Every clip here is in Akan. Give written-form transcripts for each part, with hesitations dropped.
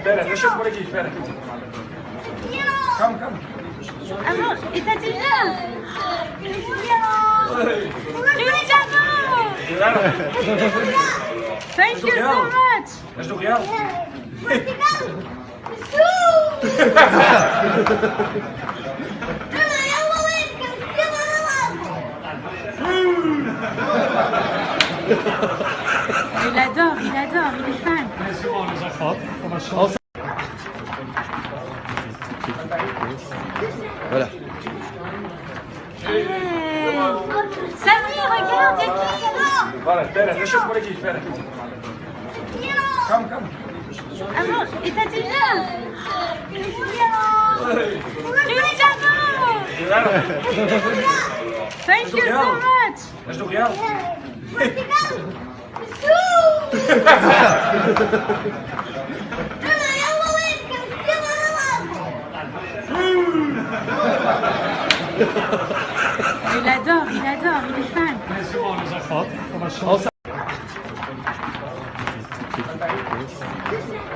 Espera, deixa eu por aqui, espera. Calma, calma. Amor, está chillando. Thank you so much. És do Real? Il adore, il est fan. Voilà. Samir, regarde, il y a qui? Voilà, espera, deixa eu por aqui, espera. Calma, calma. Amor, está chillando. Thank you so much. És do Real? Il adore, il est fan.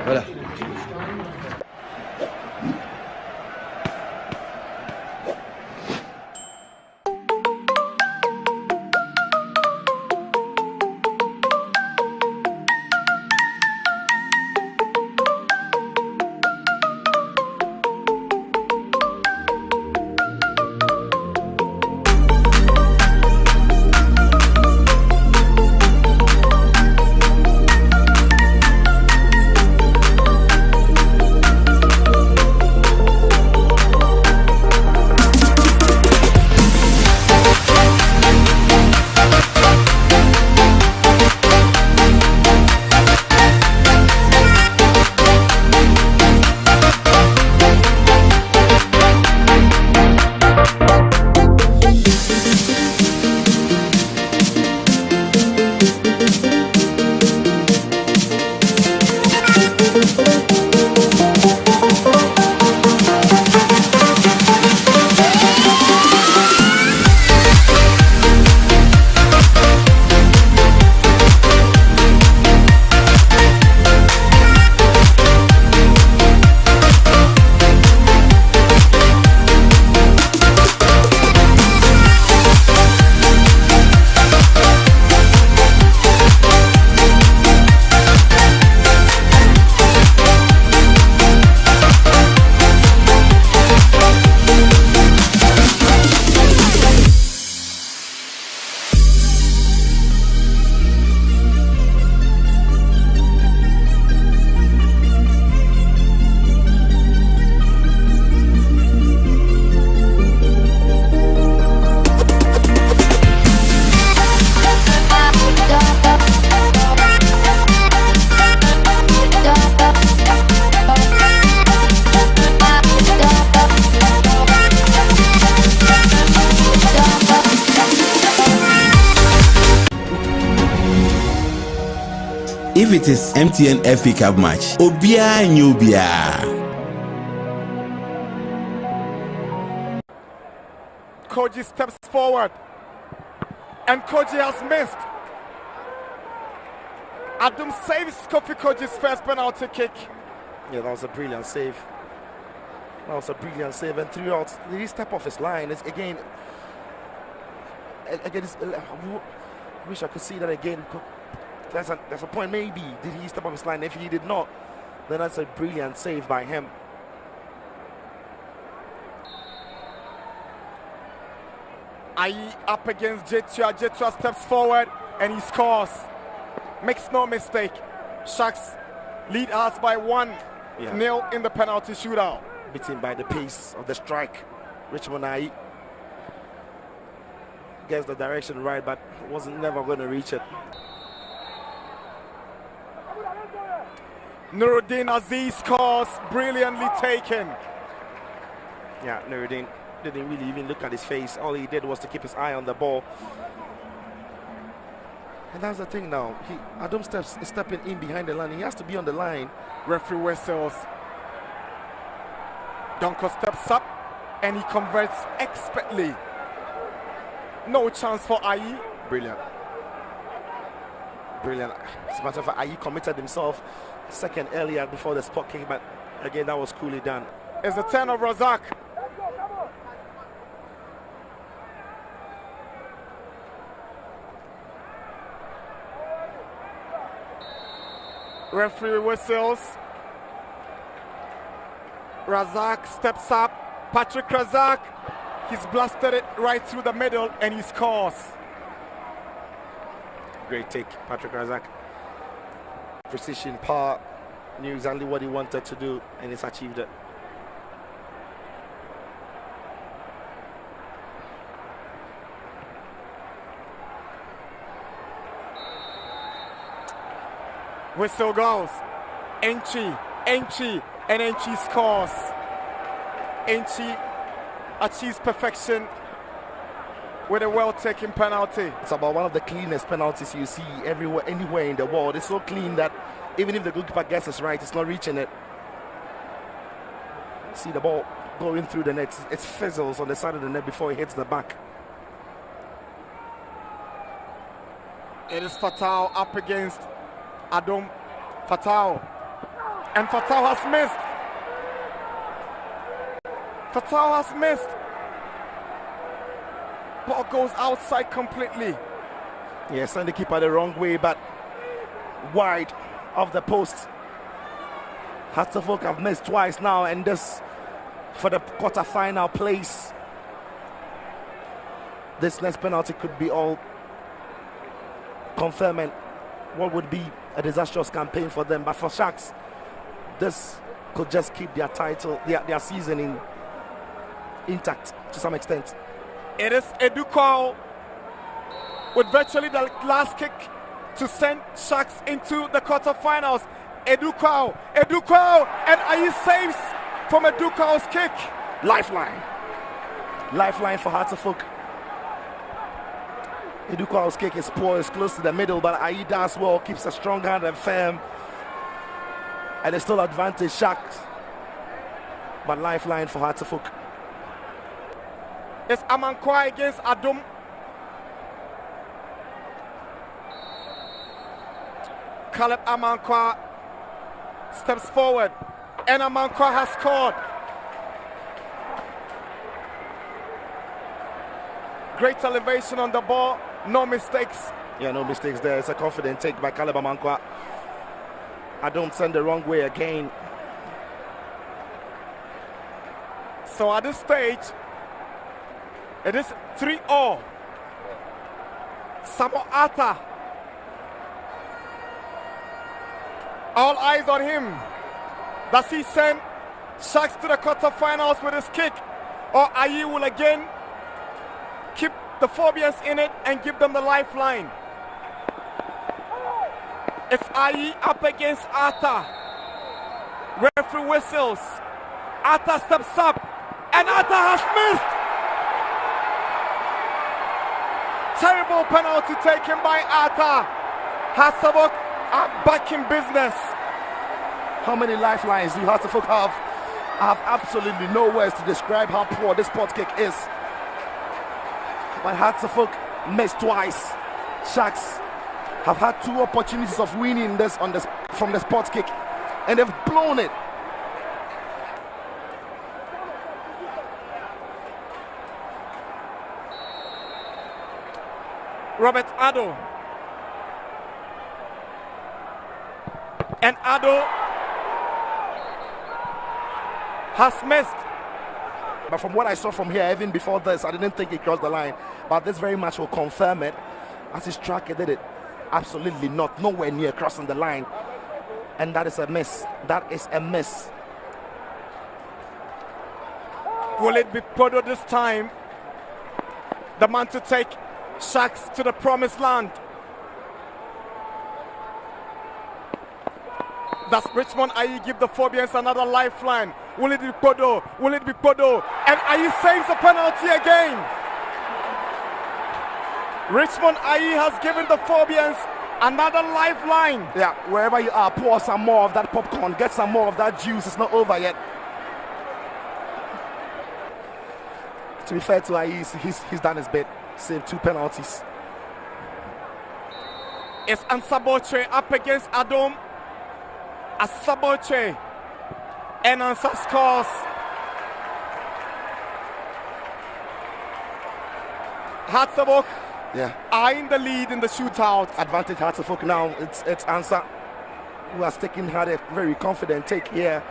Voilà. If it is MTN FA Cup match, Obia and Ubia. Koji steps forward, and Koji has missed. Adam saves Kofi Koji's first penalty kick. Yeah, that was a brilliant save. And throughout, did he step off his line? It's again, I wish I could see that again. That's a point. Maybe did he step off his line? If he did not, then that's a brilliant save by him. Ayi up against Jetua. Jetua steps forward and he scores. Makes no mistake. Sharks lead us by 1-0 in the penalty shootout. Beaten by the pace of the strike. Richmond Ayi gets the direction right, but wasn't never going to reach it. Nuruddin Aziz scores, brilliantly taken. Yeah, Nuruddin didn't really even look at his face. All he did was to keep his eye on the ball. And that's the thing now. Adam is stepping in behind the line. He has to be on the line. Referee whistles. Donko steps up and he converts expertly. No chance for Ayi. Brilliant. Brilliant. As a matter of fact, Ayi committed himself. second earlier before the spot kick, but again, that was coolly done. It's the turn of Razak. Referee whistles. Razak steps up. Patrick Razak. He's blasted it right through the middle and he scores. Great take, Patrick Razak. Precision, power, knew exactly what he wanted to do and he's achieved it. Whistle goes. Enchi, and Enchi scores. Enchi achieves perfection with a well-taken penalty. It's about one of the cleanest penalties you see everywhere, anywhere in the world. It's so clean that even if the goalkeeper gets it right, it's not reaching it. See the ball going through the net. It fizzles on the side of the net before it hits the back. It is Fatal up against Adom. Fatal. And Fatal has missed. Fatal has missed. Ball goes outside completely. Yeah, send the keeper the wrong way, but wide of the post. Hartlepool have missed twice now, and this for the quarter-final place. This next penalty could be all confirming what would be a disastrous campaign for them. But for Sharks, this could just keep their title, their season intact to some extent. It is Edukau with virtually the last kick to send Sharks into the quarterfinals. Edukau, and Ayi saves from Edukau's kick. Lifeline for Hartlepool. Edukau's kick is poor, it's close to the middle, but Ayi does well, keeps a strong hand and firm. And it's still advantage Sharks. But lifeline for Hartlepool. It's Amankwa against Adom. Caleb Amankwa steps forward, and Amankwa has scored. Great elevation on the ball, no mistakes. Yeah, no mistakes there. It's a confident take by Caleb Amankwa. Adom send the wrong way again. So at this stage, it is 3-0. Samo Ata. All eyes on him. Does he send Sharks to the quarterfinals with his kick? Or Ayi will again keep the Phobians in it and give them the lifeline? It's Ayi up against Ata. Referee whistles. Ata steps up. And Ata has missed. Terrible penalty taken by Ata. Hartlepool are back in business. How many lifelines do Hartlepool have? I have absolutely no words to describe how poor this spot kick is. But Hartlepool missed twice. Sharks have had 2 opportunities of winning this from the spot kick, and they've blown it. Robert Addo. And Addo has missed. But from what I saw from here, even before this, I didn't think he crossed the line. But this very much will confirm it. As his tracker did it, absolutely not. Nowhere near crossing the line. And that is a miss. That is a miss. Will it be Podo this time? The man to take Sharks to the promised land. Does Richmond Ayi give the Phobians another lifeline? Will it be Podo? Will it be Podo? And Ayi saves the penalty again. Richmond Ayi has given the Phobians another lifeline. Yeah, wherever you are, pour some more of that popcorn. Get some more of that juice. It's not over yet. To be fair to Ayi, he's done his bit. Saved 2 penalties. It's Ansabotre up against Adom. Asaboche. Enansa scores. Hartlepool are in the lead in the shootout. Advantage Hartlepool now. It's Ansah who has had a very confident take here.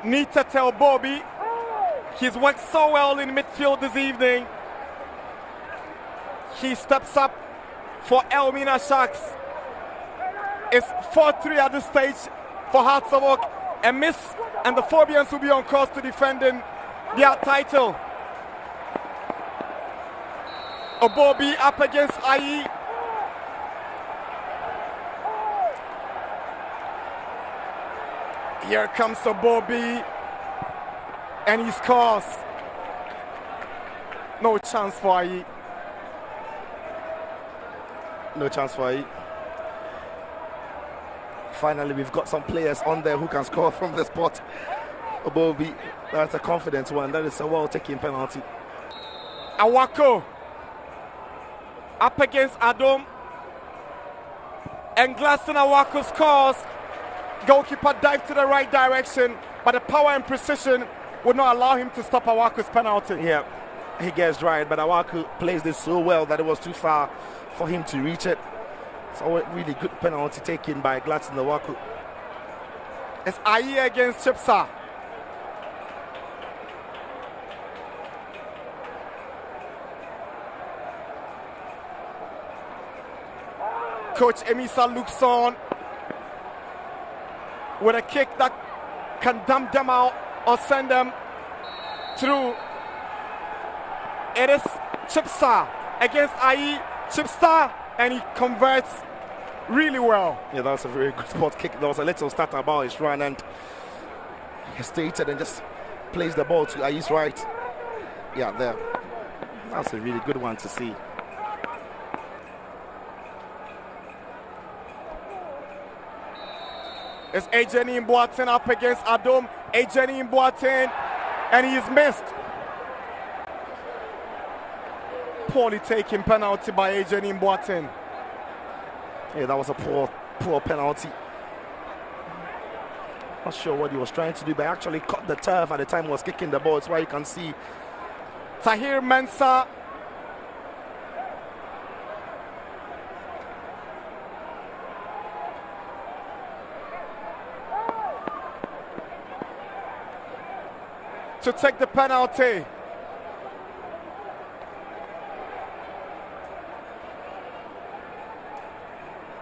Need to tell Bobby he's worked so well in midfield this evening. He steps up for Elmina Sharks. It's 4-3 at this stage for Hartlepool. A miss, and the Phobians will be on course to defending their title. Obobi up against Ayi. Here comes Obobi, and he scores. No chance for Ayi. No chance for Ayi. Finally, we've got some players on there who can score from the spot. Obobi, that's a confident one. That is a well-taken penalty. Awako up against Adom, and Glaston Awako scores. Goalkeeper dived to the right direction, but the power and precision would not allow him to stop Awako's penalty. Yeah, he gets right, but Awako plays this so well that it was too far for him to reach it. So a really good penalty taken by Glaston Awako. It's Ayi against Chipsa. Coach Emisa looks on with a kick that can dump them out or send them through. It is Chipsa against Ayi. Chipsa, and he converts really well. Yeah, that was a very good spot kick. There was a little stutter about his run, and he stated and just plays the ball to Ayi's right. Yeah, there. That's a really good one to see. It's Ejeni Mboateng up against Adom. Ejeni Mboateng, and he's missed. Poorly taken penalty by Ejeni Mboateng. Yeah, that was a poor penalty. Not sure what he was trying to do, but actually caught the turf at the time he was kicking the ball. It's why you can see Tahir Mensah. To take the penalty.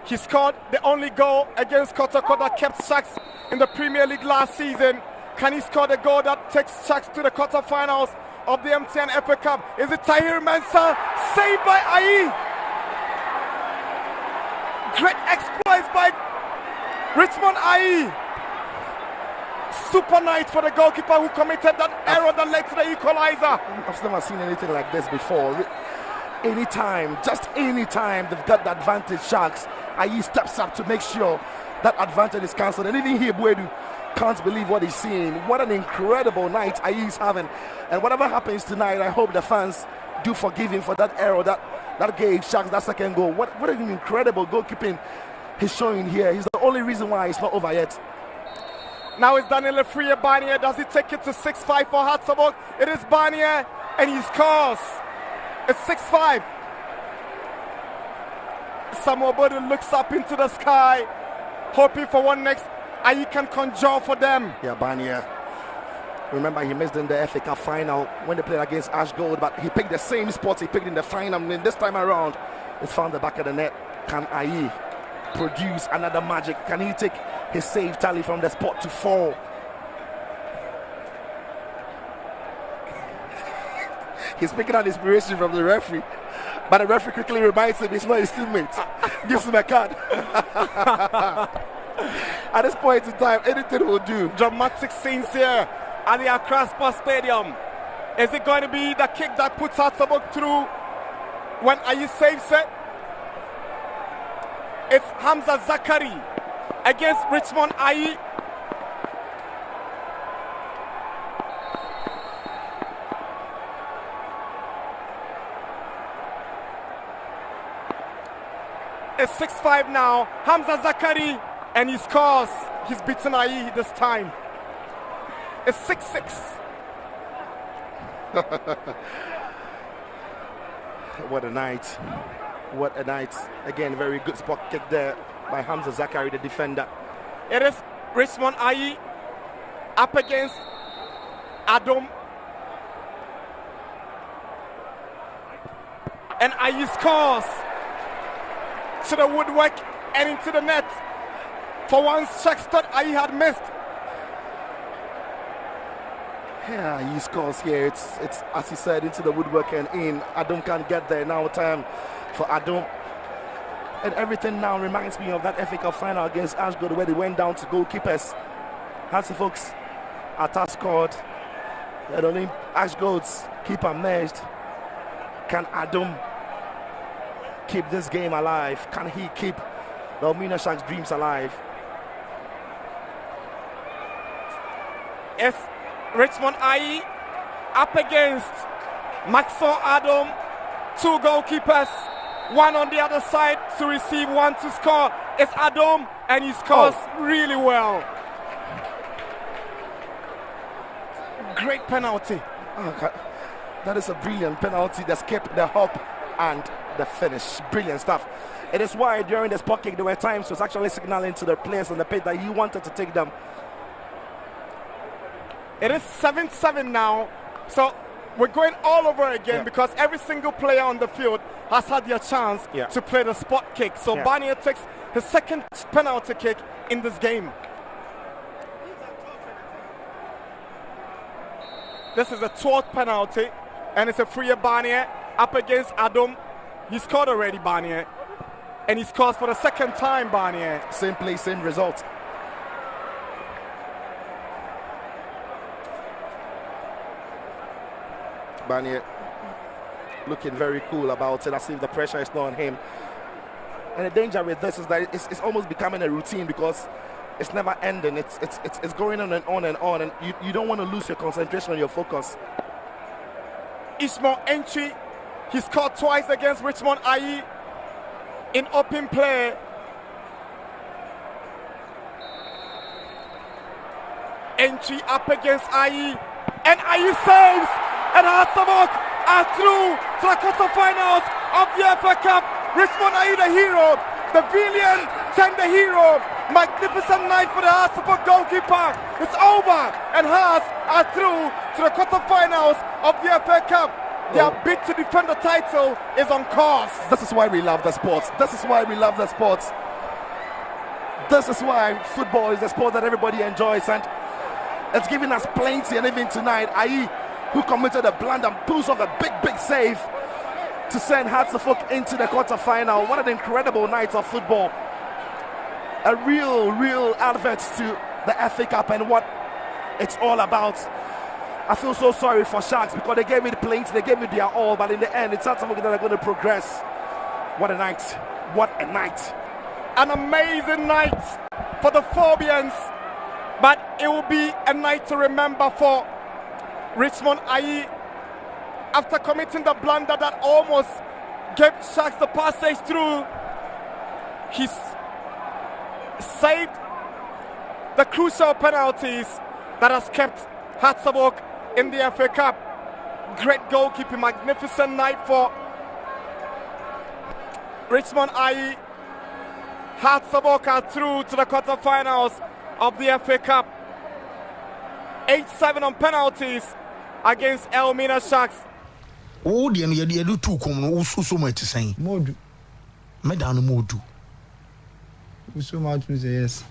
He scored the only goal against Kotoko that kept Sharks in the Premier League last season. Can he score the goal that takes Sharks to the quarterfinals of the MTN FA Cup? Is it Tahir Mensah? Saved by Ayi. Great exploits by Richmond Ayi. Super night for the goalkeeper who committed that error that led to the equalizer. I've never seen anything like this before. Just anytime they've got the advantage, Sharks, Ayi steps up to make sure that advantage is cancelled. And even here, Buedu can't believe what he's seeing. What an incredible night Ayi is having. And whatever happens tonight, I hope the fans do forgive him for that error that gave Sharks that second goal. What an incredible goalkeeping he's showing here. He's the only reason why it's not over yet. Now it's Daniel Efriye Barnier. Does he take it to 6-5 for Hartlepool? It is Barnier, and he scores. It's 6-5. Samuel Bodu looks up into the sky, hoping for one next Ayi can conjure for them. Yeah, Barnier. Remember, he missed in the FA Cup final when they played against Ash Gold, but he picked the same spot he picked in the final. And this time around, it's found the back of the net. Can Ayi produce another magic? Can he take his save tally from the spot to 4? He's picking out inspiration from the referee, but the referee quickly reminds him he's not his teammate. Gives him a card. At this point in time, anything will do. Dramatic scenes here at the Accra Sports Stadium. Is it going to be the kick that puts Hartlepool through when Ayi saves it? It's Hamza Zakari against Richmond Ayi. It's 6-5 now. Hamza Zakari and he scores. He's beaten Ayi this time. It's 6-6. What a night. What a night. Again, very good spot kick there by Hamza Zakari, the defender. It is Richmond Ayi up against Adam. And Ayi scores to the woodwork and into the net. For once, Shaq thought Ayi had missed. Yeah, he scores here. It's as he said, into the woodwork and in. Adam can't get there. Now time for Adam. And everything now reminds me of that FA Cup final against Ashgold where they went down to goalkeepers. Hansi Fuchs attack scored. And only Ashgold's keeper missed. Can Adam keep this game alive? Can he keep the Almina Sharks' dreams alive? It's Richmond Ayi up against Maxon Adam. 2 goalkeepers. One on the other side to receive, one to score. It's Adam, and he scores really well. Great penalty. Oh, God. That is a brilliant penalty that's kept the hop and the finish. Brilliant stuff. It is why during the spot kick there were times he was actually signaling to the players on the pitch that he wanted to take them. It is 7-7 now. So we're going all over again because every single player on the field has had their chance to play the spot kick. So Barnier takes his second penalty kick in this game. This is the 12th penalty, and it's a free Barnier up against Adam. He scored already, Barnier. And he scores for the second time, Barnier. Same play, same result. Barnier looking very cool about it, as if the pressure is not on him. And the danger with this is that it's almost becoming a routine because it's never ending. It's going on and on and on, and you don't want to lose your concentration or your focus. Ishmael Entry, he scored twice against Richmond Ayi in open play. Entry up against Ayi, and Ayi saves, and Hasabok are through to the quarterfinals of the FA Cup. Richmond Ayi the hero, the villain turned the hero. Magnificent night for the Hasabok goalkeeper. It's over, and Haas are through to the quarterfinals of the FA Cup. Their bid to defend the title is on course. This is why we love the sports. This is why we love the sports. This is why football is the sport that everybody enjoys, and it's giving us plenty. And even tonight, Ayi, who committed a blunder, pulls off a big save to send Hartlepool into the quarterfinal. What an incredible night of football. A real advert to the FA Cup and what it's all about. I feel so sorry for Sharks because they gave it plenty, they gave it their all, but in the end, it's Hartlepool that are going to progress. What a night. What a night. An amazing night for the Phobians, but it will be a night to remember for Richmond Ayi. After committing the blunder that almost gave Sharks the passage through, he's saved the crucial penalties that has kept Hartlepool in the FA Cup. Great goalkeeping, magnificent night for Richmond Ayi. Hartlepool are through to the quarterfinals of the FA Cup. 8-7 on penalties against Elmina Sharks. Oh, the end two come so much saying. Modu. Madame Modu. So much yes.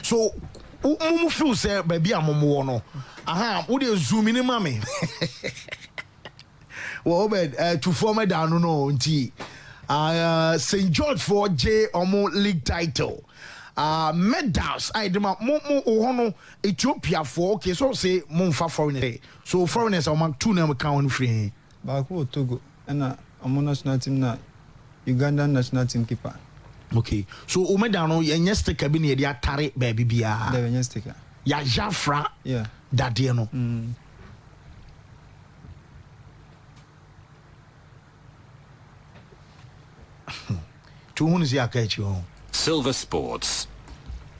So, who feel say baby I'm no. Aha, who dey zoom in mommy. Well, to form a down no nti. St. George for J Omo League title. Medals I dem mo no Ethiopia for okay so say mo fa foreigners. So foreigners are 2 na count free. Ba ko Togo na Omo national team na Ugandan national team keeper. Okay. So Omeda no yenye sticker bi na ye atare ba bibia. The yenye sticker. Ya Jafra. Yeah. Dade no. who is your catch you? Silver Sports.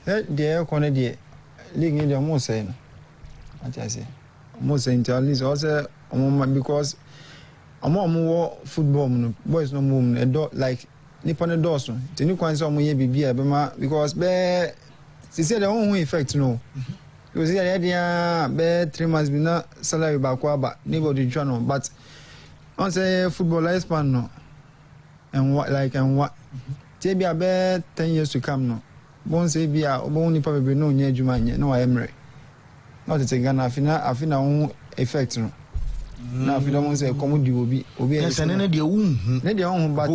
Dear Conady, League in the most saying. What I say? Most saying at least also because I'm more football, boys no moon, a dog like Nippon Dawson. The new coins on me be because bear, she said the only effect no. You see, the idea bear 3 months be not salary back, but nobody channel. But on say football lifespan no, and what like and what. Maybe about 10 years to come no. Bon say be a only probably no near Jumanya, no Emery. Not to take Ghana, I feel own effect no. Now if you don't say commodity will be yes, and then the womb, but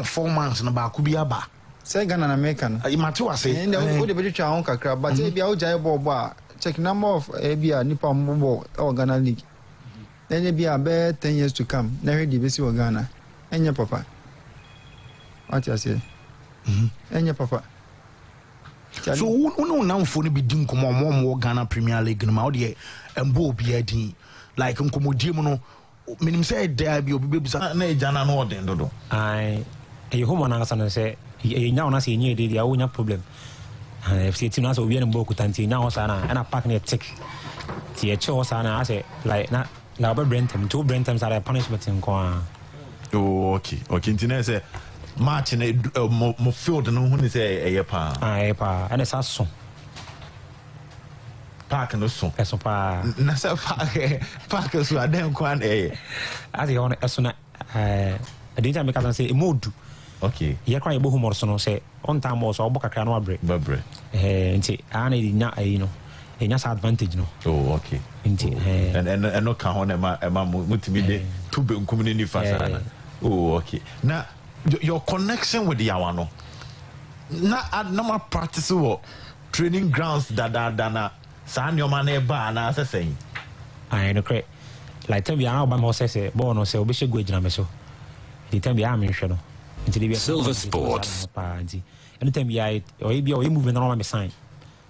4 months and about could be a bar. Say Ghana American. Matua say, and the would be a uncle crab, but maybe I'll bar. Check number of ABA Nippon Mobile or Ghana League. Then there be about 10 years to come. Never did see Ghana. And your papa. What you say? And your papa. So, who now for be doing come on more Ghana Premier League and Maudi and Bo be like Uncle Dimono. Minim said there be baby Jana no den do. I home on answer say you now see near the own problem. If it's not so we are boku tanti now sana and a pack near tick. Tia cho sana I say like not now Brentham 2 Brenthams are a punishment in Kwa. Oh okay. Okay, Intina say match in a mo field no who say a pa. And it's a song. Park no song. Eso pa. Nasa park so adem kwan as you on as soon I didn't make us say mood. Okay. You cry about humor so say on time also boka kra no abre. Babre. Nti ana di nya you know. E nya advantage no. Oh okay. Nti and no ka ho na ma mutimi de to be community fasa. Oh okay. Now your connection with the Yawano. Na ma practice wo training grounds dana san your man ba na saying. I no correct. Like tell me how ba mo say bo no say obi she go ejina me so. The time ya me hwe no. Silver Sports. Anytime ya or you movement no ma me sign.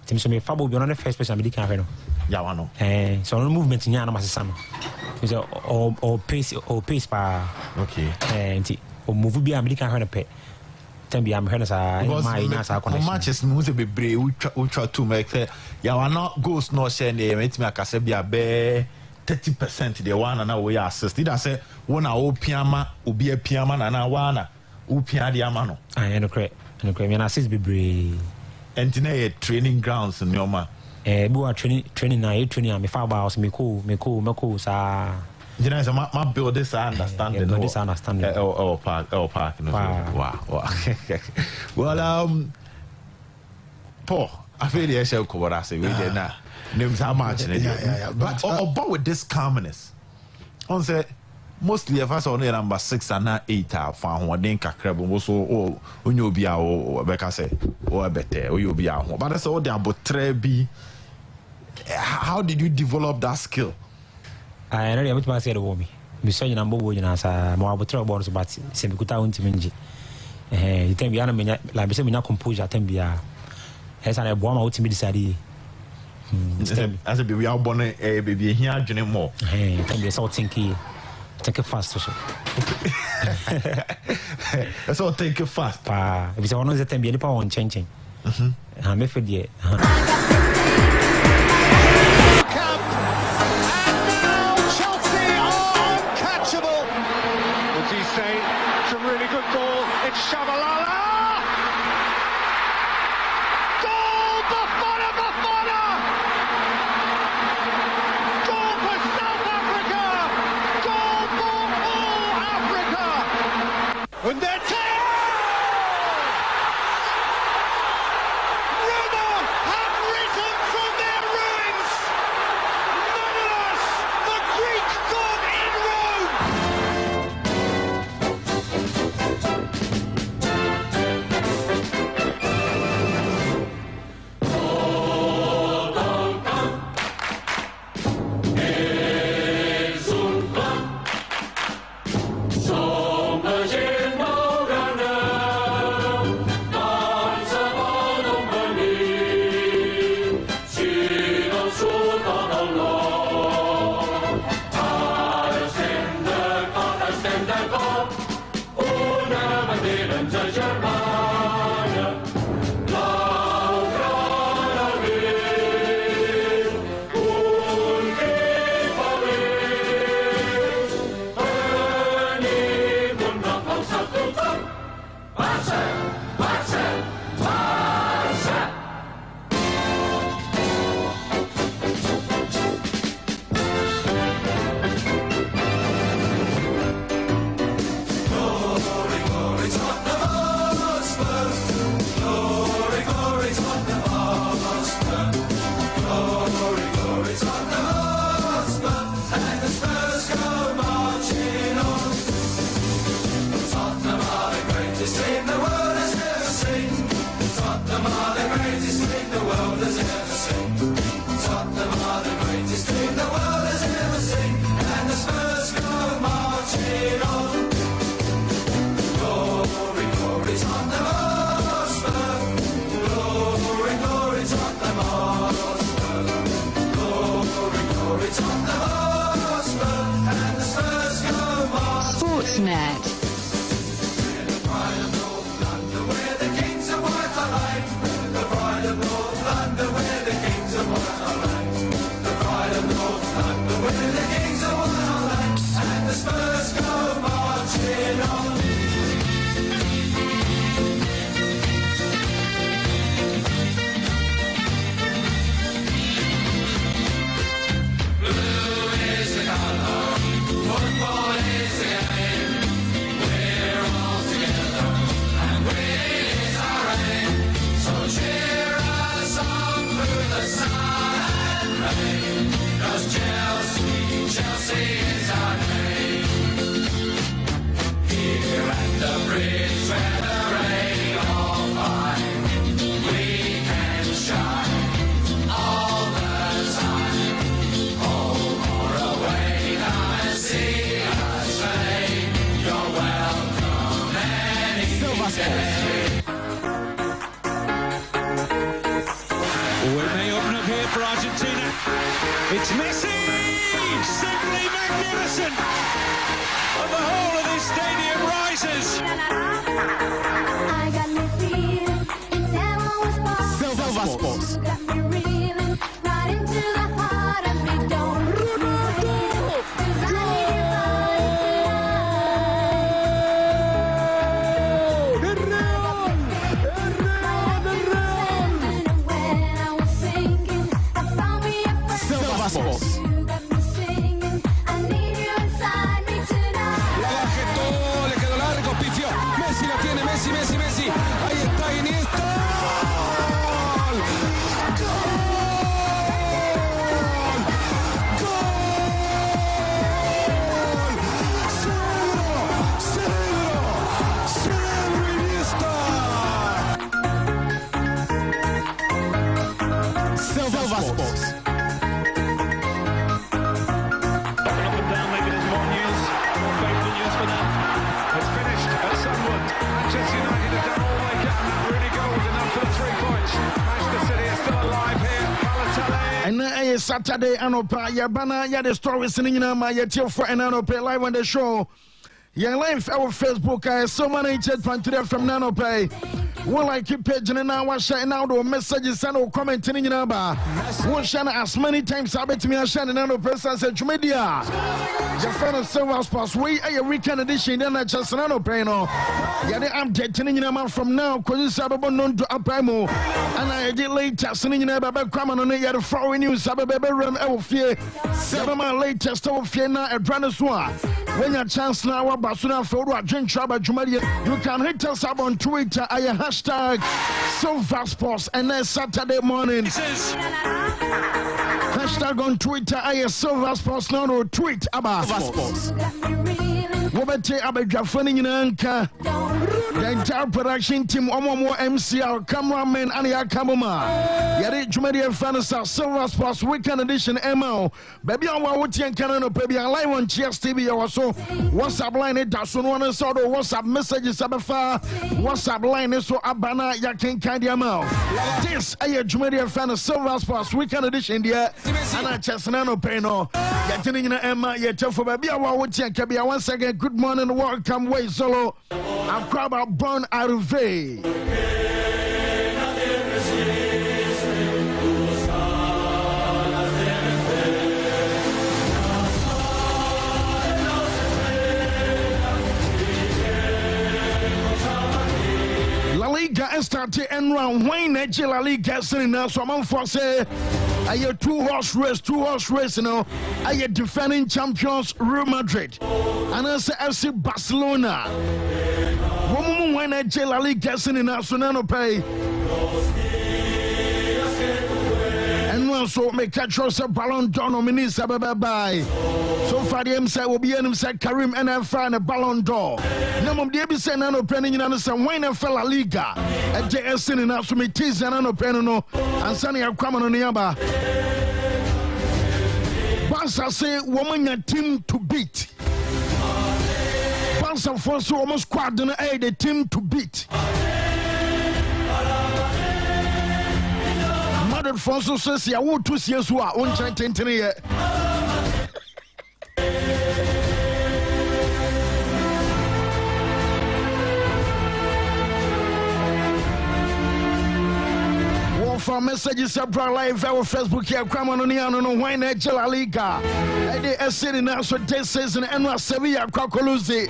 Tim so me fabo bi no first person me di kan hwe no. Yawano. So no movement nya na ma sesa no. Is or pace pa. Okay. Nti o move bi America hwe no pe. Tembi am hwe no sa my sa connection. Matches no se bebre ultra to make Yawano goals no share na metimi akase bia be 30% the one na we assist. Did I say one opiama obi apiama na wana opia de ama no. I no correct. No correct. Me na assist bebre. Entina training grounds in Yoma. Bi wa training na training am fa ba me ko sa. You know, my build this understanding. Build this understanding. Park. No, wow. Well, Paul, I feel the shall cover us. We did not. Names how much? Yeah. But with this calmness, on say mostly of us only number 6 and 8 are found one day. Crab was so when you be our Becca say or better or you be our. But that's all they are. But Trebi, how did you develop that skill? I already have to say the woman. We saw you number one as a more about boards, but Semikuta Untiminji. You tell me, I like say, we not compose at Tembia. As I bomb out to me decided. As a baby, our bonnet, a baby here, Jenny Moore. Hey, Tembia, so think take it fast. That's all, take it fast. If it's one of the Tembia, power on changing. I'm afraid yet. greatest thing the world has ever seen, and the Spurs go marching on. Glory, glory, Tottenham Hotspur. Glory, glory, Tottenham Hotspur. Glory, glory, Tottenham Hotspur, and the Spurs go marching. Sportsnet. The pride of North London, where the kings of white are laid. The pride of North London, where the kings of white are laid. The pride of North London, where the kings of white are laid. And the Spurs go marching on. Blue is the colour, football is the game. We're all together, and green is our aim. So cheer us on through the sun and rain. 'Cause Chelsea, Chelsea is our name. Here at the bridge where the rain all fine, we can shine all the time. Home or away, come and see us play. You're welcome any day. Oh, it may open up here for Argentina. It's Messi! Simply magnificent! And the whole of this stadium rises. I got me feeling it never was possible. Silver Sports. You got me reeling right into the heart of me. Don't leave me waiting, 'cause I need your body tonight. When I was sinking, I found me a friend. Silver Sports. You got me singing, I need you inside me tonight. La bajetó, le quedó largo, pifió. Messi la tiene, Messi, Messi, Messi. Ahí está Iniesta. ¡Gol! ¡Gol! ¡Cerebro! Iniesta! Silver Sports. Up and down, maybe there's more news, more faithful news for them. It's finished at Sunderland. Manchester United have done all they can. That Rooney goal was enough for the 3 points. Manchester City are still alive here. Balotelli. And now Saturday, Anopa, Yabana, the stories in my yet for an Anopa live on the show. Your live our Facebook, so many chat fan today from Nanope. Well, I keep paging and now I share out the messages and commenting in Naba. One share as many times I bet me I share another person said media. Your friend of Silver Sports, we a weekend edition, then I just Nanope. No, yeah, I'm getting in Nama from now because it's about known to Aprimo. And I did later sending in about Craman on the foreign news, Ababa Ram Elfie. 7 months latest of Fiena and Brandiswa. When your chance now about soon after Drink Traba Jumadia, you can hit us up on Twitter. I hashtag Silver Sports and then Saturday morning. Hashtag on Twitter. I Silver Sports now no tweet about Sports. Wobete Abedjafani in Anka. The entire production team, Omo MCR, cameraman, and Yakamuma. Yari Jumadia Fanasa, Silver Sports Weekend Edition MO. Baby, I'm watching Canada, baby, I live on Cheers TV also. WhatsApp line it does one sort of WhatsApp messages abafa. WhatsApp line is so Abana Yakin Kandiamo. This a Jumadia Fan Silver Sports Weekend Edition, dear. And I just no peno. Getting in Emma, yet for baby, I watching Kabia once again. Good morning, welcome, way solo. I'm proud about Bon Arve. La Liga started and round Wayne La Liga sitting now, so I'm for say I had two horse race, you know. I had defending champions Real Madrid and I say FC Barcelona. Woman when La Liga sitting now, so now pay. And also make catch us a Ballon d'Or nominee, bye. So far, the MC will be an MC Karim and I find a Ballon d'Or. None of the ABC and opening in an wine and fella Liga. A JS in us to me tease and an open and Sunny are coming on the Yaba. Barca say woman your team to beat. Barca for so almost squad the team to beat. Madrid Fonso says ya wo 2 years wa on 2023. For messages abroad live our Facebook here come on no why na La Liga they say now so this season and Sevilla Coluzi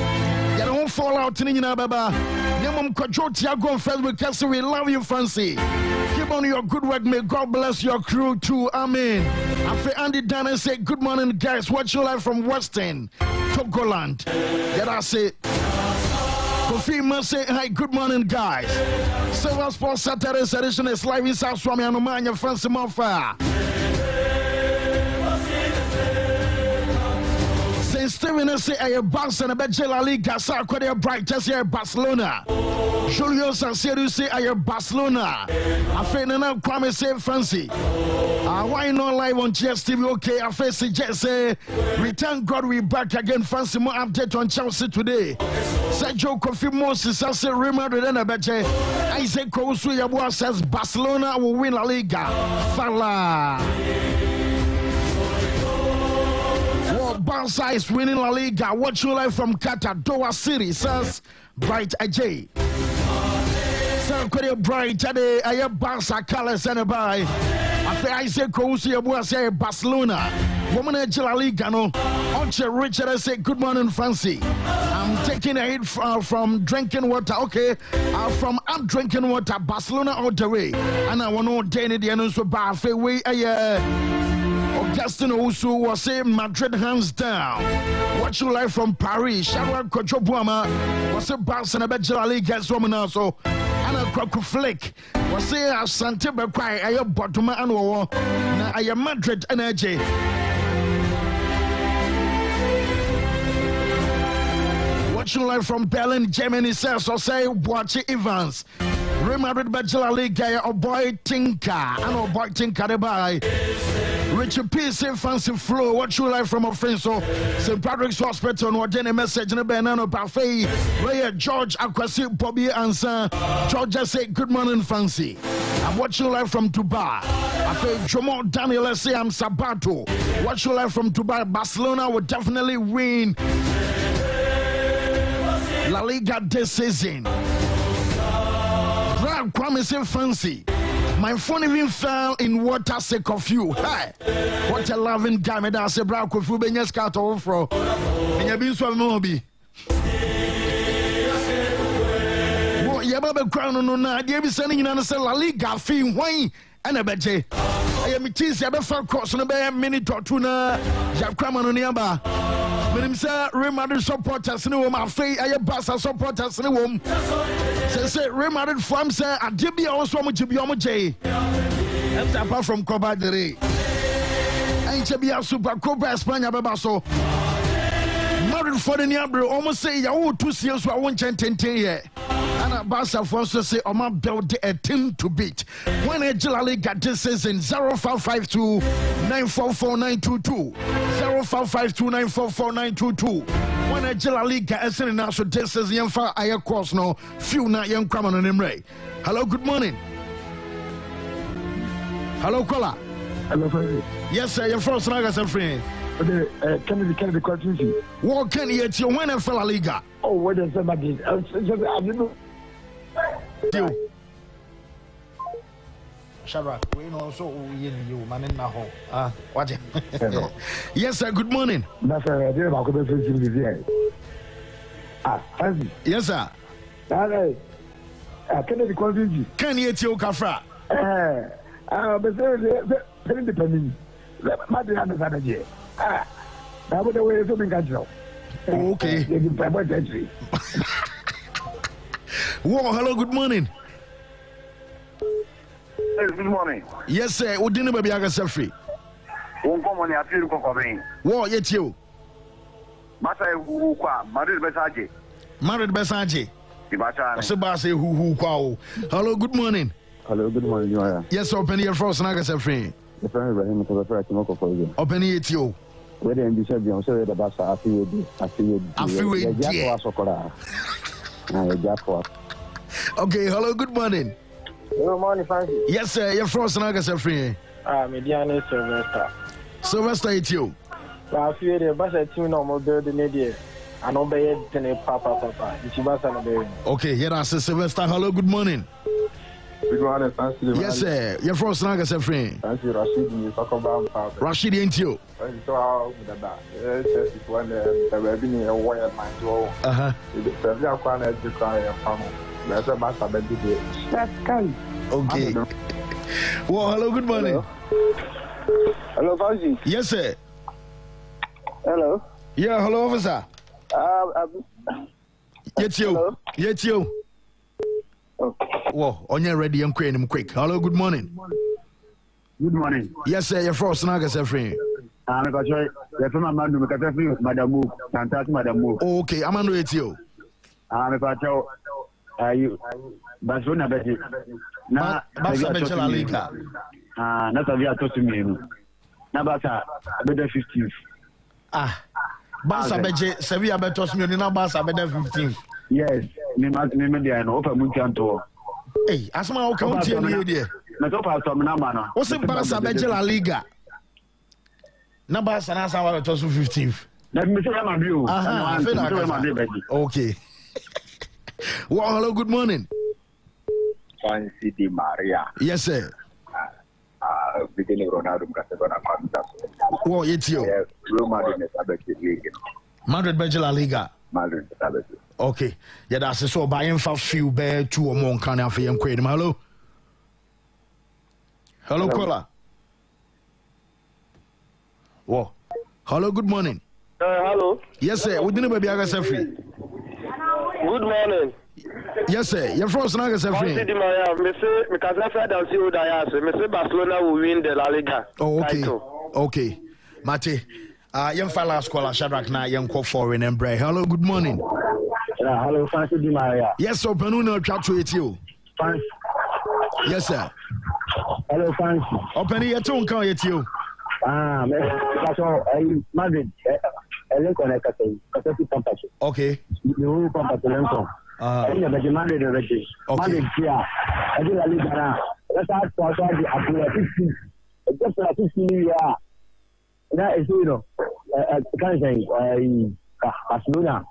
you don't fall out in baba nemum kwajo Tiago on Facebook cause we love you fancy keep on your good work, may God bless your crew too, amen. After Andy Dana say good morning guys, watch your live from Western Togoland. That I say Kofi must say hi, good morning guys. Silver Sports Saturday's edition is live in South Swami and Omanya Fancy Monfire. St. Stephen say a bounce and a bet La Liga, Sarkodia Bright, just here Barcelona. Julio Sanseru say a Barcelona. I feel now Kwame say fancy. Why not live on GSTV? Okay, I face just say we thank God we back again. Fancy more update on Chelsea today. Sergio Kofi Moses say Real Madrid and a bet. Isaac Kousu Yabua says Barcelona will win La Liga. Fala. Barca is winning La Liga. Watch your live from Qatar. Doha City says Bright Ajay. Sir Korea Bright today. I have Barca colors and a buy. After Isaac Kousi Abu say Barcelona. Woman at La Liga no. Onche Richard I say good morning fancy. I'm taking a hit from drinking water. Okay. From I'm drinking water. Barcelona all the way. And I want to ordain the announcement by way. Augustine Osu was saying Madrid hands down. Watch you live from Paris. Sharon Kochobuama was a Barca and a bet La Liga woman also. And a Kwaku Flick was saying Asante Bekwai. I have Botuma and War. Now I am Madrid energy. Watch you live from Berlin, Germany. Says or say watch Evans. Real Madrid bet La Liga. A boy Tinker. And a boy Tinker the buy. Richard P. say fancy flow. What you like from a friend? So St. Patrick's Hospital. No a message in a banana parfait. Where George Akwasi Bobby answer. George just say good morning fancy. And what you like from Dubai? I feel Jomo Daniel say I'm Sabato. What you like from Dubai? Barcelona will definitely win La Liga this season. Brad Kwame say fancy. My phone even fell in water sake of you. Hey, what a loving guy. Me da say bra kofu be nyes cat ofro. Enya bi so no bi. Wo ye ba be crown no na de bi sane nyina no say La Liga fi hwan ana beje. Aye me tease ya be fa course no be minute or two na ja kwama no ne aba. Menim say Real Madrid supporters ne wo ma fei aye Barca supporters ne wo. Say Real Madrid fam say adebia also mo jibi omo jey. Apart from Copa del Rey. Ain't be a super Copa España beba so. Madrid for the Niabro almost say ya wo 2 years so I won 10 here. And Barca for so say o ma build a team to beat. When a La Liga this season 0552 944922 0552 944922. When a La Liga is in now so this is young for air course no few na young come on him right. Hello, good morning. Hello, Kola. Hello, friend. Yes, sir. Your first naga some friend. Kennedy question. What can you tell when a La Liga? Oh, what is somebody? I don't know. Shadrach, we know so you man in na ho. What? Yes, sir. Good morning. Yes, sir. Yes, sir. Kennedy question. Can you tell Kafra? But independent. Madrid and Barcelona. That would the way to be control. Okay. Whoa, hello, good morning. Good morning. Yes, sir. We didn't be able to free. Won't come on your field. Whoa, yet you. Madrid Besaje. Madrid Besaje. Sebase who kwao. Hello, good morning. Hello, good morning. Yes, open your first naga say free. The friend Ibrahim to the first Timoko for you. Open it you. Whether in the Serbian, so the Bassa, I feel Okay, hello, good morning. Good morning, Francis. Yes, sir, you're from Sanaga, free. Mediana Sylvester. Sylvester, it's you. I feel the bus at 2 normal building idea. And obey it in a papa. It's your okay, here I say Sylvester, hello, good morning. Good morning, Francis. Yes, sir, you're from Sanaga, free. Francis Rashid, you talk about Papa. Rashid, ain't you? So how would that? It's one the baby a wire man to the Sevilla corner to cry a family. That's a master baby. That's kind. Okay. Well, hello, good morning. Hello, Francis. Yes, sir. Hello. Yeah, hello, officer. Yes, you. Yes, you. Whoa, on your ready and quick. Hello, good morning. Good morning. Yes, sir, you're from Sanaga, free. I'm going to say, Madam Move. Okay, I'm on with you. I'm going to you Barcelona Betty. Now, Barcelona Liga. Not a via to me. Now, better 15th. Barca Beje, Sevilla betos me na Barca better 15th. Yes, me there no open muntanto. Hey, asma o count here ni there. Na to pass am na ma no. O se Barca Beje La Liga. Na Barca na sa wa betos 15th. Na me say am abi o. Okay. Well, hello, good morning. Fancy Di Maria. Yes, sir. Beginning Ronaldo Castellana. Well, it's you. Yes, Real Madrid is Liga. Madrid Beje La Liga. Madrid is okay. Yeah, that's so buying for few bear 2 or more can have you quit. Hello. Hello, caller. Whoa. Hello, good morning. Hello. Yes, sir. We didn't be able to free. Good morning. Yes, sir. You're from Sanaga, sir. Barcelona will win the La Liga. Oh, okay. Title. Okay. Mate, young fellas call Shadrach now, young call foreign and Bray. Hello, good morning. Hello, Francis Di Maria. Yes, so Penuno chat to it you. Yes, sir. Hello, Francis. Open your tongue, call it you. Madrid. Okay. You company. Madrid already. Madrid here. I do La Liga now. Let's ask for the 15. Just 15 years. Now it's can't say Barcelona.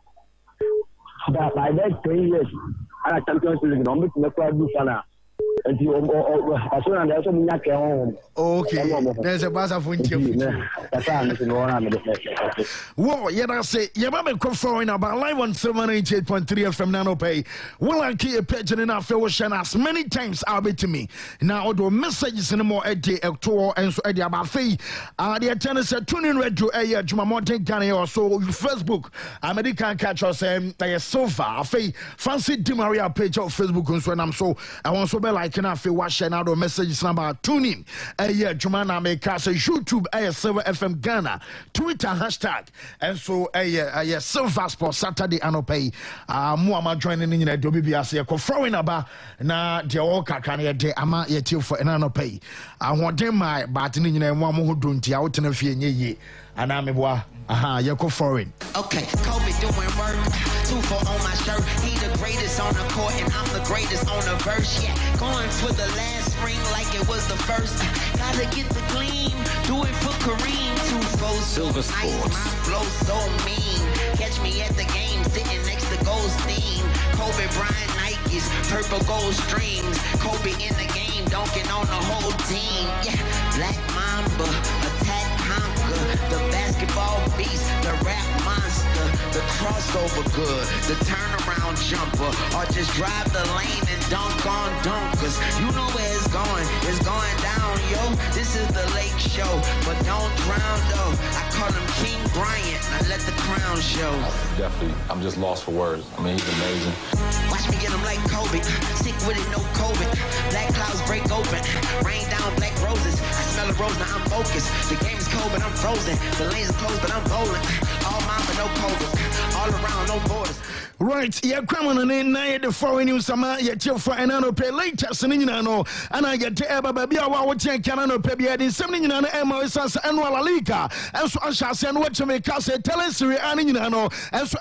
But by that 10 years, I Champions League. I'm going to do sana. And you Barcelona also mean that home. Okay. There's a buzzer for you. Whoa, yeah, I say, yeah, I'm conferring about live on 798.3 FM Nano Pay. Well, I keep a page in our fellowship as many times I'll be to me. Now, the messages in the more Eddie October and so Eddie about fee. The attendants said, tune in red to a Juma Mountain County or so Facebook. American catch us and they are so far. Fee, Fancy Di Maria page of Facebook and so I'm so I want to be like can I feel watching out the messages number tuning Juma na make us YouTube Silver FM Ghana Twitter hashtag and so Silver Sport Saturday anopay Muama joining in the WBS confirming about na the oka can ye ama ye till for anopay I want them my but in the one who don't out in a few ye and I'm a foreign. Okay, Kobe doing work. 2-4 on my shirt. He the greatest on the court, and I'm the greatest on the verse. Yeah, going for the last ring like it was the first. Gotta get the gleam. Do it for Kareem. 2-4 Silver Sports. My flow so mean. Catch me at the game, sitting next to Goldstein. Kobe Bryant Nikes, purple gold streams. Kobe in the game, dunking on the whole team. Yeah, Black Mamba, attack conquer. The basketball beast, the rap monster, the crossover good, the turnaround jumper, or just drive the lane and dunk on dunkers. You know where it's going down, yo. This is the late show, but don't drown though. I call him King Bryant, I let the crown show. Definitely, I'm just lost for words. I mean, he's amazing. Watch me get him like Kobe, sick with it, no COVID. Black clouds break open, rain down black roses. I smell a rose, now I'm focused. The game is cold, but I'm frozen. The lanes are closed, but I'm bowling. All mine, but no COVID. All around, no borders. Right, yeah, criminal name, na the foreign news, sama, yet your for an anno pay latest, and I get to Eba Baby, our ten canano pay in 70 MOS annual Liga, and so I shall send what to make us a telesiri and and so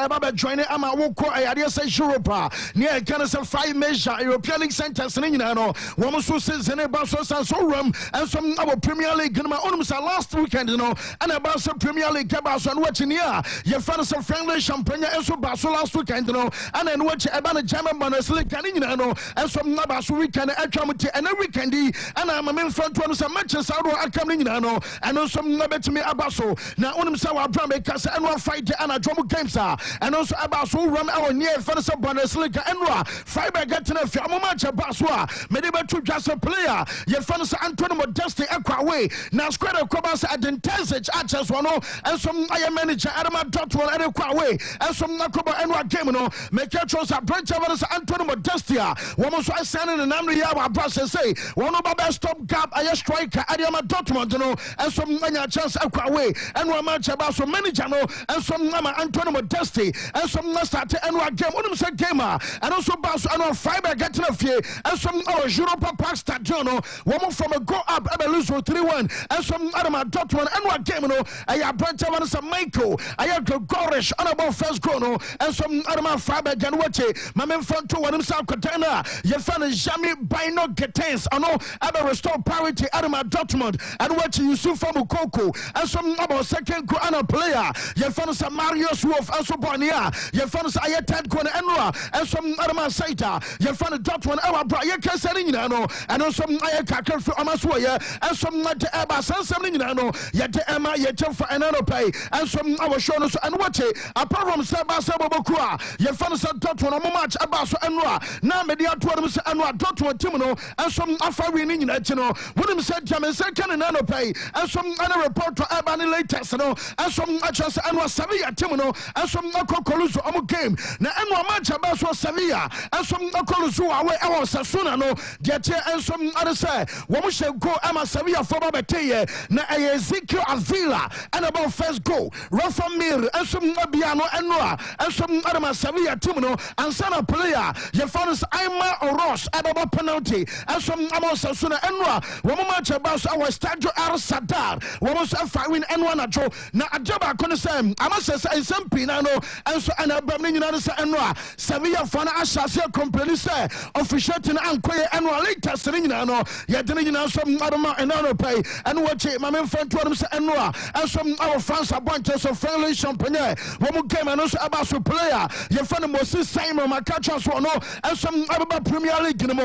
about joining Ama Woko, I say Europa, near Canada 5 measure European centers, and woman so says in a Basos and so room, and some our Premier League in my own last weekend, and about some Premier League Cabas and watching here, your fans of friendly champagne, and so Basel last weekend, and then watch about a German bonus league, and some Nabas weekend at Committee, and every candy, and I'm a main front one, some matches out of coming, and also Nabet to me Abaso. Now, on himself, our Brahma Casa and one fight and a drum games are, and also Abaso run our near fans of bonus league, and Fiber getting a few match Baswa, Mediba to just a player, your fans Antonio Modesti Aquaway, now square of Cobas at the Intensage Archers one, and some Iron manager Adama Dotwell and Aquaway, and some Nakoba and game, make your choice at Branch of Antonio Modestia, woman so I send in an Amria Brasa say, one of our stop gap, I striker Adama Dortmund, and some many chance Aquaway, and one match about so many channel, and some Nama Antonio Modesti, and some start and one game, one of them gamer, and also Bass and one Fiber getting a few, and some our Europa Park Stadion, woman from a go up, Ebeluso 3-1, and some Adama Dortmund, and one game, I have Branch of some Michael, I have Gorish on about first goal, and some Adama Fiber Janwache, my men front to one himself container, your fan is Jamie Bino Getens, I know, I restore parity Adama Dortmund, and what you see from Ukoko, and some about second Kuana player, your fan is Marius Wolf, and so Bonia, your fan is Ayated Kwan Enra, and some Adama Saita, your fan is Dortmund, our Brian Casarinano, and also Ayaka for Amaswaya, and some Eba Sansaminano, yet Emma, yet for another pay, and some our shows and watch it, apart from Sabasabokua, your fan is Dortmund, a match about Enra, now Media Twaddams and Dortmund Timino, and some Afari in Etino, William said Jamin second and another pay, and some other report to Ebony latest, and some matches and was Sevilla Timino, and some Coluso game, now and match about Sevilla, and some Coluso away our Sasuna, no, Diatia, and some other say, one shall go Emma Sevilla for Babete, now Ezekiel Avila, and about first goal, Rafa Mir, and some Nabiano and Noah, and some other Sevilla Timino, and Sana player, your father's Ima or Ross, about penalty, and some Amos Sasuna and Noah, one match about our Stadio Al Sadar, one was a firing and one at all. Now, a job I couldn't say, I must say, some Pinano, and so an Abraham and Noah, Sevilla Fana Ashasia company say, officiating and quay annual latest Rinano, yet then some other and other pay, and watch it, my men front to them and Noah, and some our fans are bunches of friendly champagne, one more game and also about to player, your friend Moses Simon, my catchers one, and some other Premier League, and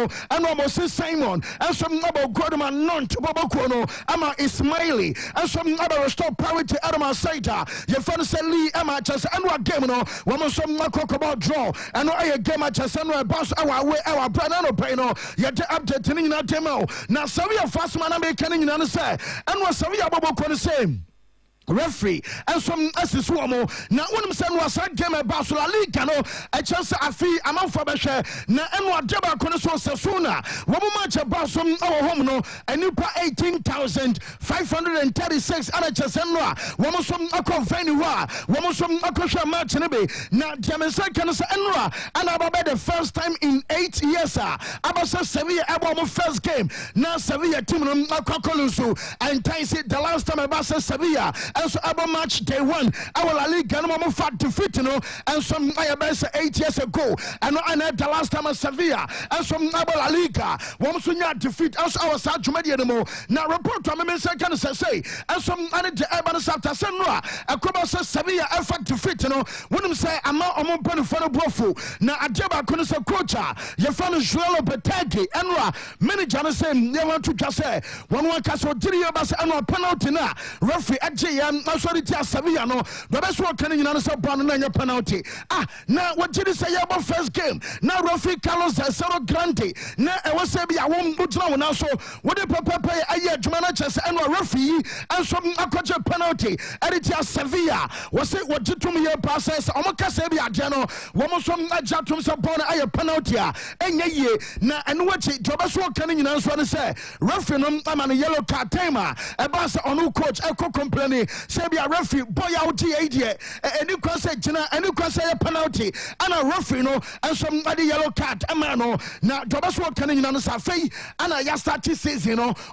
Moses Simon, and some other Gordon non to Bobokono, Ama Ismaili, and some other restore parity Adama Saita, your friend Lee Emma Chas and what game, one some about draw, and I game matches and our boss our way our Branano Pano, yet updating in that demo. Now, Sevilla fast man, I'm making an say, and what Sevilla Bobo the same. Referee and some assist woman. Now, one of them was a game about La Liga, a chance a fee amount for Beshe. Now, and what Jabba Conoso Sasuna, one match about some our home, a new pa 18,536 and a Chasenra, one of some Ako Venua, one of some Akosha match in a bay. Now, Jamesa Canas Enra, and about the first time in 8 years, Abasa Sevilla Abama first game. Now, Sevilla team Akokolusu, and Taisi the last time Abasa Sevilla. And so about match day one, our La Liga and Mama fat defeat, and some Ayabesa 8 years ago, and I the last time at Sevilla, and some La Liga, one Sunya defeat us our South Media. Now report to me second say, and some Anita Abanas after Senra, a Cobasa Sevilla effort defeat, when them say I'm not on penny for a brofu. Now a Jabba couldn't say quota, your friend is Joel Petagi, and many Janus say, never to just say, one castle did about and penalty now, referee at I'm sorry to Sevilla, no, the best one can you answer your penalty. Now what did you say about first game? Now Rafi Carlos Zero Grande. Now I was saying I won't put on now. So what the Papa pay a year to managers and Rafi and some a penalty. Editor Sevilla was it what you to me your passes? Omaka Sevilla Jano, one of some Jatums upon a penalty. And ye now and what it to best one can you answer and say Rafi, I'm on a yellow card tema. A bass on who coach Echo complaining. say be a referee boy out here and you can say Jina and you can say a penalty and a referee no and somebody yellow card no now Jobas what can you answer fee and I start to say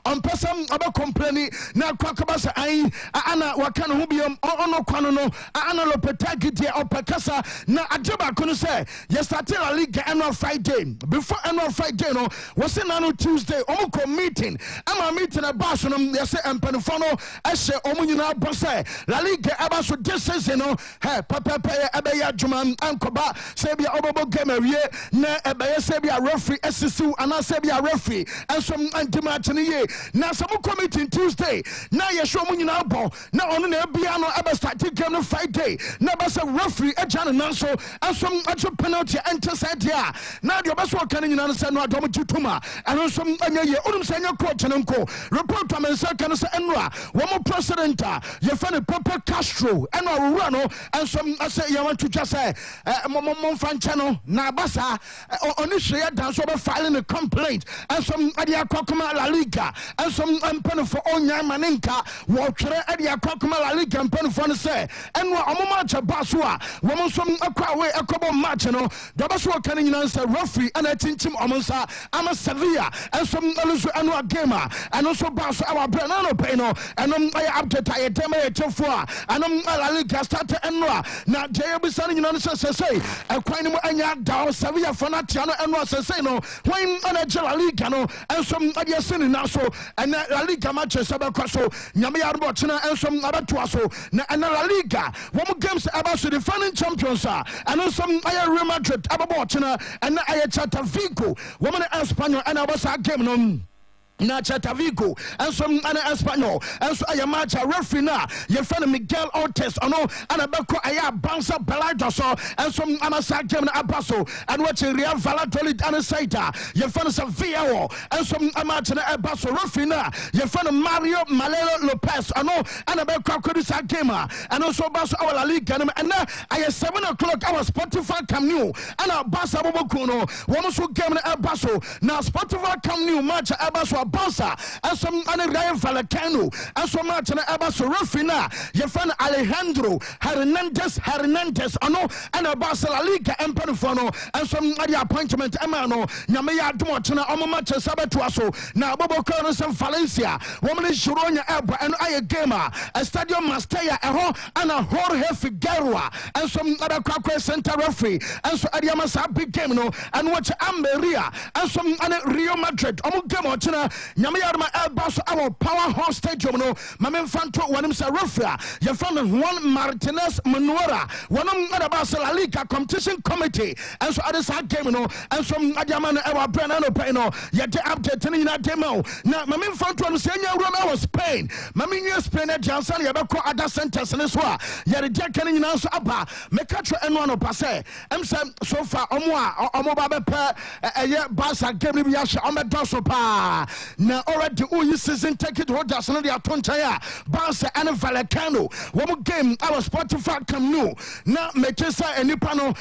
on person about complaining now Kwakabasa ana wakana who be ono kwano no ana lopetagi dia opekasa na ajaba kono say you start La Liga annual Friday before annual Friday no was in Tuesday omo meeting ama meeting a bash no you say empanfono ehye omo nyina bose La Liga aba so this season no hey papa ebeya dwuma ankoba say bia obobo game awie na ebeye say bia referee SCC ana say bia referee ensom antimatch ne ye na some committee Tuesday na ye show omo nyina bo na ono na bia no aba start game no Friday na ba say referee ejane nanso ensom acho penalty enter side here na the obaso kan nyina no say no adom tutuma eno ensom anya ye onum say anya coach nenko report am say kan say enra wo mo president ye fa ne Papa Castro eno awura no ensom say ye want to just say mo fancha no na basa oni hwe dan so be filing a complaint ensom ade akokoma La Liga ensom empene for onya manenka wo twere ade akokoma La Liga empene for no say eno omoma cha baso a wo mo som akwa we ekobo match no the baso kan nyina say referee and atinchim omonsa ama Sevilla ensom aluso eno agema eno so baso our brand no pay no enom ay update ay dem ay chefo a enom La Liga start eno na jey bi san nyina say ekwan ni mo anya da Sevilla for na tia no eno say no when on a La Liga no ensom ade asini na so and La Liga match se be kwaso nyame ya ro chena ensom abeto aso na La Liga wo mo games about the defending champions and ensom ay Real Madrid ababo chena and ay Celta Vigo wo mo na Espanyol and abasa game no na Celta Vigo and some ana Espanyol and so I match a referee na your friend Miguel Ortiz ono and abeko aya bouncer Belado so and some amasa game na abaso and watching Real Valladolid and Saita your friend Sevilla and some match na abaso referee na your friend Mario Malelo Lopez ono and abeko kodisa game and also baso our La Liga and na I 7 o'clock our Spotify Camp Nou and our Barca Bobo no one so game na abaso na Spotify Camp Nou match abaso Bossa and some Ryan Vallecano and so much and Abaso Rufina, your friend Alejandro Hernandez, ano and a Barca La Liga and Penifono and some other appointment Emano, Namaya Dumochana, Omomacha Sabatuaso, now Bobo Corners and Valencia, woman is Shuronia Abra and I gamer, a stadium Mastaya, and a Jorge Figueroa and some other Cracker Center referee and so Adiamasa big game no and watch Amberia and some Rio Madrid, Omugamo Nyamiyarma Elbas our powerhouse stadium no Mamen Fanto wanim sa referee your friend Juan Martinez Manuera wanam Barca La Liga competition committee and so other side game no and some Adiaman our brand no pay no yet update ni na demo na Mamen Fanto no senya Roma was Spain Mamen Spain at Johnson yabako other centers in this wa yet the can ni na so aba mekatro eno no passe so far omo ba be pe Barca game bi ya sha omedo so pa na already all season ticket holders no they are tontaya Barca and Vallecano one game our Spotify Camp Nou na mechesa enipa no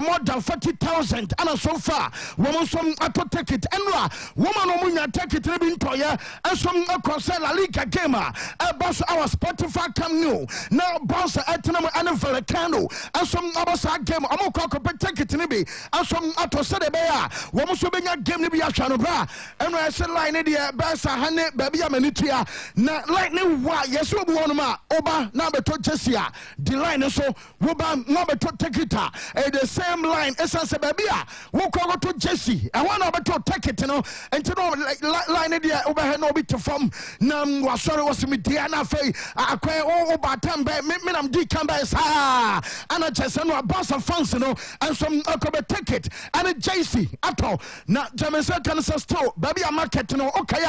more than 40,000 and so far woman some auto ticket enra woman omunya ticket ne bi ntoya and some across La Liga game Barca our Spotify Camp Nou na Barca etenam and Vallecano and some abasa game amukọ ticket ne bi and some auto said be ya woman so benya game ne bi ahwa no bra enra ese line ne de Barca hane baby amanitua na line ne wa yeso obu wonuma oba na beto chesia the line so wo ba na beto ticketa the same line essence baby a wo ko to Jesse and one beto ticket no enti no line ne de oba he no bi to form na wa sorry was me dia na fei akwan o ba tambe me nam di kan ba sa ana chese no Barca fans no and some akobe ticket and Jesse ato na Jamesa kan still baby a market no okay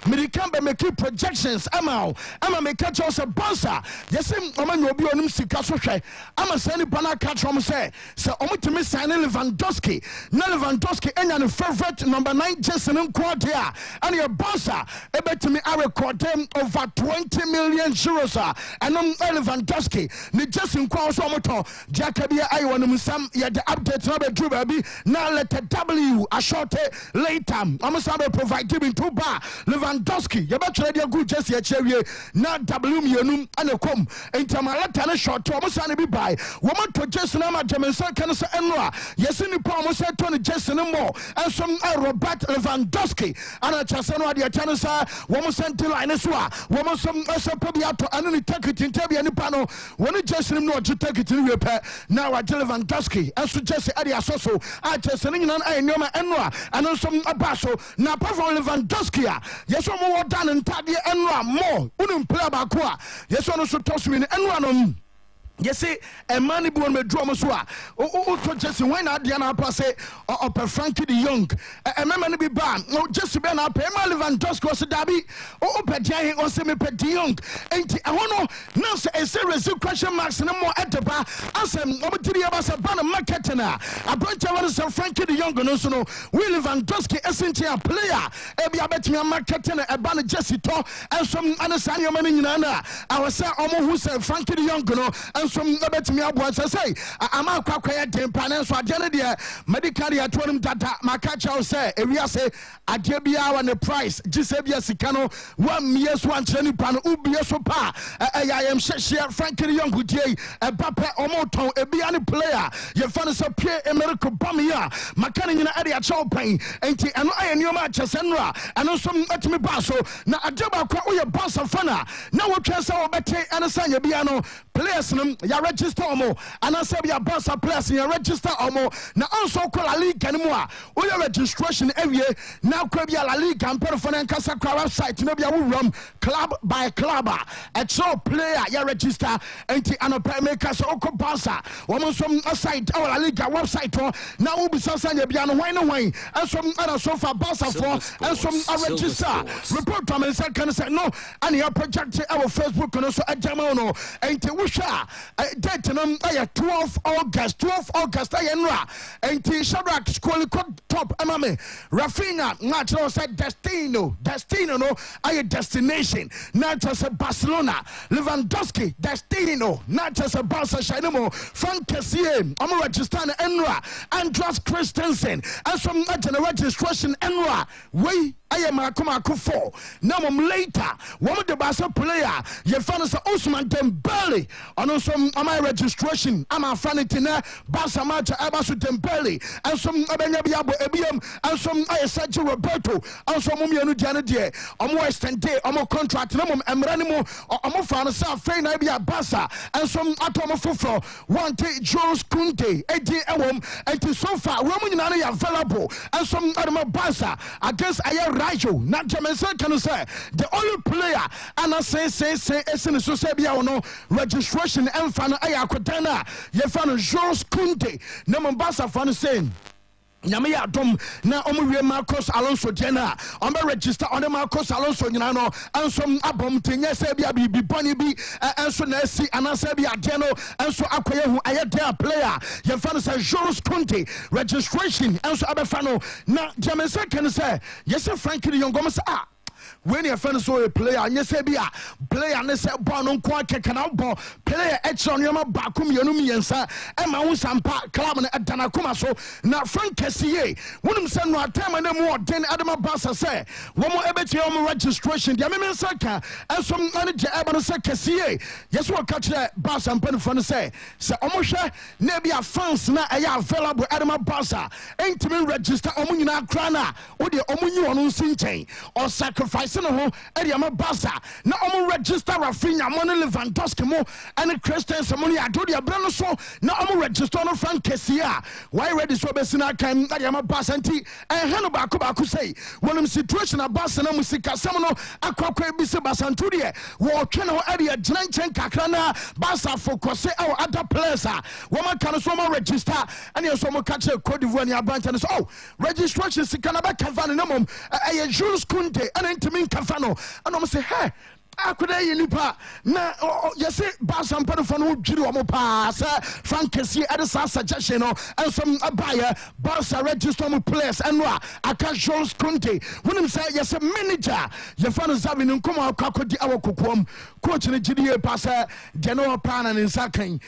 me can be make projections ama make catch us a Barca yes omanyo obi onum sika so hwe ama sani bana catch from say omutimi sign Lewandowski na Lewandowski enya no favorite number 9 jersey nko dia and your Barca ebetimi a record them over 20 million euros and Lewandowski ni jersey nko so omoto jakabia ayi wonum sam ye the update no be true baby now let the W a short later am say provide him to to ba Lewandowski you better ready good just here na W mienum ane kom entamalata ne short almost ane bi buy woman to just na ma jemensa kan se enwa yesi ni pa almost to just no more and some Robert Lewandowski ana chase no ade chane sa woman sent line so a woman some probably ato ane ni take it interview ni pa no woni just no take it ni we pe now Lewandowski and just ade asoso a chase ni nyina ay nyoma enwa and some abaso na pa from Lewandowski a yeso mo dan ntade enwa more unum play ba ko a yeso no so toss me enwa no yes, a man born with drama so to just when I did not pass it or Frankie the Young. A man be banned. No, just to be an up. Lewandowski was a derby or Petty or semi Petty Young. Ain't I want to now say a serious question marks no more at the bar. I said, over to the Abbas a banner market. I brought you some Frankie the Young. No, so no, Will Lewandowski essential player. Ebi abet me a market a banner Jesse to and some understanding man in Nana. I was saying almost who said Frankie the Young. No, from the bet me up once I say I'm out quiet temper so identity medical told him that my catch out say if we say I debia on the price Gisebia Sicano 1 years 1 training pan ubia so pa I am share Frankie Young good day a papa omoton a biani player your fan is a pure American Bamia Macani in area chow pain and I knew my Chesenra and also at me basso now a job I your boss of fana now we can say better and assign your piano players ya register omo and I say your boss a players ya register omo na also call a league anymore we registration every year now could be a league and perform and casa website no be a room club by club a show player ya register and make us oko bossa woman some site our league website now we be send ya biano wine and some other sofa bossa for and some register report to me can say no and your project our Facebook and also a no and we share date no 12 August ayenra enti Shadrack school top amame Rafinha natural said destino no ay destination not just a Barcelona Lewandowski destino not just a Barca Shinemo Frank Kessie I'm register enra Andras Christensen and some registration enra we I am a for now later one of the Barca player your fans Usman Dembele and some my registration I'm a fan in Barca match Abasu Dembele and some Ebiam and some Sergio Roberto and some Mumianu Janadier Western Day contract no Emranimo or fan Fain Abia Barca and some Atomo Fufro one take Jules Kunte Eddie Ewom and so far Roman available and some other Barca against Rajo, not Jamaica can say the only player and I say in Susebia no registration and fan Ayakotana, your fan Jules Kunte, no Mombasa fan saying. Nyamia dom na omo Marcos Alonso Jenna on register on the Marcos Alonso nyano and some abom tenye se bia bi boni bi and so na si anase bia deno and so akoye hu ayede player your fan say Jules Kunte registration and so abefano na Jamaica can say yes Frankie the Young gomes when your friend saw a player and you say be a player and say born on quite can out ball player etch on your bakum yonumi and sa Emma Usampa club and Danakuma so now Frank Kessie when him send no time and more then Adama Bassa say one more ebeti registration the memen saka and some manager Abana say Kessie yes what catch that Bassa and pen fun say omoshe na be a fans na aya available Adama Bassa ain't me register omunyina krana wo de omunyi onu sinchen or sacrifice no ho Ediama Barca na omo register Rafinha mo Lewandowski mo and Christensen mo ado dia brano so na omo register no Frank Kessie why ready so besina kan Ediama Barca nti hano baako say wonum situation a Barca na musika sam no akwakwai bi se Barca nto de wo twe no area gyanchen kakra na Barca focus our other players wo ma kan so mo register and so mo catch Cote d'Ivoire ni abranch and so registration sika na ba kava no mom Jules Kunte and intimi kafano and I'm say hey akoda ye nipa na yesi Barca mpanfo no dwiri o mo pa sa Frankesi e de sa suggestion no ensom abaye Barca register mo players enwa aka Jules Conte wonim say yesi manager ye fa no Xavi no komo akakodi awokokom coach ne gidie pa sa de no pa na nsa kan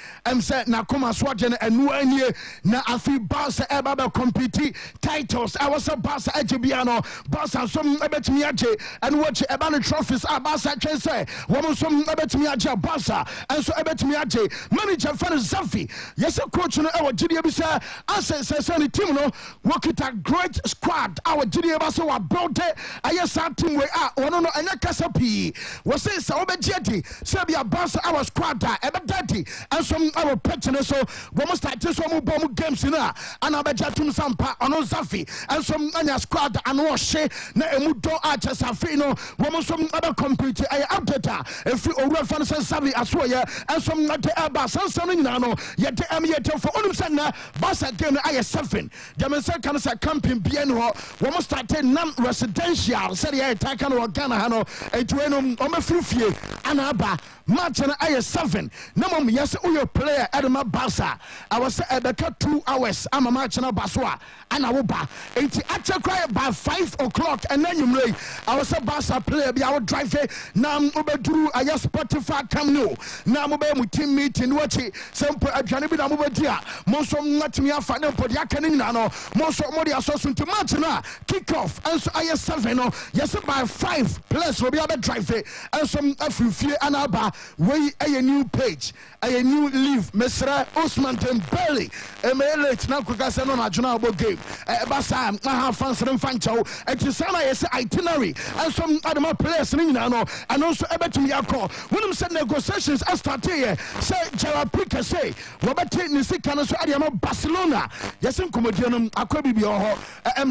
say na koma so de na anu anie na afi Barca e ba be compete titles I was a Barca agibia no Barca so ebetimi age and watch e ba no trophies Barca twen say wo so ebetimi age Barca and so ebetimi age manager fa no Xavi yes coach no e wo gidie bi say say the team no work it a great squad our gidie ba so wa build aye sa team we wono no anya kasa pi wo say say obegeti say bia Barca our squad e be dirty and some our pitch so we must start so mo bom games na ana beja tum sampa ono Xavi and some anya squad and wo hye na emu do ache Xavi no we must some other compete ay update if we over fan Xavi aso ye and some not eba sansan nyina no ye de yete for onum say na Barca game ay 7 dem say kan say camping bia no we must start nam residential say ye attack no Ghana ha no etuenum o mafrufie ana aba match na ay 7 na mom yes uyo player edema Barca I was ebeka 2 hours ama match na basoa ana wo ba enti ache cry by 5 o'clock and then you know I was a Barca player bi I would drive na obeduru ay Spotify come no na mo be mu team meeting wachi sempo adwane bi na mo bedi a mo so matimi afa ne podi aka ni na no mo so mo dia so sunti match na kick off and so ay 7 no yes by 5 plus will be able drive and some afufie ana ba we a new page a new leave Mr. Osman Dembele late na kwaka no na juna about game Barca na ha fans dem fancho it is sana yes itinerary and some other players ni na no and also ebetumi akọ wonim say negotiations start here say Gerard Piqué say we beti ni sika no so adiama Barcelona yes nkomodio no akọ bibi ho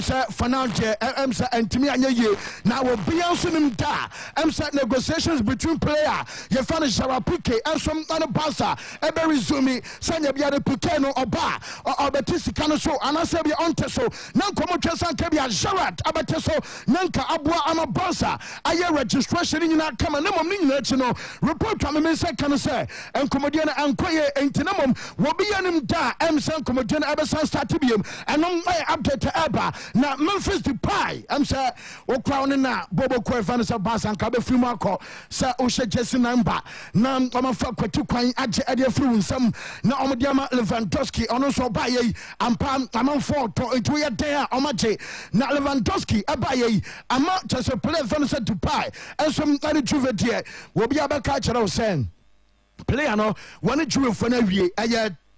say financial say antimi anya ye na we bianso nim da say negotiations between player ye fan Gerard Piqué and some other Barca ebe resume sanya bia de Piqué no oba obeti sika no so anase bia onte so na nkomo twesan ka bia Gerard abete so nanka aboa ama Barca aye registration nyina kama na mom nyina chi no report am me say kan say enkomodia na ankoye entina mom wo bia nim da say enkomodia na ebe san start biem enom update eba na Memphis Depay say wo crown na bobo ko fan say Barca ka be free mako say o she jersey number na omafa kwatu kwan age ade free unsam na omodiama Lewandowski ono so ba ye ampa amanfo to etu ye den a omaje na Lewandowski aba ye ama chese play fan say Depay ensom ane Juve die wo bia be ka kire o sen player no one Juve for na wie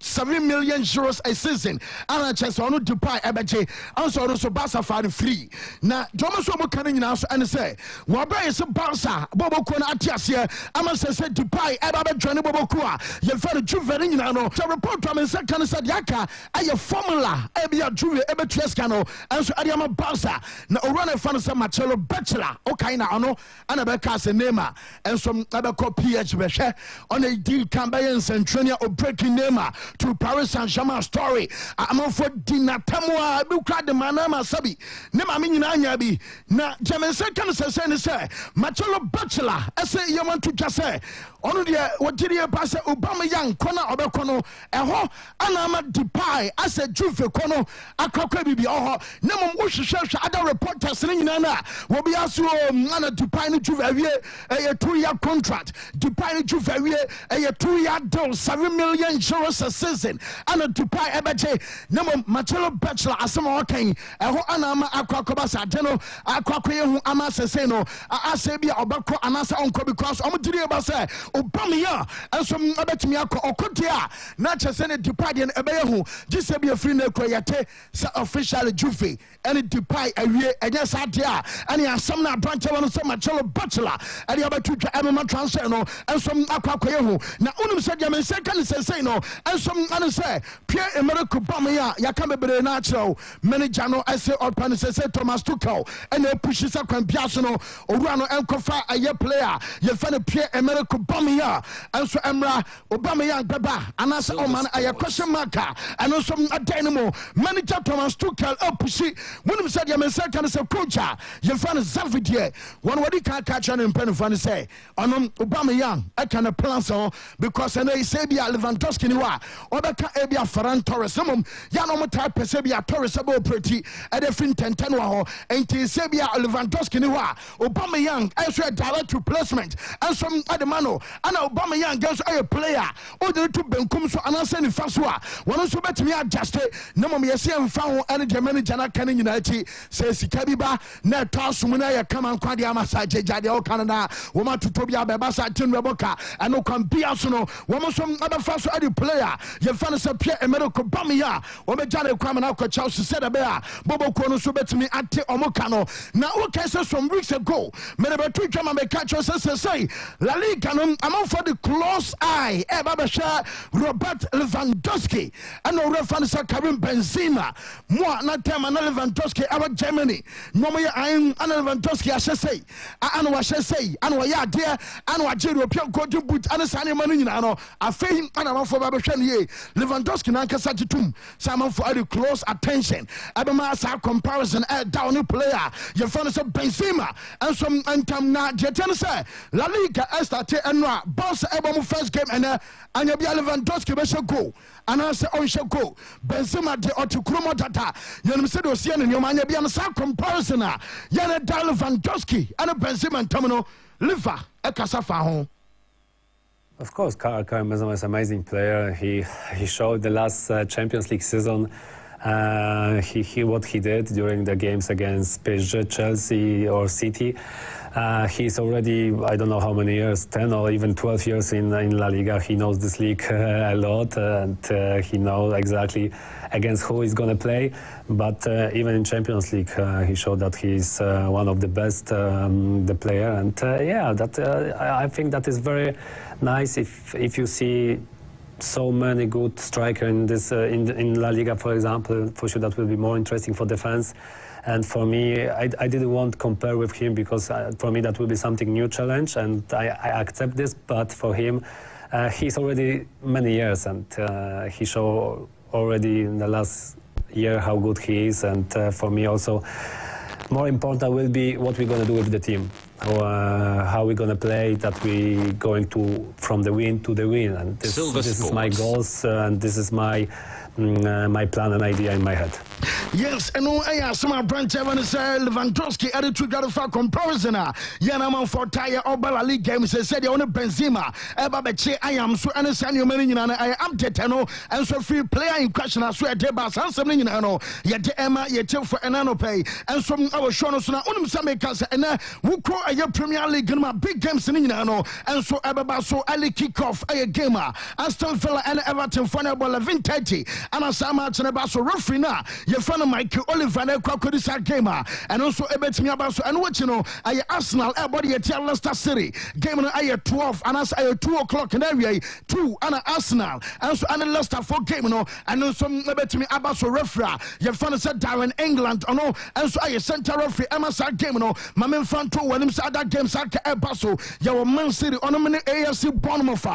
7 million euros a season and chance on Dubai ebeje also so Barca for free na jomo so mo kan nyina so and say wo ba is Barca bobo ko na atiase ama say Dubai eba be join bobo ko a ye fa Juve nyina no to report am say kan say yaka aye formula e bia Juve ebe tueska no and so ade ama Barca na o run fan say Marcelo Bachelor o kind na ono ana be ka say Neymar and so ebe ko PH be hwe on a deal can buy in Centrania or breaking Neymar to Paris Saint-Germain story I'm for dinatamwa bi kra de manama sabi ne ma me nyina anya bi na German second say Marcelo Bachelor say you want to just say onu de wogire pass Obama yan kona obekono eho ana ma Depay as a Juve kono akrakwa bibi oho ne mom wo hwehwehwe other reporters ne nyina na wo bi aso ana Depay ne Juve awie a 2-year contract Depay ne Juve awie a 2-year deal 7 million euros a season ana Depay ebeje ne mom Marcelo Bachelor asema okan eho ana ma akwakoba sa de no akwakoye hu ama sese no ase bia obekọ anasa onko because omdiri ba say Obama ensom abetimi akọ okodia na chese ne Depay de ebeye hu gise bia free na ekoyete sa official Juve and Depay awie enye sa de a ene asam na branch won so Marcelo Bachelor ene abetutwa emma transfer no ensom akwakoye hu na unum se dia men se kan sese no enso some and say Pierre Emerick Aubameyang yakame bere na chiro manager no say open say Thomas Tuchel and they pushes up kan biaso no owura no enkofa aye player ye fa no Pierre Emerick Aubameyang and so Emra Aubameyang beba anase o man aye question mark and so adenimo manager Thomas Tuchel pushi when said ya say kan say coach ye fa no Zavidie one wadi can catch on pen fan say onom Aubameyang I can plan so because and they say be Lewandowski ni wa obeka e bia Ferran Torres mum ya no type say be Torres about pretty e dey fin 10 wa ho enti say be Lewandowski ni wa Aubameyang I swear direct replacement and some ademano and Aubameyang gets a player o dey to benkum so anase ni fa so a wono so betimi adjust na mum ye say mfa ho ene de manager na kan nyina ti say sika bi ba na taso mu na ye kama nkwa de amasaje jade o kan na wo ma tuto bi abeba sa tinwe boka eno kan bia so no wo mo so abafa so ade player ye fa no say Pierre Emerick Aubameyang wo be jare kwa na ko Chelsea said be a bobo ko no so betimi ate omoka no na o can say some weeks ago me be to twama me catch say La Liga no am for the close eye e ba be share Robert Lewandowski and no referee say Karim Benzema mo na tema na Lewandowski our Germany no mo an Lewandowski a say an wa say an wa ya de an wa je European golden boot an sane manu nyina no afei an am for ba be hwe ne Lewandowski na nkasa titum some for the close attention abema sa comparison down player you find some Benzema and some antam na jeten say La Liga start enwa boss ebom first game and anya bia Lewandowski be show goal and I say on show goal Benzema de otukromo data you say do see no anya bia sa comparison ya na Lewandowski and Benzema tamno liver e kasa fa ho. Of course, Karim Benzema is an amazing player. He showed the last Champions League season what he did during the games against PSG, Chelsea or City. He's already, I don't know how many years, 10 or even 12 years in La Liga. He knows this league a lot and he knows exactly against who he's going to play. But even in Champions League, he showed that he's one of the best the player. And yeah, I think that is very nice if you see so many good strikers in this in La Liga, for example. For sure, that will be more interesting for the fans. And for me, I didn't want to compare with him because for me that will be something new challenge, and I accept this. But for him, he's already many years, and he showed already in the last year how good he is. And for me also, more important will be what we're going to do with the team. How we're going to play, that we going to from the win to the win, and this is my goals, and this is my plan and idea in my head. Yes, and no, I asked my branch and say Lewandowski added to got a comparison. Yanaman for tire or La Liga games said you on a Benzema. Ebabeche, I am so understand your meaning and I am Tetano and so free player in question. I swear, Debas and something in Ano, yet Emma, yet for an anno pay, and some our Shonos some makers and who call a Premier League in my big games in Ano, and so Ebabaso Ali kick off a gamer. Aston Villa and Everton for about 11:30. And as I'm at Nebaso Rufina, your friend Michael Oliver and Crocodile gamer, and also Ebet Miabaso and what you know, I Arsenal, everybody at Leicester City, game I 12, and as I 2 o'clock in area 2 and Arsenal, and so and Leicester 4 game, you know, and also Ebet Miabaso Refra, your friend said Darren England, or no, and so I center referee MSR game, you know, my main fan too, when him said that game, Saka Ebaso, your Man City, on a minute AFC Bournemouth,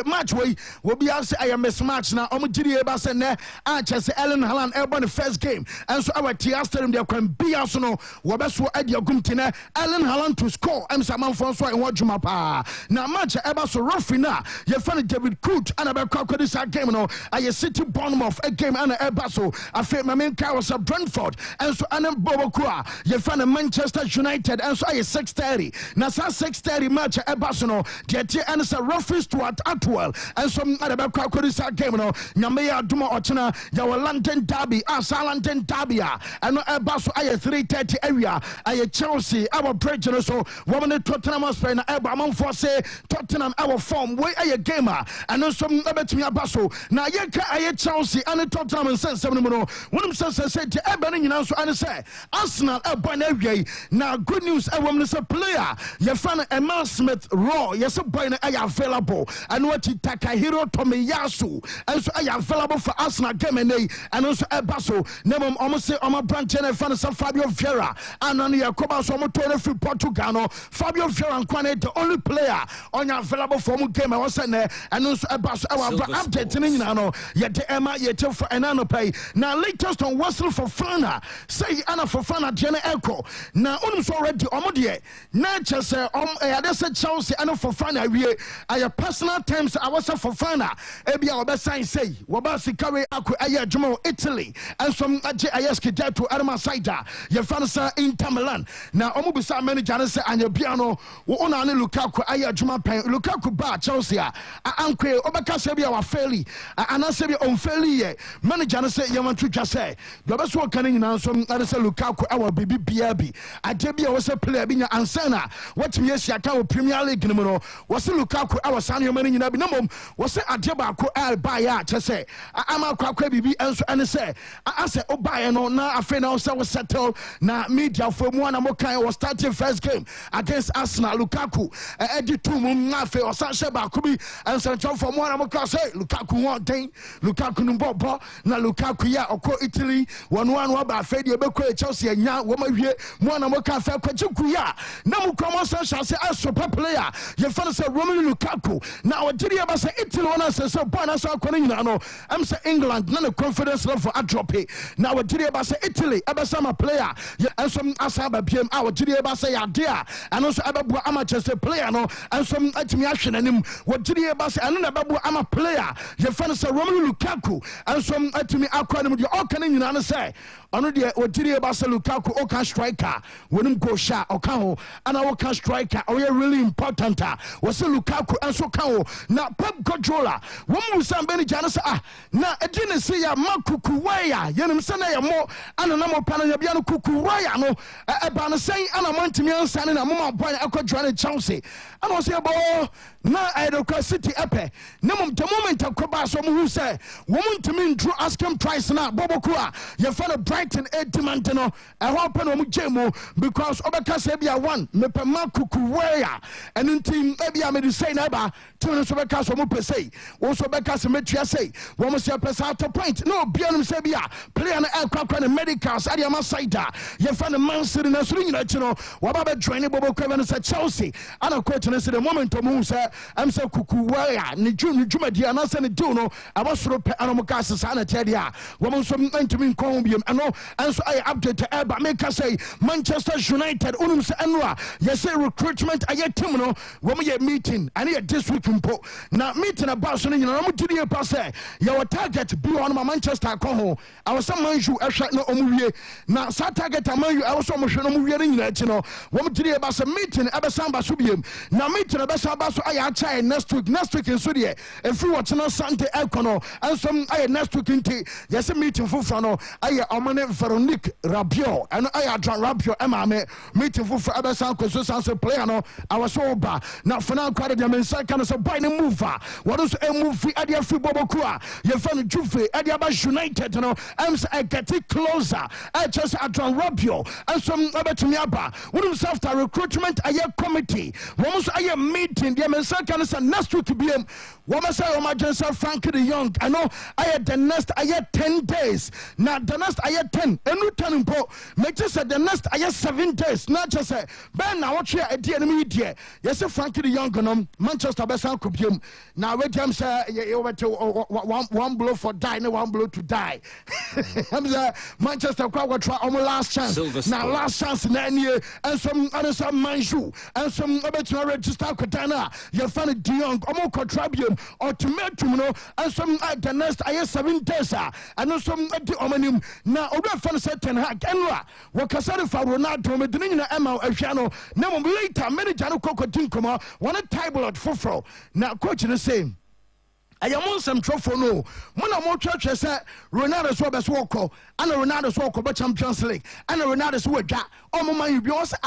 match way will be as I am mismatch now. Gidi Ebasene Chelsea Ellen Haaland elbow the first game and so our TR Stadium there can be also no Wabeso Edia Gumtine Ellen Haaland to score and Saman Fonso and what Juma pa now match Ebaso Rufina your friend David Coot and about this game no I City Bournemouth a game and Ebaso I feel my main car was a Brentford and so and Bobokua your friend Manchester United and so I 6:30 now 6:30 match Ebaso no the and so Ruffy Stuart Atwell and some about this game no Namea Duma Ochina, your London Derby, London Derby, and Basso, I 3:30 area, I Chelsea, our prejudice, so woman Tottenham Spain, Abraham for say Tottenham, our form, way a gamer, and also about me a Basso. Now, I Chelsea and Tottenham and Sense 7 one of them said to Ebony, and so and say Arsenal, a Bonnet. Now, good news. news I want to say player your fan Emma Smith Raw yes boy na available and what Takahiro Tomiyasu and so available for Arsenal game and also Ebaso name almost say Oma branch and fan Fabio Vieira and on Yakoba so motor free Portugal Fabio Vieira and Kwane the only player on available for mu game I was there and also Ebaso our update in no yet Emma yet for anano pay now latest on Whistle for Fana say Anna for Fana Jenna Echo now already omodie na chese adese Chelsea and for Fana we aya personal terms I was for Fana ebia obesan say wobasi carry akwa aya djumo Italy and some aje ayaski to Arma Saida ye fansa Inter Milan na omubisa manager say anya biano wo ona ne Lukaku aya djuma pen Lukaku ba Chelsea ankwe obeka say bia wa fairly anase bia on fairly ye manager say ye want to just say do obeso kan nyina so say Lukaku awa bibi biabi adebia was a player binya ansana what me sia ka Premier League no was Lukaku awa sanu mani nyina bi namom was adeba ko ba ya chese ama kwa bibi enso ene say ase obaye no na afi na say was settle na media for mu na mo kan was starting first game against Arsenal Lukaku edi tum na afi osa she ba ko bi enso chon for mu na mo ka say Lukaku won den Lukaku no bobo na Lukaku ya okọ Italy 1-1 ba afi de be ko Chelsea nya wo ma hwie mu na mo ka afi kwajiku ya na mo come on say a super player you fan say Romelu Lukaku na odiri e ba say Italy wona say boy na so akọ nyina no am say England na the confidence level a drop it na odiri e ba say Italy e ba say ma player and some asaba biem a odiri e ba say ya dia and also ababu amateur player no and some atimi ahwe nanim odiri e ba say anu na ababu ama player you fan say Romelu Lukaku and some atimi akọ nanim de all kan nyina no say ono de odiri e ba say Lukaku o kan striker wonim go sha o kan ho ana o kan striker o really important was Lukaku and so kan ho na Pep Guardiola wo mu san beni jana say na edine say ya makuku waya yenim say na ya mo ana na mo pana ya bia no kuku waya no e ba no say ana mantimi ansane na mo boy akwadwa ne Chelsea ana say bo na Edinburgh City epe na mom the moment akoba so mo hu say wo ntimi ndru ask him twice na boboku a ye fa no Brighton edimant no e ho pa no mo jemu because obeka say bia one me pe makuku waya and team e bia me dey say na ba to so beka so mo pe say wo so beka se metua say wo mo say press out point no bia no say bia player na akwa na medicals ade ama side ye fa no Man City na so nyina chi no wo ba be join boboku e no say Chelsea ana coach no say the moment mo say am say kuku waya ni juma dia na say ni do no abosoro pe anomuka sesa na tede a wo mo so ntimi nkon biem ano and so I update eba make say Manchester United unum say anwa ye say recruitment aye team no wo mo ye meeting and ye this week mpo na meeting about so nyina mo didi e pass ye target bi on Manchester akọ ho I was some manju ehwe na omuwie na sa target amanju I was some hwe no muwie nyina chi no wo mo didi e ba say meeting ebe samba so biem na meeting ebe samba so aye acha next week in so de every watch no Sunday ekono and some aye next week nti ye say meeting fufa no aye omane Veronique Rabiot and aye Adran Rabiot emame meeting fufa ebe san ko so san player no I was so ba na final kwade de mensa kan so boy ne mover what is a movie ade free boboku a ye fa no Juve ade aba United no am say get it closer I just Adran Rabiot and some abetumi aba wonum after recruitment aye committee wo so aye meeting de mensa kan so next week biem wo say emergency Frankie de Jong I know aye the next aye 10 days na the next aye 10 enu 10 mpo make say the next aye 7 days not just say ben na what share ade enemy die yes Frankie de Jong no Manchester besan ko biem na we dem say you were to one blow for die no one blow to die am say Manchester kwa try last chance na last chance na nie and some other some manju and some about to register ko dana you find de Jong contrabium ultimatum no and some the next aye 7 days and some omanim na obi fan say ten ha enwa wakasare fa Ronaldo me dini na ema ahwa no na mo later manager no kokotin koma one table at foforo na coach no say ayamon some trophy no mona mo twetwe say Ronaldo so be so woko ana Ronaldo so woko be Champions League ana Ronaldo so wadwa omo man you bi o say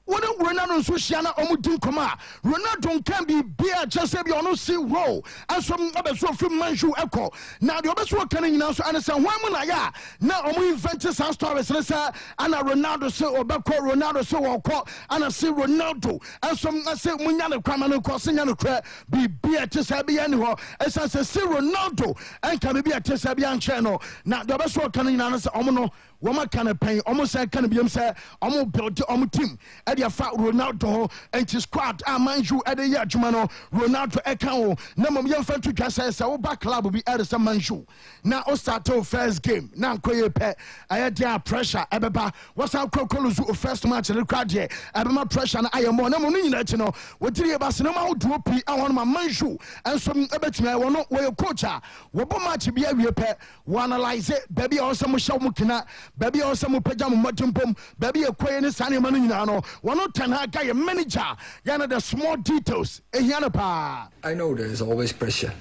what Ronaldo so hia na omo din koma Ronaldo can be bia just say bi ono see role and some be so from Manju eko na the obe so kan nyina so ana say hwan mu na ya na omo invent some stories na say ana Ronaldo say obeko Ronaldo so woko ana say Ronaldo and some say munya ne kwama no ko senya no kra bi bia just say bi ani ho say Ronaldo and can be a Tesabian channel. Now the best work coming on us omono woman can pay almost say can be say almost build team at your fat Ronaldo and his squad and mind you at the Yajumano Ronaldo account number young fan to just say our back club will be at some manju. Now start to first game. Now pet I had their pressure ebeba what's our Kokoluzu first match in the crowd here. Abema pressure and I am more you know what did you about cinema do I want my manju and some ebet me want where your coach what match be a pet one analyze it baby also musha mukina baby also mupajam matumpum baby a quay in the sunny manino one not ten guy a manager yana the small details I know there is always pressure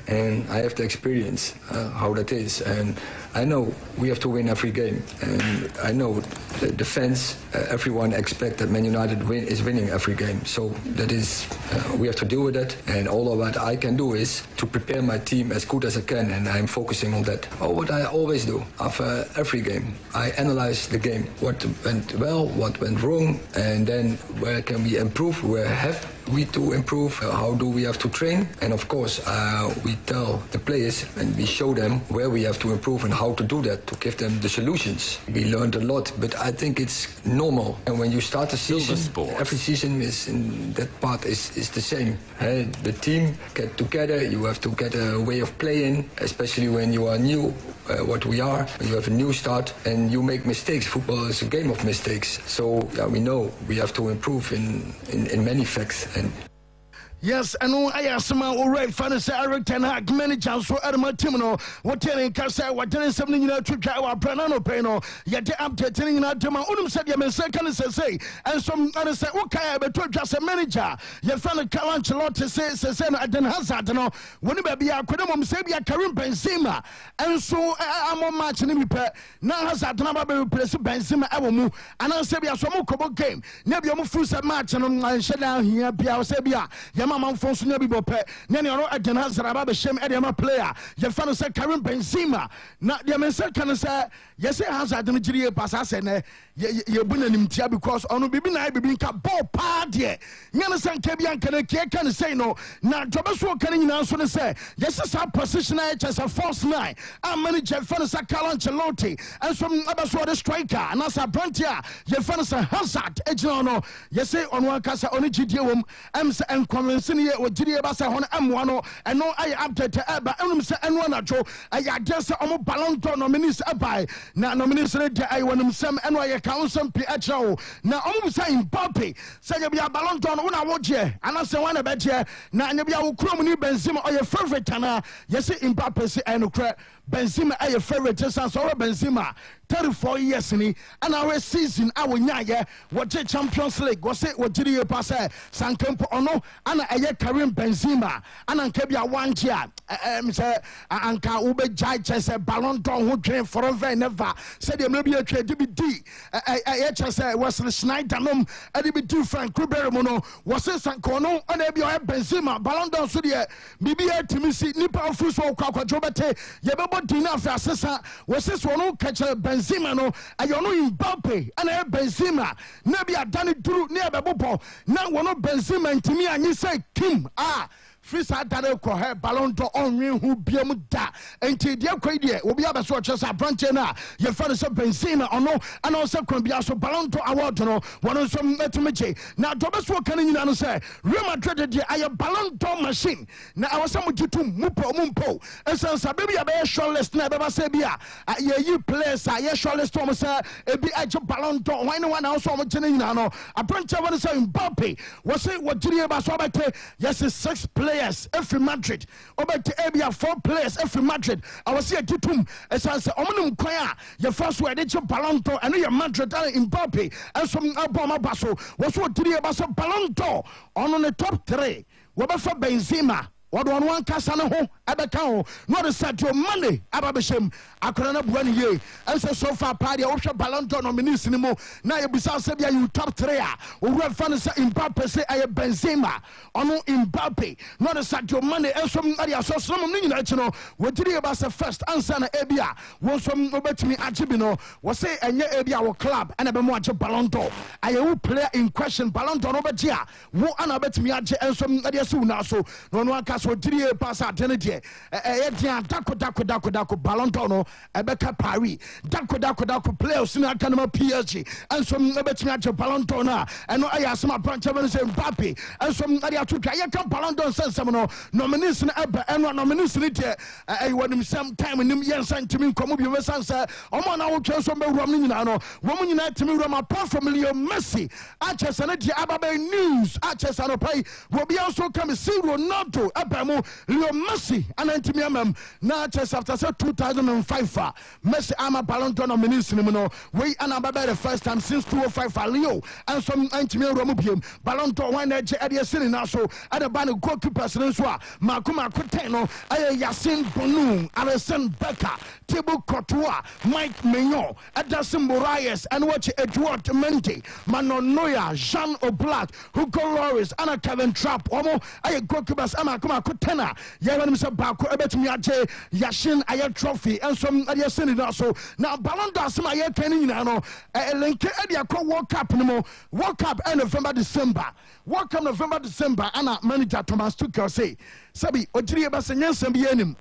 and I have to experience how that is and I know we have to win every game and I know the fans everyone expect that Man United is winning every game so that is we have to deal with that and all of what I can do is to prepare my team as good as I can and I'm focusing on that. What I always do after every game I analyze the game, what went well, what went wrong and then where can we improve, where have we to improve, how do we have to train and of course we tell the players and we show them where we have to improve and how to do that, to give them the solutions. We learned a lot but I think it's normal and when you start a season every season is in that part is the same. The team get together, you have to get a way of playing especially when you are new what we are, when you have a new start and you make mistakes. Football is a game of mistakes so we know we have to improve in many facts. And yes, and I asked my already fantasy Eric Ten Hag manager so at my team no what telling Casa what telling something to try our Pranano Peno yet updating in our unum said you second say and some others say okay but just a manager you found a Calancelotti say Eden Hazard no when you be a Quidum say be a Karim Benzema and so I'm on match in the now Hazard never be replaced Benzema Awomu and I say be a Somo game never you move match and I shut down here be our Sebia man fonso nya bi bopɛ na ne ɔno Eden Hazard aba be hyɛm ɛde player ye fa no sɛ Karim Benzema na de men sɛ kan sɛ ye sɛ Hazard no giri pass asɛ ne ye bu nanim tia because ɔno bibi na bibi nka ball pa de nya ne sɛ nka bi anka ne ke kan sɛ no na jobe so kan nyina so ne sɛ ye sɛ sa position a ɛkyɛ sɛ false nine a manager fa no sɛ Calancelotti and some aba so the striker and as a brantia ye fa no sɛ Hazard ɛgyina no ye sɛ ɔno aka sɛ ɔno gidie wom am sɛ enconvence ne o gidie ba sɛ hon amwa no ɛno ayɛ update aba ɛnum sɛ ɛno anacho ayɛ ade sɛ ɔmo Ballon d'Or nominees abai na nominees ne de ayi wɔnum sɛm ɛno ayɛ council pe ɛkyerɛw na ɔmo sɛ Mbappe sɛ yɛ bia Ballon d'Or no na wogye anasɛ wɔn na bɛgye na nyɛ bia wo kurom ni Benzema ɔyɛ favorite ana yɛsɛ Mbappe sɛ ɛno korɛ Benzema ɛyɛ favorite sɛ sɛ Benzema 34 years ni and our season our nyaye what Champions League was it what did you pass Sankempo ono ana eye Karim Benzema ana nkebia one year say anka ube jai say Ballon d'Or ho dwen forever and ever said dem no be a trade be d say Wesley Sneijder nom e be different Kubere mo no was Sanko no ana bia Benzema Ballon d'Or so de bibia timi si nipa ofu so kwakwadwo bete ye bebo din afa asesa was so no catch Benzema no ayono Mbappe ana Benzema na bia dane duru ne abebopo na wono Benzema ntimi anyi say Kim Frisa dare ko he Ballon d'Or onwe hu biam da enti de kwai de obi abeso chesa branche na ye fa no se Benzema ono ana se kwan bia so Ballon d'Or award no wono so metumeche na do beso kan nyina no se Real Madrid de aye Ballon d'Or machine na awasa mo gitum mumpo esansa baby abe shortlist na beba se bia ye yi players ye shortlist mo se ebi age Ballon d'Or wan one also mo gene nyina no abranche wono se Mbappe wo se wo giri ba so bete yes 6 players every Madrid obet ebia 4 players every Madrid I was here titum esanse omunum kwan a ye first word de Ballon d'Or and your Madrid and Mbappe and some aboma baso was what did you about Ballon d'Or on the top 3 we for Benzema what one Casano Abacao, not a set your money, Ababashim, Akrana Buani ye, and so far party Osha Balonto nominees anymore. Now you besides Sevilla you top 3 who have fun Mbappe say I Benzema ono Mbappe, not a set your money and some area so some know what did you about the first answer na Ebia was some bet me Ajibino was say and Ebia or club and a Bemoacha Balonto. I will player in question Balonto over Gia, who anabet me and some area soon now so no one can so did you pass out energy Dako Balontono Ebeka Paris Dako players in Akanama PSG and some bet me at Balontona and I ask my branch of Mbappe and some area to I can Balonton send some nominees and nominees I want him some time in him yes and to me come up your answer on our chance from woman unite to me apart from Leo Messi Arches and Ababe news Arches and pay will be also come see Ronaldo Abamo Leo Messi and Antimiam now just after 2005 Messi ama Balonton nominees we and Ababe the first time since 2005 for Leo and some Antimiam Romubium Balonton one edge at the city now so at the band goalkeepers and so Makuma Kuteno Yasin Bonu Alison Becker Thibaut Courtois Mike Maignan Ederson Moraes and watch Edouard Mendy Manon Neuer Jean Oblak Hugo Lloris Anna Kevin Trapp Omo aye goalkeepers Amakuma Kutena Yavan Mr. Bako Ebet Miaje Yashin Aye Trophy and some Adia Senator so now Ballon d'Or some Aye Kenny Nano Lenke Edia World Cup no World Cup end November December World Cup November December Anna manager Thomas Tuchel say Sabi Ojiri Basenyan Sambi enim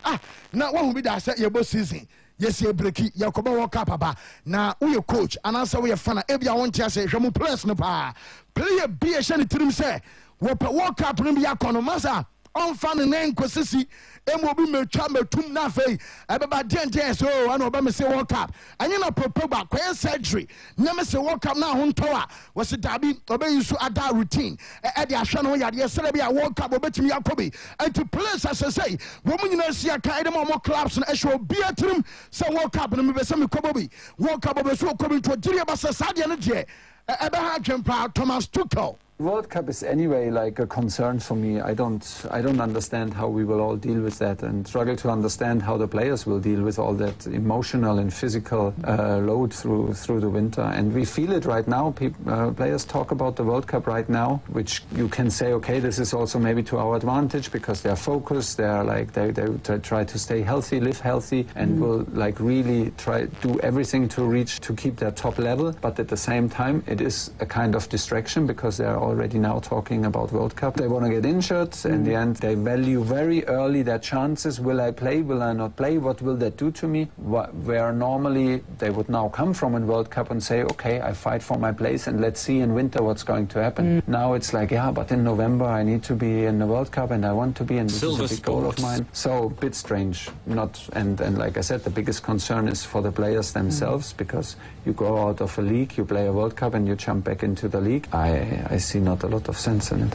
na one will be that your boss season yes you breaki Yakoba World Cup aba na we coach and answer we fan ebia won tia say hwemu players no pa player be a shani trim say wo World Cup no bia kono masa on fan nen kwesisi emobi metwa metum na fei ebeba den so ana oba me say World Cup anya na Pogba kway surgery na me say World Cup na ho ntowa was dabi oba yusu ada routine e de ahwe no yade sele bia World Cup obetimi yakobi and to players as I say wo munyina sia kan de mo clubs na ehwe obi atrim say World Cup no me be say me kobobi World Cup obe so kobi to jiri ba say sadia no je ebe ha twempa Thomas Tuchel. World Cup is anyway like a concern for me. I don't understand how we will all deal with that and struggle to understand how the players will deal with all that emotional and physical load through the winter. And we feel it right now. Players talk about the World Cup right now, which you can say, okay, this is also maybe to our advantage because they're focused. They're like they try to stay healthy, live healthy, and will like really try do everything to keep their top level. But at the same time, it is a kind of distraction because they're already now talking about World Cup. They want to get injured. In the end, they value very early their chances. Will I play? Will I not play? What will that do to me? Where normally they would now come from in World Cup and say, okay, I fight for my place and let's see in winter what's going to happen. Now it's like, yeah, but in November I need to be in the World Cup and I want to be, and this is a big goal of mine. So a bit strange. And like I said, the biggest concern is for the players themselves because you go out of a league, you play a World Cup and you jump back into the league. I see not a lot of sense in it.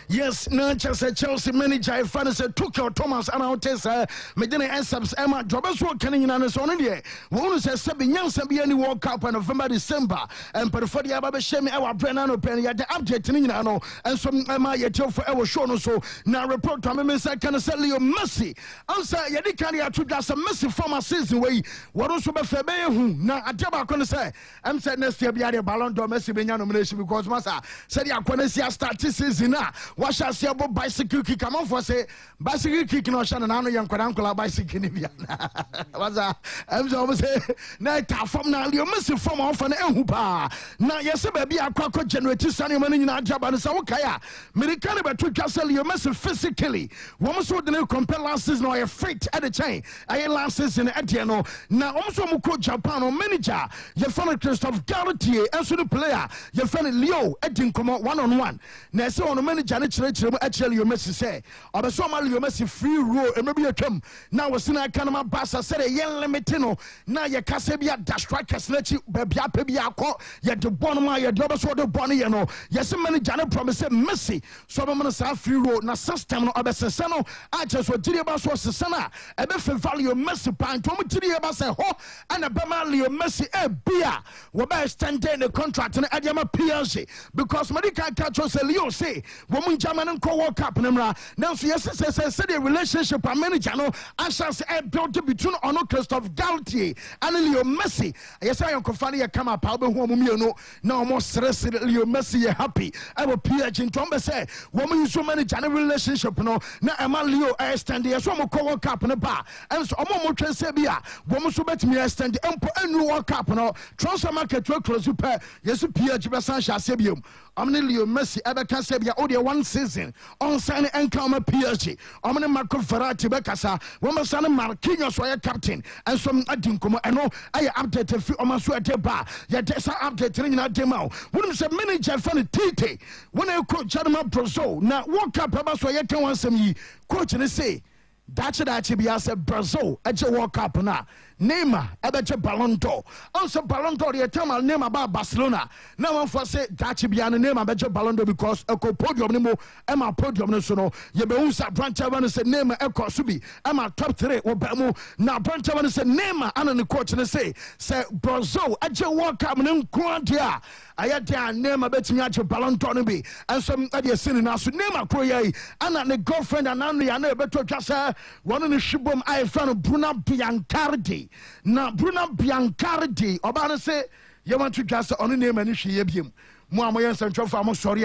Yes, no, just a Chelsea manager, Fancy Tuchel Thomas and Altesa, Medina Esabs, Emma, Jobas, Kenny and Sonia. One says 7 years and be any World Cup in November, December, and for the Ababashemi, our Brennan Penny at the update in Nano, and some Emma Yatel for our show. So now report to me, I can sell you Messi. Answer Yadikania to just a Messi from a season way. What also be Febe, now I tell you, say, I'm saying next year be a Ballon d'Or Messi being nomination because Massa said, I can see a start season now. What shall see about bicycle kick? Come on for say bicycle kick no shana na no yankwa bicycle ni bia. What's that? I'm so say na ta form na Leo Messi form off na ehu pa. Na yese ba bia akwa generate sane man nyina ajaba no say wokaya. American be to twase Leo Messi physically. Wo so de compare last season no fit at the chain. Aye last season at the no. Na so mo coach Japan o manager ye fan Christophe Galtier and so the player ye fan Leo edin come one-on-one. Na say on manager chire actually Leo Messi say obeso ma Leo Messi free roll e maybe atwam na we sina kanama Barca say ye limit no na ye kase bia dash strikers na chi ba bia pa bia akọ ye de bon ma ye de obeso de bon ye no ye se manager na promise Messi so be man say free roll na system no obesese no a che so jiri ba so sese na e be fe value Messi pan to mo jiri ba say ho ana be ma Leo Messi e bia we be extend the contract na adema PSG because medical catch Leo say woman German and co-world cup namra now yes said the relationship a manager no ashes a built between Ono Christophe Galtier and Leo Messi yes I am confani come up album no now more stress Leo Messi happy I will PH in Tombe say woman so manager relationship no na Emma Leo stand there so mo co-world cup no ba and so omo twen say bia woman so bet me stand empo enu world cup no transfer market close super yes PH besan shase biom Omni Leo Messi Ebeka Sebia Odia 1 season on sign and come PSG. Omni Marco Ferrati Becasa, Womasan Marquinhos were captain, and some Adinkomo and no I update a few Omasua bar, yet Tessa update in a demo. Wouldn't say manager funny Tite when I coach Chadama Brazil. Now walk up about so yet one some coach and say that's a Brazil at your walk up now. Neymar, Ebeche Ballon d'Or. Also Ballon d'Or, the time I'll name about Barcelona. Now one for say that be an name Ebeche Ballon d'Or because a podium nemo, Emma podium no sono. Yebeusa Branchavan said Neymar Eko Subi, Emma top 3 or Bamo. Now Branchavan said Neymar and the coach and say Brazil at your walk up and Quantia. I had their name a bet me at your Ballon d'Or be and some other sin now so Neymar Koye and the girlfriend and Andy and better just one in the shibum I found Bruna Biancardi. Na Bruna Biancardi obana say you want to just on name and she yebim mo amoyen central farm sorry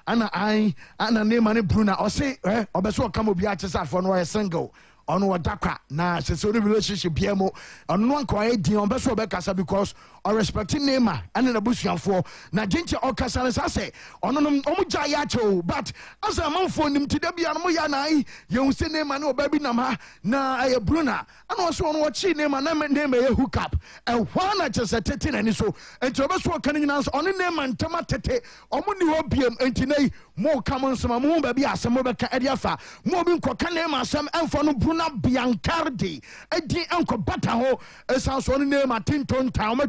ana name and Bruna or say obeso come obi achesa for no single on wadakwa na se relationship biamo on one quiet din obeso obekasa because or respecting Neymar and in a busianfo na jinche okasa say ononom omuja yacho but as a man for him today be anmo ya nai you say Neymar no baby nama na Bruna and also on what she Neymar na name e hook up and one just a 13 and so and to obeso kan nyina on Neymar ntama tete omuni obiem entinei mo come some mo baby asemo be ka ediafa mo bi nko kan Neymar asem enfo no Bruna Biancardi edi enko bata ho esan so on Neymar tinton town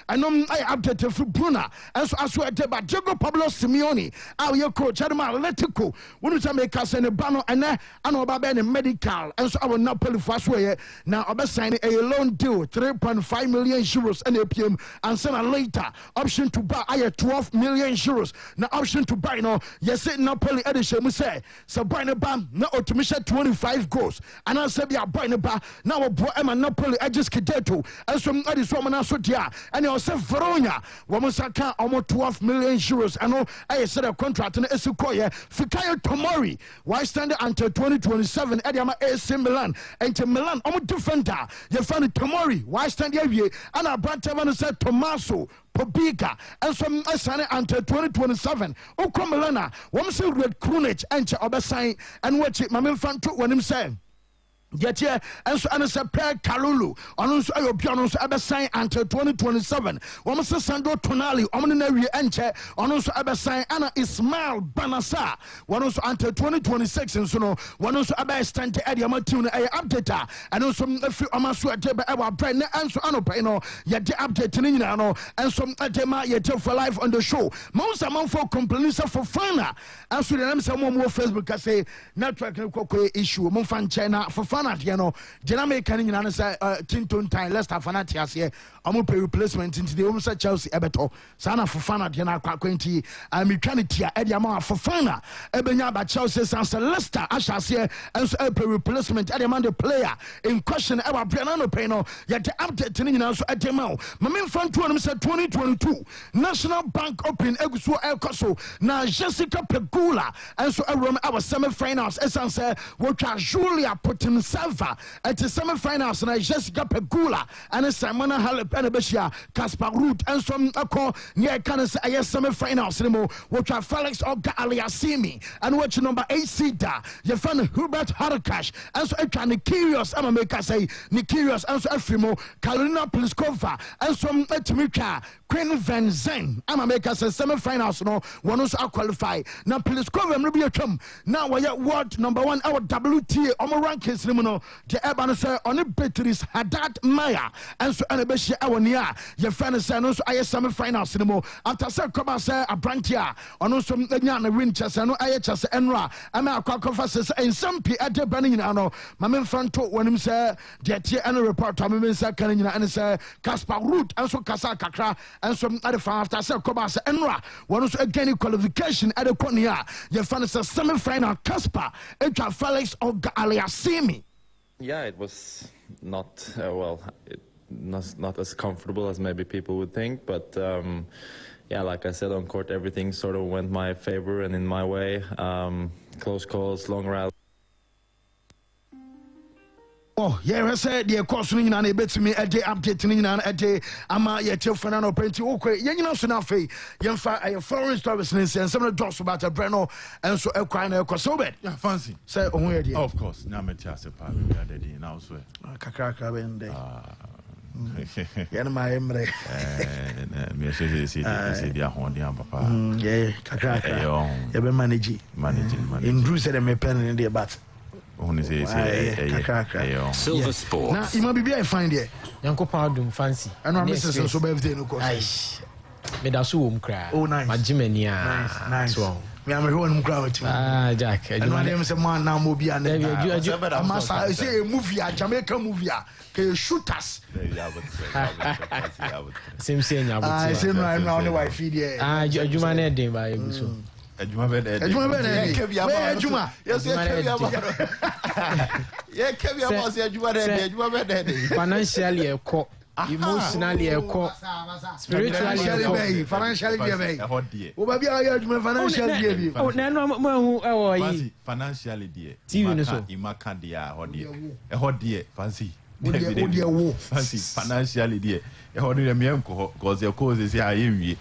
and I updated for Bruna and so as well about Diego Pablo Simeone our your coach Adama Atletico when you make us in a banner and I know about medical and so I will not pay fast way now I'm signing a loan deal 3.5 million euros and APM and sooner later option to buy 12 million euros now option to buy no yes it not pay edition we say so buy the bam no automation 25 goals and I said we are buying the bar now I'm not pay edges Kideto and some other woman also there and you say Veronia Wamusaka almost 12 million euros I know I said a contract in Esukoye Fikayo Tomori why stand until 2027 Ediama AC Milan and to Milan almost defender you find Tomori why stand here and our brand said Tommaso Pobika and some Asane until 2027 Oko Milana Wamsi Red Krunic and Obasai and watch it Mamin Fanto when him saying yet yeah, and so and a pair Kalulu, on your pianos Abasign until 2027. Wamasa Sandro Tonali, Omnary Enche, on also Abasign Anna Ismail Banasa, one also until 2026, and so no, one also Abastan to Eddie Matuna, a updater, and also a few Amasua Deba, our brand, and so Anopano, yet the update in Inano, and some Adema yet for life on the show. Most amount for complaints for Fana, and so them some more Facebook, I say, network issue, Monfan China for Fana. You know, Janame Canning and answer Tinton time, Leicester Fanatias here. I'm pay replacement into the almost Chelsea Ebeto, Sana for Fana, Diana Quaquenti, and Mechanitia, Ediama for Fana, Ebenya by Chelsea, Sansa Leicester, Ashas here, and so pay replacement, Ediamanda player in question, Ewa Brianano Peno, yet the update in also at Demo. My main front to him said 2022 National Bank Open Egusu El Coso, now Jessica Pegula, and so our semi finals, essence, which are Julia putting Salva at the semi-finals and Jessica Pegula and Simona Halep and Beshia Kaspar Root and some near Canis semi-finals anymore which are Felix Oga Aliasimi and watch number 8 Sida you find Hubert Harakash and so Nikirios I'm make us say Nikirios and so Efimo Karolina Pliskova and some Etimika Queen Van Zen I'm make us semi-finals no one also qualify now Pliskova maybe a come now we are world number 1 our WTA rankings no the urban say on the Beatrice Haddad Maya and so Anabeshi Awania your friend say no so I semi finals cinema after say come say a brantia on so nyana win chess no I chess enra ama akwa says in some p at the banning ano my friend to when him say the tie and report to me say kan nyina and say Casper Root and so kasa kakra and so at the after say come say enra one so again qualification at the corner your friend say semi final Casper Edra Felix or Aliasimi. Yeah, it was not not as comfortable as maybe people would think, but yeah, like I said on court, everything sort of went my favor and in my way. Close calls, long rally. Oh, yeah, I said the course in an bit me a day updating in a day. Ama yet your Fernando Penti, okay, you know, so now fee, young foreign service and some of the dogs about a Breno and so a crying a cosobet. Yeah, fancy. Say, oh, yeah, of course, Namatia, now, swear. Kakaka, and yeah, my embrace. Me say dia hondia papa. Yeah, kakaka. You be managing. In Bruce said me pen in the bat. Silver Sports. Now, you might be I find it. Yanko pardon fancy. And I'm Mrs. So birthday no course. Me da so cry. Oh nice. Majimenia. Nice. Me am a crowd too. Jack. And my name is a man now movie and I say a movie, a Jamaican movie. Shooters. Same thing. I say right now the wife here. Juma Nedin by so. Ejuma be there. Ejuma be there. Ejuma. Yes, Ejuma. Yeah, Kevin was Ejuma there. Ejuma be there. Financially, emotionally, spiritually, financially, oh, baby, I heard you financially. Oh, no, financially, dear. TV, so. Imakandia, a hot dear, fancy. Fancy, financially, dear. A hot dear, because your cause is here.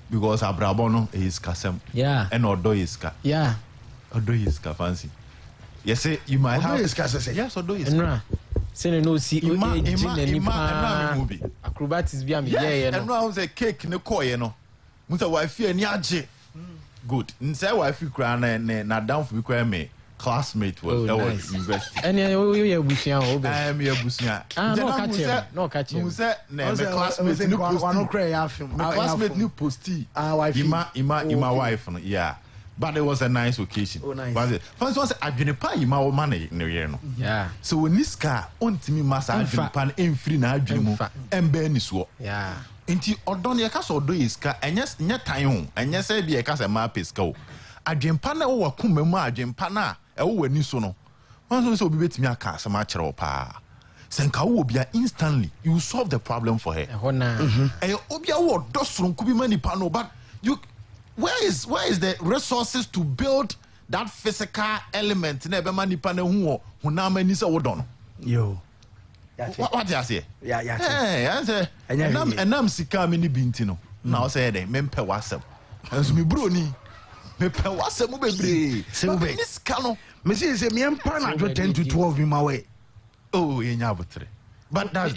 Because Abrabono is Kasem. Yeah. And Odo is Ka. Yeah. Odo is Ka fancy. Yes, you might have. Yes, Odo is Ka. Say no see acrobatics be am yeah no. And now say cake no koye no. Musa wife ani age. Good. Nse wife kra na down for kra me classmate was university. And you busia o be. I am your busia. No catch him. Musa na me classmate no post. One cry afim. My classmate no posti. Ima wife no. Yeah. But it was a nice occasion. Oh, nice. But first one, I didn't pay you my money in the year. Yeah. So when this car on to me, master, I didn't pan in free now, dream and Ben is what. Yeah. Into Odon, your castle do is car, and yes, net time, and yes, I be a cast a map is go. I dream pana or Kumema, dream pana, a when you so no. Once so be with me a cast a match or pa. Senka will be instantly, you solve the problem for her. And Obia word does from Kubimani pano, but you. Where is the resources to build that physical element? Never mani pane who na many so done. Yo. What you say? Yeah. Hey, and I'm sika mini bintino. Now say them mempe wasem. As me broni. Mempe wasem mo bebre. Say this cano. Me say me empa na 10 to 12 in my way. Oh, ye nya botre. But that's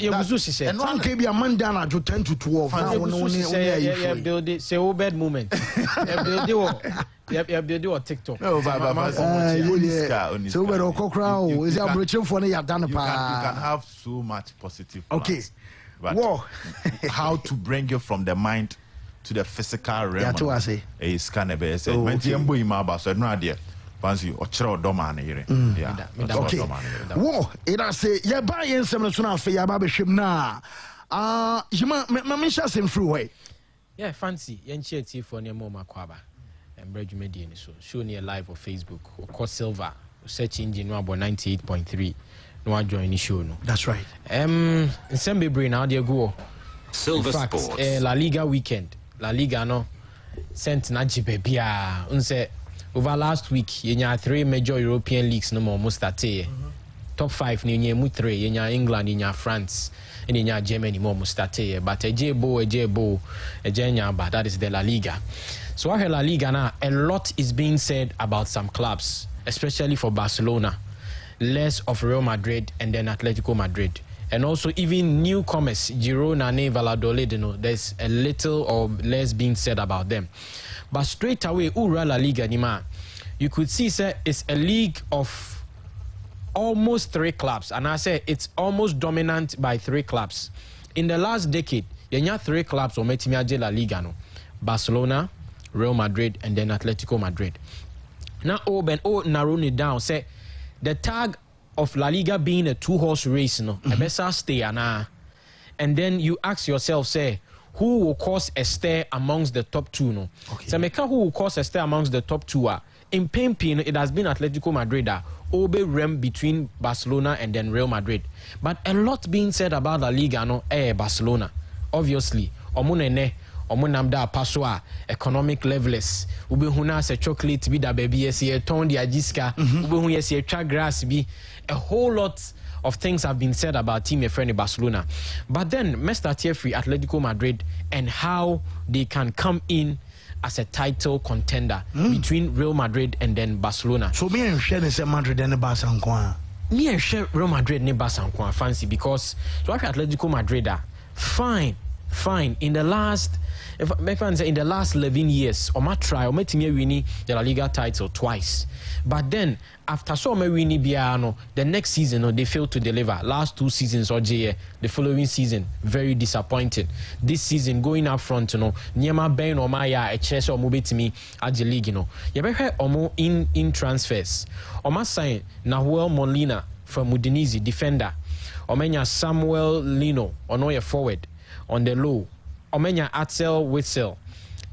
and one can be a man down at 10 to 12. Yeah, build it. Say, oh, bad moment. Yeah, build it TikTok. No, so we're all crowd. Is that breaching for you? You can have so much positive. Okay. But how to bring it from the mind to the physical realm? Yeah, to say. Is kind of a say, fancy or chro domane here. Yeah. Okay. Whoa, it I say, yeah, buy in some sooner for your barbershop now. You ma same free way. Yeah, fancy. Yen tea for near Moma Kwaba and Bridge Median. So show near live on Facebook or call Silver. Search engine no about 98.3. No one join the show no. That's right. In some brain now they go. Silver Sports. La Liga weekend. La Liga no. Sent Najibe Bia. Unse over last week, you had 3 major European leagues no more almost started. Top 5 you had 3, you had England, you had France, and you had Germany more almost started. But a J-Bo, but that is the La Liga. So I heard La Liga now, a lot is being said about some clubs, especially for Barcelona, less of Real Madrid and then Atletico Madrid. And also even newcomers, Girona, Valladolid, there's a little or less being said about them. But straight away, Ura La Liga, you could see, sir, it's a league of almost 3 clubs, and I say it's almost dominant by 3 clubs. In the last decade, you have 3 clubs or La Liga, no? Barcelona, Real Madrid, and then Atletico Madrid. Now, narrowing it down, say the tag of La Liga being a 2-horse race, no, best stay and then you ask yourself, say, who will cause a stir amongst the top 2, no? So, who will cause a stir amongst the top 2 are in Pain, it has been Atletico Madrid, Obe rem between Barcelona and then Real Madrid. But a lot being said about La Liga, no, Barcelona. Obviously, omunene, omunamda paswa, economic levelers. Ube huna se chocolate bi da baby yesi ton di ajiska. Ube hu yesi tra grass bi. A whole lot of things have been said about team friend Barcelona. But then, Mr. Tiefri, Atletico Madrid, and how they can come in as a title contender between Real Madrid and then Barcelona. So me and share say Madrid and Barcelona. Me and share Real Madrid and Barcelona fancy because so after Atletico Madrid fine in the last in the last 11 years or my try or me winning the La Liga title twice. But then after so me winning biano the next season they failed to deliver. Last 2 seasons or the following season very disappointed. This season going up front Niema Ben or Maya a chess or mobitimi at the league You ever heard omo in transfers. Oma sign Nahuel Molina from Udinese defender. Omenya Samuel Lino Onoye forward on the low. Omenya Atzel Witzel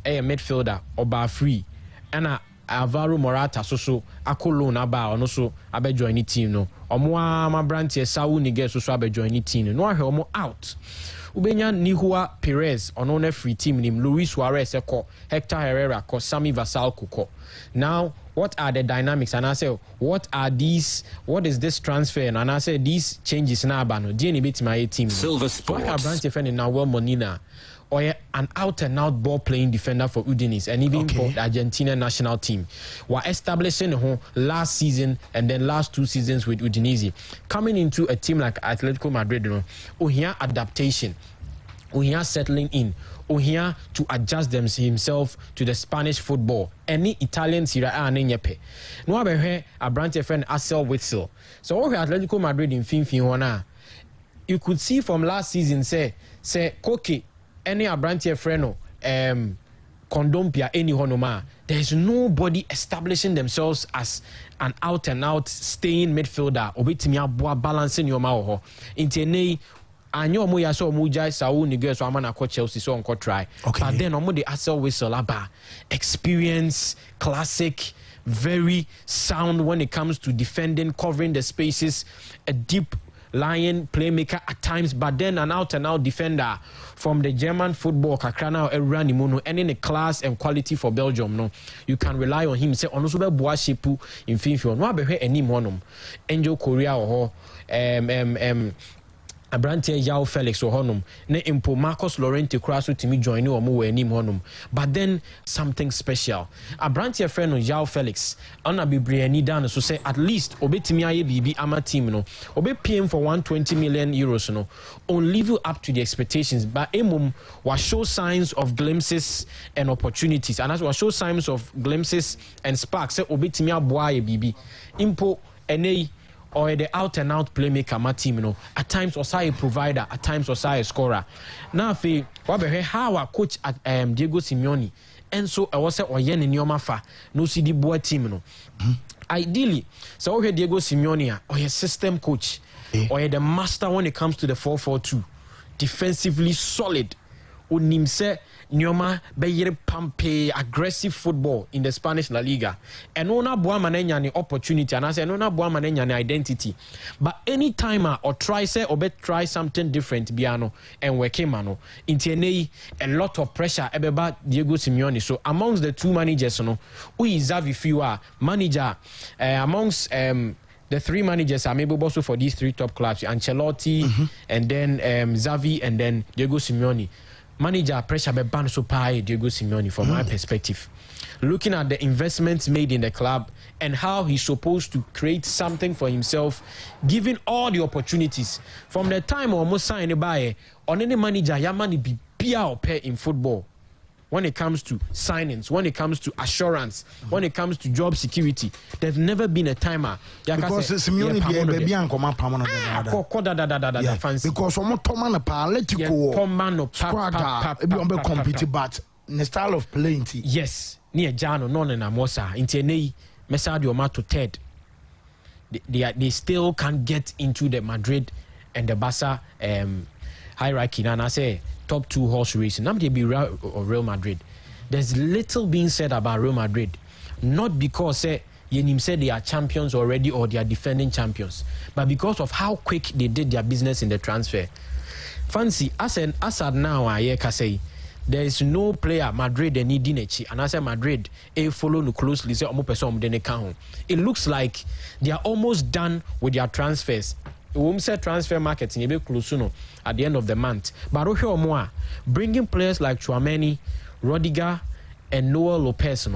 a midfielder oba free and Alvaro Morata so akolo na ba ono so abejoin ni team no omo ama brantie Saul Niguez so abejoin ni team no ahwe omo out ubenya Nihua Perez ono na free team nim Luis Suarez ko Hector Herrera ko Sami Vasal ko. Now what are the dynamics and I say what is this transfer and I say these changes na ba no die ni betima team Silver Sports brantie friend na Nahuel Molina or an out-and-out ball-playing defender for Udinese and even for the Argentina national team. Were establishing last season and then last 2 seasons with Udinese. Coming into a team like Atletico Madrid, here adaptation, here settling in, here to adjust himself to the Spanish football. Any Italian Serie A nyepe. No abe here a branch friend Asel Witzel. So over Atletico Madrid in Finfin you could see from last season say Koke any abrantie freno condompia any honoma there is nobody establishing themselves as an out and out staying midfielder obetimi aboa balancing your ma intene anyo mo ya so mo jai Saul Niguez so amana ko Chelsea so onko try but then omo the Asel Whistle aba experience classic very sound when it comes to defending covering the spaces a deep lion playmaker at times, but then an out-and-out defender from the German football kakrana erani muno and in the class and quality for Belgium no you can rely on him say onoso be boa shepu in finfio no abehwe anim honum Angel Korea or Abrantie Yao Felix or honum ne impo Marcos Llorente Crasso timi join no mo anim honum but then something special Abrantie friend no Yao Felix ona bibriani dan so say at least obetimi aye bibi ama team no obe PM for 120 million euros no on level up to the expectations but emum was show signs of glimpses and opportunities and as was show signs of glimpses and sparks say obetimi aboa aye bibi impo enei or the out-and-out playmaker my team at times or a provider at times or a scorer now how our coach at Diego Simeone and so I was or yen in your mafa no CD boy team ideally so Diego Simeone or your system coach or the master when it comes to the 4-4-2 defensively solid unimse Nyoma beyere pampe aggressive football in the Spanish La Liga. And ona boa manenya ni opportunity and I say ona boa manenya ni identity. But any timer or try something different biano and work mano intene a lot of pressure ebeba Diego Simeone. So amongst the 2 managers who is Xavi Fiwa manager amongst the 3 managers are maybe also for these 3 top clubs Ancelotti and then Xavi and then Diego Simeone. Manager pressure be ban so pie Diego Simeone from my perspective. Looking at the investments made in the club and how he's supposed to create something for himself, given all the opportunities. From the time almost signed by on any manager, Yamani be pia or pair in football. when it comes to signings, when it comes to assurance, when it comes to job security, there's never been a timer. Because Simeone baby and come up fancy. Because almost Tomano Paletico Squad compete, but the style of playing. Yes, near Jano, non and Amosa, Intene, Messadio Mato Ted. They still can't get into the Madrid and the Barca hierarchy. And I say top 2 horse racing. Now they be Real Madrid. There's little being said about Real Madrid, not because Yenim said they are champions already or they are defending champions, but because of how quick they did their business in the transfer. Fancy as at now, I can say there is no player Madrid and Dinechi, and I say Madrid follow no closely. Say it looks like they are almost done with their transfers. We won't say transfer market in close at the end of the month. But bringing players like Chouameni, Rodiger, and Noel Lopez,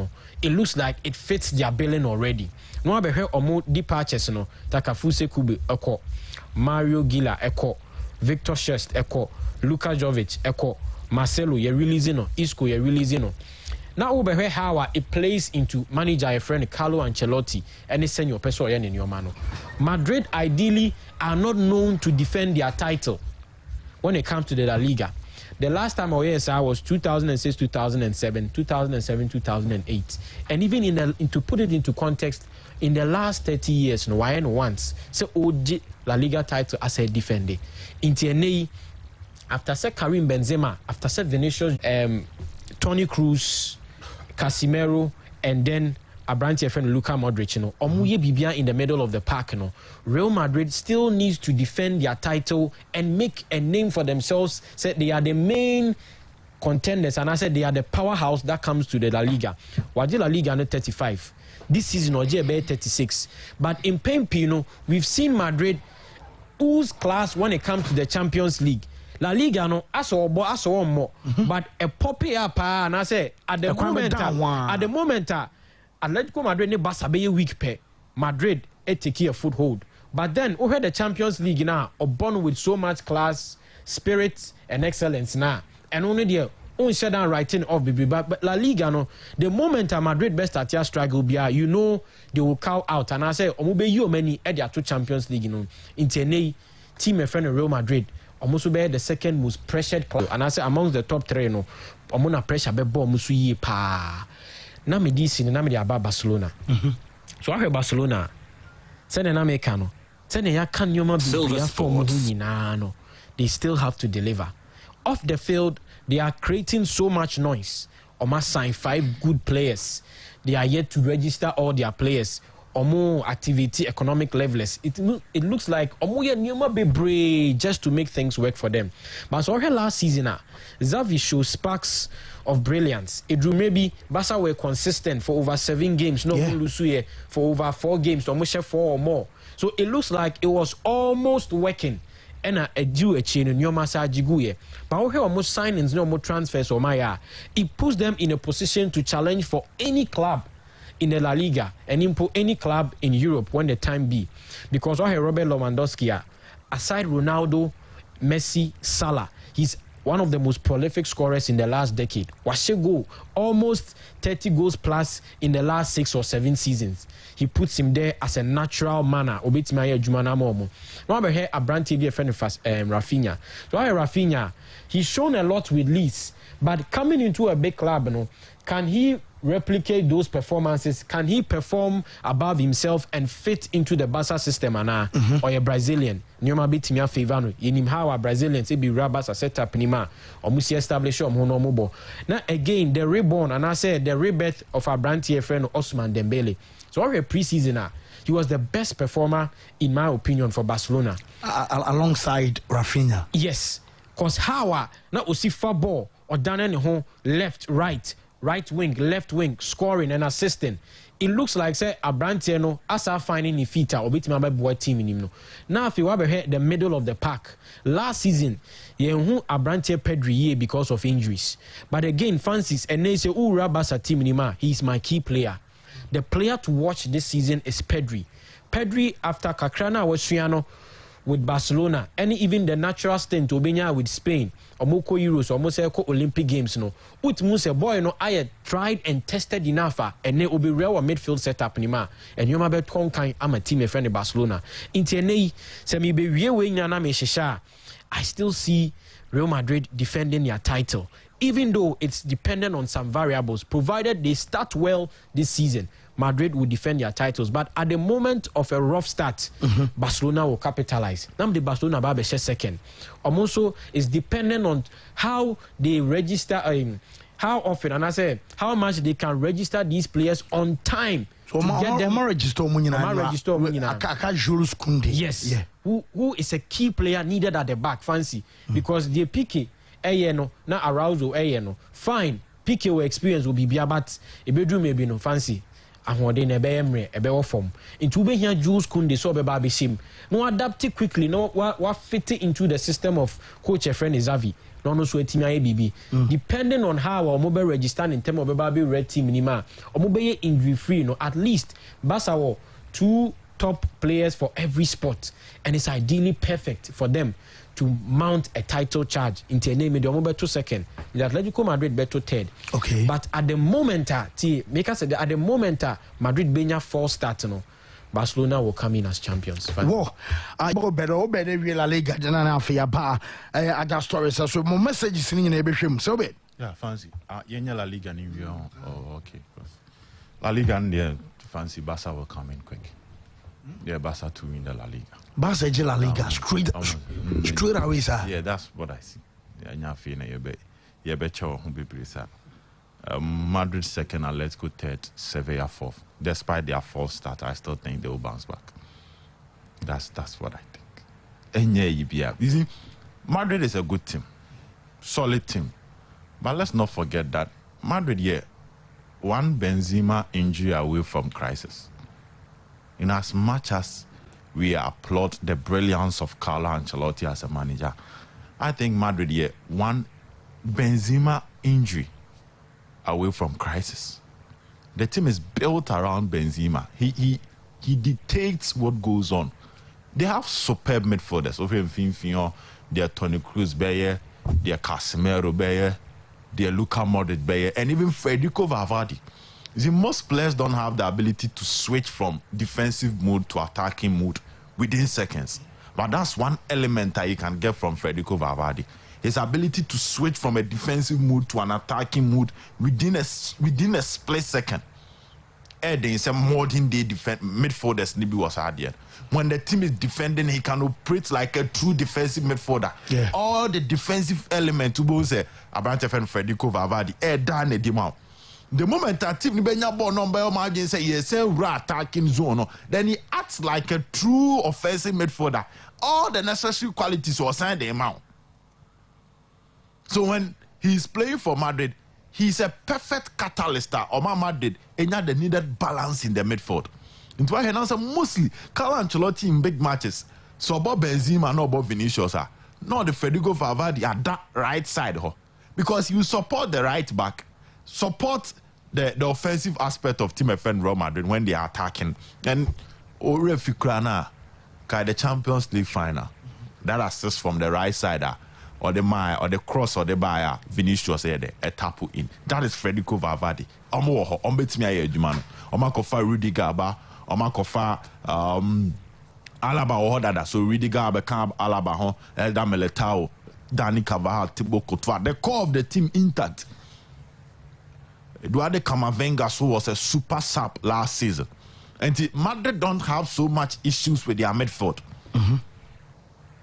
it looks like it fits their billing already. No have heard omo departures, Takafuse Kube eko, Mario Gila eko, Victor Schest eko, Luka Jovic eko, Marcelo ye releasing Isco ye releasing. Now over here how it plays into manager a friend Carlo Ancelotti and it's senior person in your mano. Madrid ideally are not known to defend their title when it comes to the La Liga. The last time I was 2006, 2007, 2007, 2008. And even to put it into context, in the last 30 years, why once so OG La Liga title as a defender. In TNA, after say Karim Benzema, after say Vinicius, Toni Kroos, Casemiro, and then Abranti friend Luka Modric, Omuye Bibia in the middle of the park, Real Madrid still needs to defend their title and make a name for themselves. Said they are the main contenders, and I said they are the powerhouse that comes to the La Liga. Waji La Liga no 35. This season Oje be 36. But in Pempino, we've seen Madrid whose class when it comes to the Champions League. La Liga no aso more. But a poppy up and I say at the moment Atletico Madrid ne Barca be weak pair. Madrid take a foothold. But then over the Champions League now, born with so much class, spirit, and excellence now. And only the own shut down writing of Bibi. But La Liga no, the moment Madrid best at your struggle be they will cow out. And I say, Omube you many at their 2 Champions League in TNA team a friend of Real Madrid. Almost be the second most pressured club. And I say amongst the top 3 omona pressure be ball musu yi pa. Na me di sin na me di aba Barcelona. So I heard Barcelona. Say na me ka no. Say na ya kan nyoma bi ya form no. They still have to deliver. Off the field, they are creating so much noise. Oma sign 5 good players. They are yet to register all their players. Omo activity, economic levelers. It looks like Omo ya nyoma be brave just to make things work for them. But so her last season, Xavi showed sparks of brilliance. It drew maybe Barca were consistent for over 7 games, no Lusuye for over 4 games, almost 4 or more. So it looks like it was almost working. And a due a chain in your massage guye. But we have almost signings, no more transfers or Maya. It puts them in a position to challenge for any club in the La Liga and import any club in Europe when the time be. Because I have Robert Lewandowski, aside Ronaldo, Messi, Salah, he's one of the most prolific scorers in the last decade. Washego, almost 30 goals plus in the last 6 or 7 seasons. He puts him there as a natural manner. Obitimaya Jumana Momo. Now I hear Abraham TV friend Rafinha. So I Rafinha, he's shown a lot with Leeds, but coming into a big club, can he replicate those performances? Can he perform above himself and fit into the Barca system or a Brazilian? Nyoma bit me a favor no. Yenim how a Brazilians be rabas a set up nima or musi establish mobo. Now again the reborn and I said the rebirth of our brand friend Ousmane Dembele. So our pre-season he was the best performer in my opinion for Barcelona. Alongside Rafinha. Yes. Cause how now usi far ball or down any home left, right wing, left wing, scoring and assisting. It looks like say Abrantieno as are finding the feet or bit my boy team in him. Now if you have the middle of the pack, last season, Abrantie Pedri because of injuries. But again, Francis and they say, oh Rabasa team in him, he's my key player. The player to watch this season is Pedri. Pedri after Kakrana was Fiano with Barcelona, and even the natural stint Obenya with Spain, Omoko Euros, almost Olympic Games, no. Utmuse boy, no, I had tried and tested enough, and they will be real midfield setup nima. And you mabe Tonkai, I'm a team friend of Barcelona. Intene, semi be we na me shisha. I still see Real Madrid defending their title, even though it's dependent on some variables. Provided they start well this season, Madrid will defend their titles. But at the moment of a rough start, Barcelona will capitalize. Now the Barcelona babe second. Also, it's dependent on how they register, how often, and I say how much they can register these players on time. So get them register Jules Koundé. Yes. Yeah. Who is a key player needed at the back, fancy. Because the Piqué, no, na Arousal, no. Fine. Piqué will experience will be but a bedroom maybe no fancy. Ahoɔden ebe emre ebe form into be here Jules Koundé so be ba be sim no adapt it quickly no what fit it into the system of coach friend Xavi no so etimi aye bibi depending on how or mobile register in term of be red team minima or mobile injury free no at least Barca 2 top players for every sport, and it's ideally perfect for them to mount a title charge into a name the mobile 2 second. The Atletico Madrid better third. Okay. But at the moment, at the moment, Madrid benya 4 start, no, Barcelona will come in as champions. Whoa, I go better La Liga than an affair. I got stories. So my message is in a bit. So bit. Yeah, fancy. Yenya La Liga in oh, okay. La Liga and the fancy Barca will come in quick. Yeah, Barca to win the La Liga. Barca La Liga straight away, sir. Yeah, that's what I see. Yeah, you bet you won't be precise. Madrid second, Atletico third, Sevilla fourth. Despite their false start, I still think they will bounce back. That's what I think. And yeah, you see, Madrid is a good team, solid team. But let's not forget that Madrid, one Benzema injury away from crisis. In as much as we applaud the brilliance of Carlo Ancelotti as a manager, I think Madrid, one Benzema injury away from crisis. The team is built around Benzema. He dictates what goes on. They have superb midfielders. Over Finfino, their Toni Kroos Bayer, their Casemiro Bayer, their Luka Modric Bayer, and even Federico Valverde. You see, most players don't have the ability to switch from defensive mode to attacking mode within seconds. But that's one element that you can get from Federico Valverde. His ability to switch from a defensive mood to an attacking mood within a split second. There is a modern day midfielders Nibi was there. When the team is defending, he can operate like a true defensive midfielder. Yeah. All the defensive elements to both say about Federico Valverde done the amount. The moment that team Nibenya ball number margin say yes, attacking zone, then he acts like a true offensive midfielder. All the necessary qualities were signed the amount. So when he's playing for Madrid, he's a perfect catalyst of Madrid and the needed balance in the midfield. Into why he now mostly Carlo Ancelotti in big matches. So about Benzema, not about Vinicius, not the Federico Valverde at that right side, because you support the right back, support the offensive aspect of Team FN Real Madrid when they are attacking. And Ore Fikrana, the Champions League final, that assist from the right side, or the Maya, or the cross, or the buyer, Vinicius a tap in. That is Federico Valverde. Omo betimi aye adwuma no. Omakofa Rudiger ba, omakofa Alaba or that. So Rudiger become Alaba ho, Elda Militao, Dani Carvajal, Thibaut Courtois. The core of the team intact. Eduardo Camavinga so was a super sub last season. And Madrid don't have so much issues with their midfield.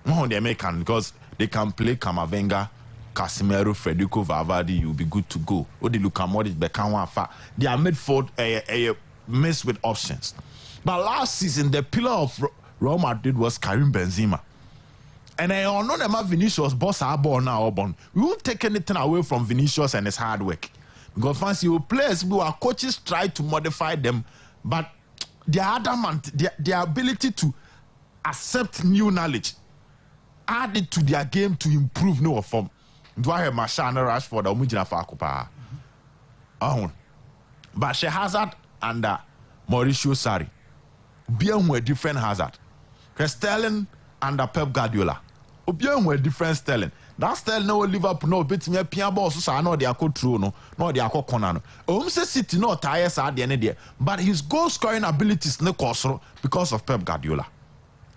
No, they can because they can play Camavinga, Casemiro, Federico Valverde, you'll be good to go. Or the Luka Modric, Beckham, their midfield mixed with options. But last season, the pillar of Real Madrid was Karim Benzema. And I know that Vinicius boss our ball now. We won't take anything away from Vinicius and his hard work. Because fancy players who are coaches try to modify them, but their adamant, their ability to accept new knowledge, add it to their game to improve no form. Do I have Mashana Rashford or Mujina Fakupa? But she Hazard and Mauricio Sarri. Be a different Hazard. Sterling under Pep Guardiola. Obian were different styling. That style no Liverpool no bit me pia ball so I know they are true no they are corner no. Say City no tires at the end there, but his goal scoring abilities no cost because of Pep Guardiola.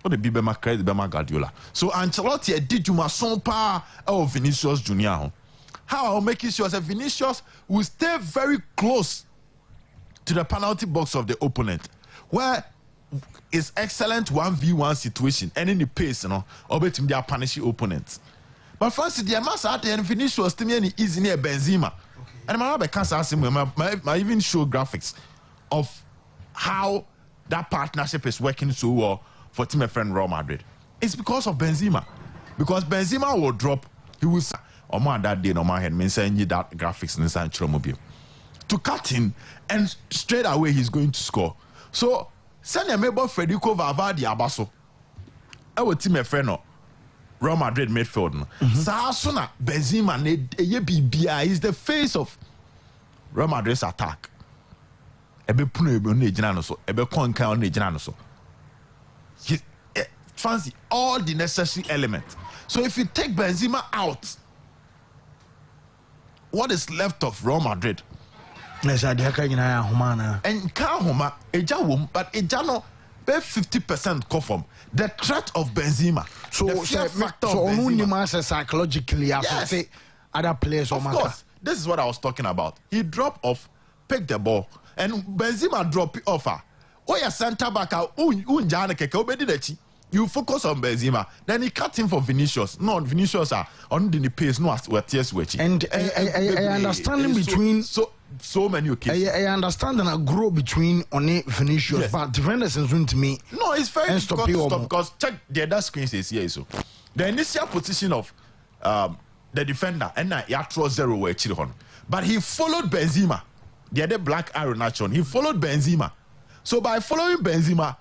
What the Bema credit Bema Guardiola. So Ancelotti did you so pa of Vinicius Junior. How I'll make sure that Vinicius will stay very close to the penalty box of the opponent, where it's excellent 1v1 situation, and in the pace, or betting their punishing opponents. But first, the mass at the end finish was to me easy near Benzema. And my can't ask him, I even show graphics of how that partnership is working so well for team friend Real Madrid. It's because of Benzema. Because Benzema will drop, he will on that day, no my head, means send you that graphics in the Sancho mobile. To cut in, and straight away he's going to score. So, send a member Federico Valverde Abaso. Our team a friend Real Madrid midfield. Saasuna Benzema is the face of Real Madrid's attack. Ebe puno ebe on ejina so, ebe konka on ejina so. He fancy all the necessary elements. So if you take Benzema out, what is left of Real Madrid? Yes, I did. And Kahoma, Eja wom, but Eja no. 50% confirm the threat of Benzema. So only psychologically affect other players. Of course, this is what I was talking about. He drop off, pick the ball, and Benzema drop it off. Oh, yeah, center back. You focus on Benzema, then he cut him for Vinicius. No, Vinicius are on the pace. No, we're tears watching. And I understand between so many occasions. I understand and I grow between on Vinicius, yes. But defenders in to me. No, it's very difficult to stop because check the other screens is here. So the initial position of the defender and now 0 were on, but he followed Benzema. The other black arrow nation. He followed Benzema. So by following Benzema,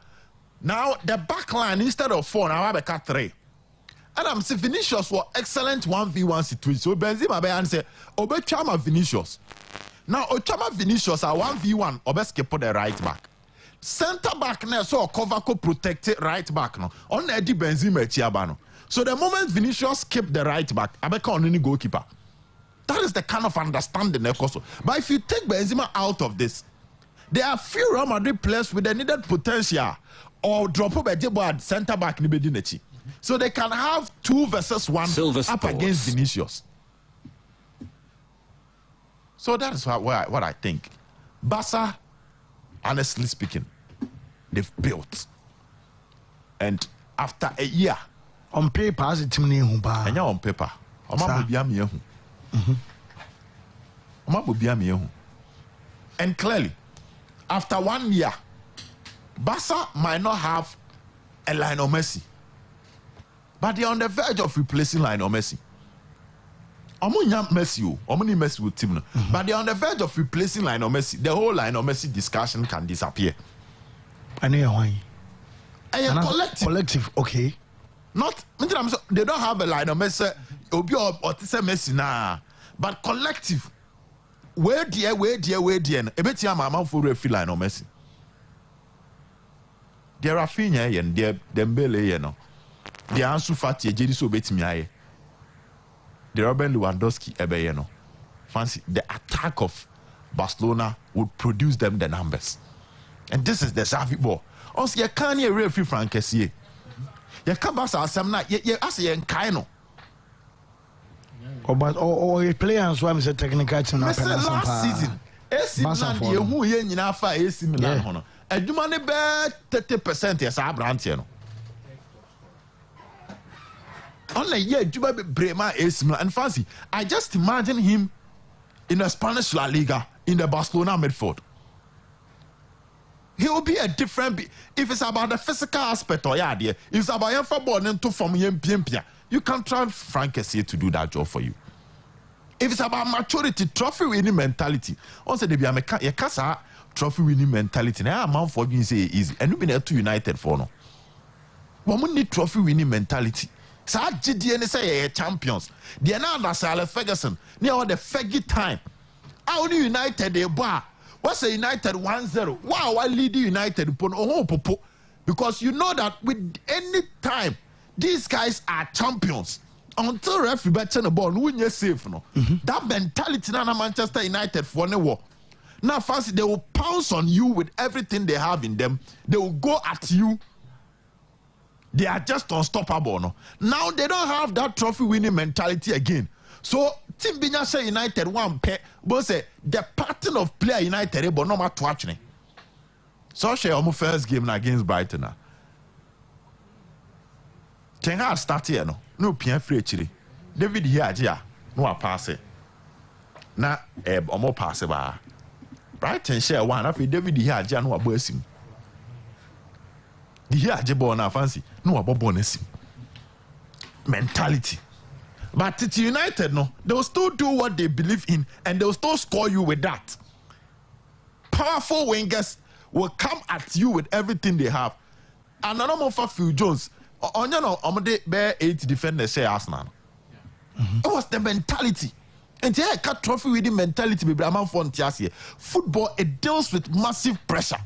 now the back line instead of 4 now I have 3. And I'm saying Vinicius was excellent 1v1 situation. So Benzema be answer Obechama Vinicius. Now Ochama Vinicius are 1v1 Obeske put the right back. Center back now so cover co protected right back no. On Eddie Benzema Chiabano. So the moment Vinicius kept the right back, Abeka on any goalkeeper. That is the kind of understanding. But if you take Benzema out of this, there are few Real Madrid players with the needed potential or drop up at center back. So they can have 2 versus 1 up against Vinicius. So that is what I think. Barca, honestly speaking, they've built. And after a year, on paper, as it's on paper, and clearly, after 1 year, Barca might not have a Lionel Messi, but they are on the verge of replacing Lionel Messi. Messi with team, but they are on the verge of replacing Lionel Messi. The whole Lionel Messi discussion can disappear. And collective, okay. Not they don't have a Lionel Messi or Messi nah, but collective. Where dear, a bit your mama for refill Lionel Messi. There are Rafinha and there Dembele, you know. The Ansu Fati, Jedi so bet me. The Robin Lewandowski, you know. Fancy the attack of Barcelona would produce them the numbers. And this is the savvy ball. Also, you can't hear referee Frank Kessier. You can't pass some night, you ask you in Kaino. But a player as well as a technical team. Last season, AC Milan, you who you in for AC Milan. And you money bet 30% yes, I brand you. Only yeah, you be Bremer AC Milan and fancy. I just imagine him in the Spanish La Liga in the Barcelona midfield. He will be a different. If it's about the physical aspect or yeah, if it's about your football and to form you can try Frank Kessier to do that job for you. If it's about maturity, trophy winning mentality, also they be a casa trophy winning mentality. Now I'm for you say easy, and you've been to United for no. We need trophy winning mentality. So I GDN say champions. They are now that's Alex Ferguson. Near the Fergie time. How do United a bar? What's a United 1-0? Wow, I lead United upon popo. Because you know that with any time these guys are champions. Until referee better the ball, we are safe. No, that mentality na Manchester United for no war. Now, fancy they will pounce on you with everything they have in them. They will go at you. They are just unstoppable. No? Now they don't have that trophy winning mentality again. So Team Binyasha United one pair, but say the pattern of player United, but no matter what. So share our first game against Brighton. Ten Hag start here no Pierre free chili. David here no pass it. Na omo pass ba. Brighton share one after David here no abos him. The here ball na fancy no abobonus him. Mentality. But it's United no, they will still do what they believe in and they will still score you with that. Powerful wingers will come at you with everything they have. And no more for Phil Jones. On you know, bear 8 defenders say Arsenal. It was the mentality. And here I cut trophy with the mentality, baby. I'm on football, it deals with massive pressure.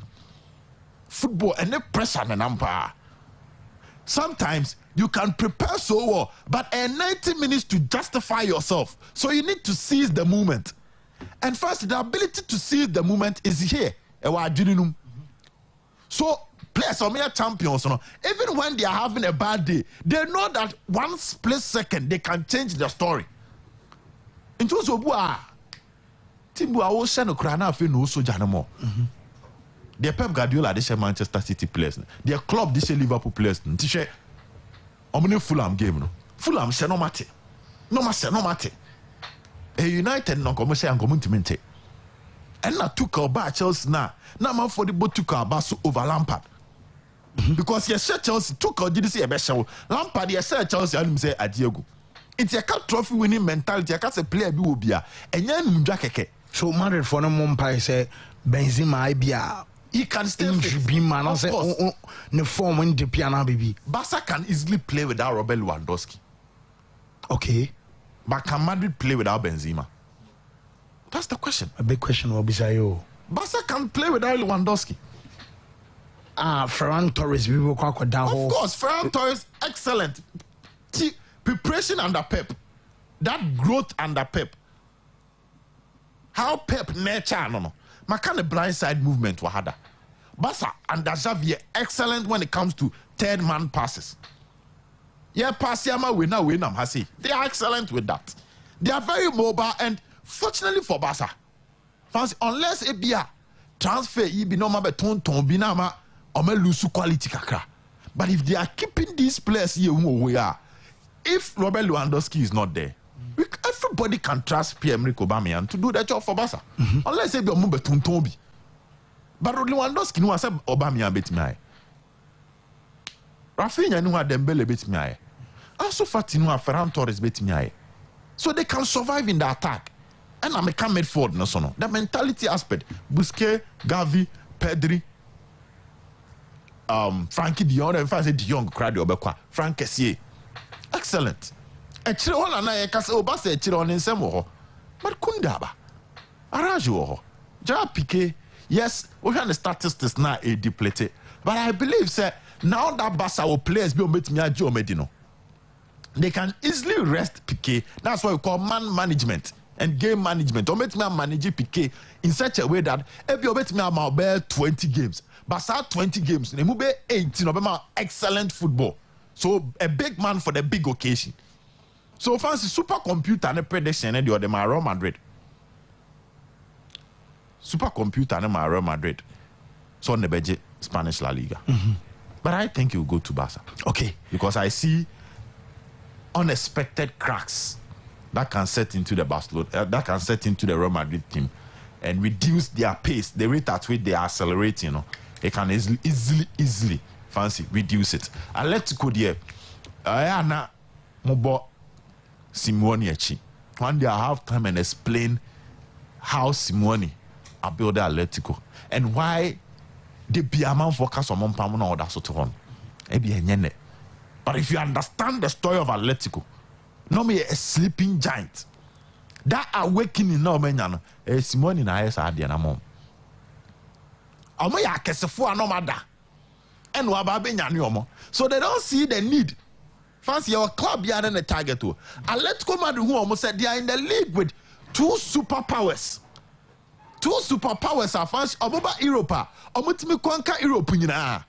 Football and the pressure and umpire. Sometimes you can prepare so well, but 90 minutes to justify yourself. So you need to seize the moment. And first, the ability to seize the moment is here. So players are champions. Even when they are having a bad day, they know that one split second they can change their story. In terms of Timbu will send a crana for no so janamo. The Pep Guardiola, they Manchester City players. Their club, they Liverpool players. They omni Fulham game. Fulham say no matter. No matter. A United no come say and come to maintain. And na took our bar Chelsea now. Now man for the boat took our bass over Lampard. Because you said Chelsea took our did say a best show. Lampard you said Chelsea and say Adiego. It's a cut trophy winning mentality. I can't say player be ubia. And then Mjakeke. So Madrid for no Mumpai say Benzema Ibia. He can still be man. I say no form when the piano baby. Barca can easily play without Robert Lewandowski. Okay. But can Madrid play without Benzema? That's the question. A big question will be Sayo. Barca can play without Lewandowski. Ferran Torres, we will call down. Of course, Ferran Torres, excellent. Preparation under Pep. That growth under Pep. How Pep nature, no. My kind of blindside movement were harder. Barca and Xavier, excellent when it comes to third man passes. Yeah, pass Yama winner, Hasi. They are excellent with that. They are very mobile and fortunately for Barca, unless it be a transfer, you be no matter ton binama or lose quality kakra. But if they are keeping these players here where we are, if Robert Lewandowski is not there, everybody can trust Pierre-Emerick Aubameyang to do that job for Barca. Unless it be a mumbe tuntombi. But Lewandowski no say Aubameyang bet me. Rafinha no Dembele bet me. Also Fatino Ferran Torres bet me. So they can survive in the attack. And I'm a midfield no so no. The mentality aspect. Busquets, Gavi, Pedri, Frankie de Jong, if I say de Jong crowd obekwa. Frank Kessié. Excellent. Echire hola na ye kase obase echire on nsem ho. But kundaba. Arajo ho. Ja Piqué. Yes, we have the statistics now a depleted. But I believe say now that Barca will players be met me Joe Medino. They can easily rest Piqué. That's what we call man management and game management. Or met me manage Piqué in such a way that if you bet me about 20 games, Barca 20 games, they move 18 of excellent football. So a big man for the big occasion. So fancy supercomputer and prediction and the other Real Madrid. Supercomputer and Real Madrid. So on the budget Spanish La Liga. But I think he will go to Barca. Okay. Because I see unexpected cracks that can set into the Barcelona, that can set into the Real Madrid team and reduce their pace, the rate at which they are accelerating. You know, they can easily fancy reduce it. Atletico there, Ayana Mobo Simone Echi. One day I have time and explain how Simone are built Atletico and why they be a man focus on Mompamona or that sort of one. But if you understand the story of Atletico, no me a sleeping giant. That awakening no menyano. Simone na yes ade na mom. Omo ya kesefo anomada. And wababe nyane omo. So they don't see the need fancy your club yeah than a target to. Atletico Madrid who almost said they are in the league with 2 superpowers. 2 superpowers are fancy Omoba Europa. Omutimi Kwanka Europe nyina.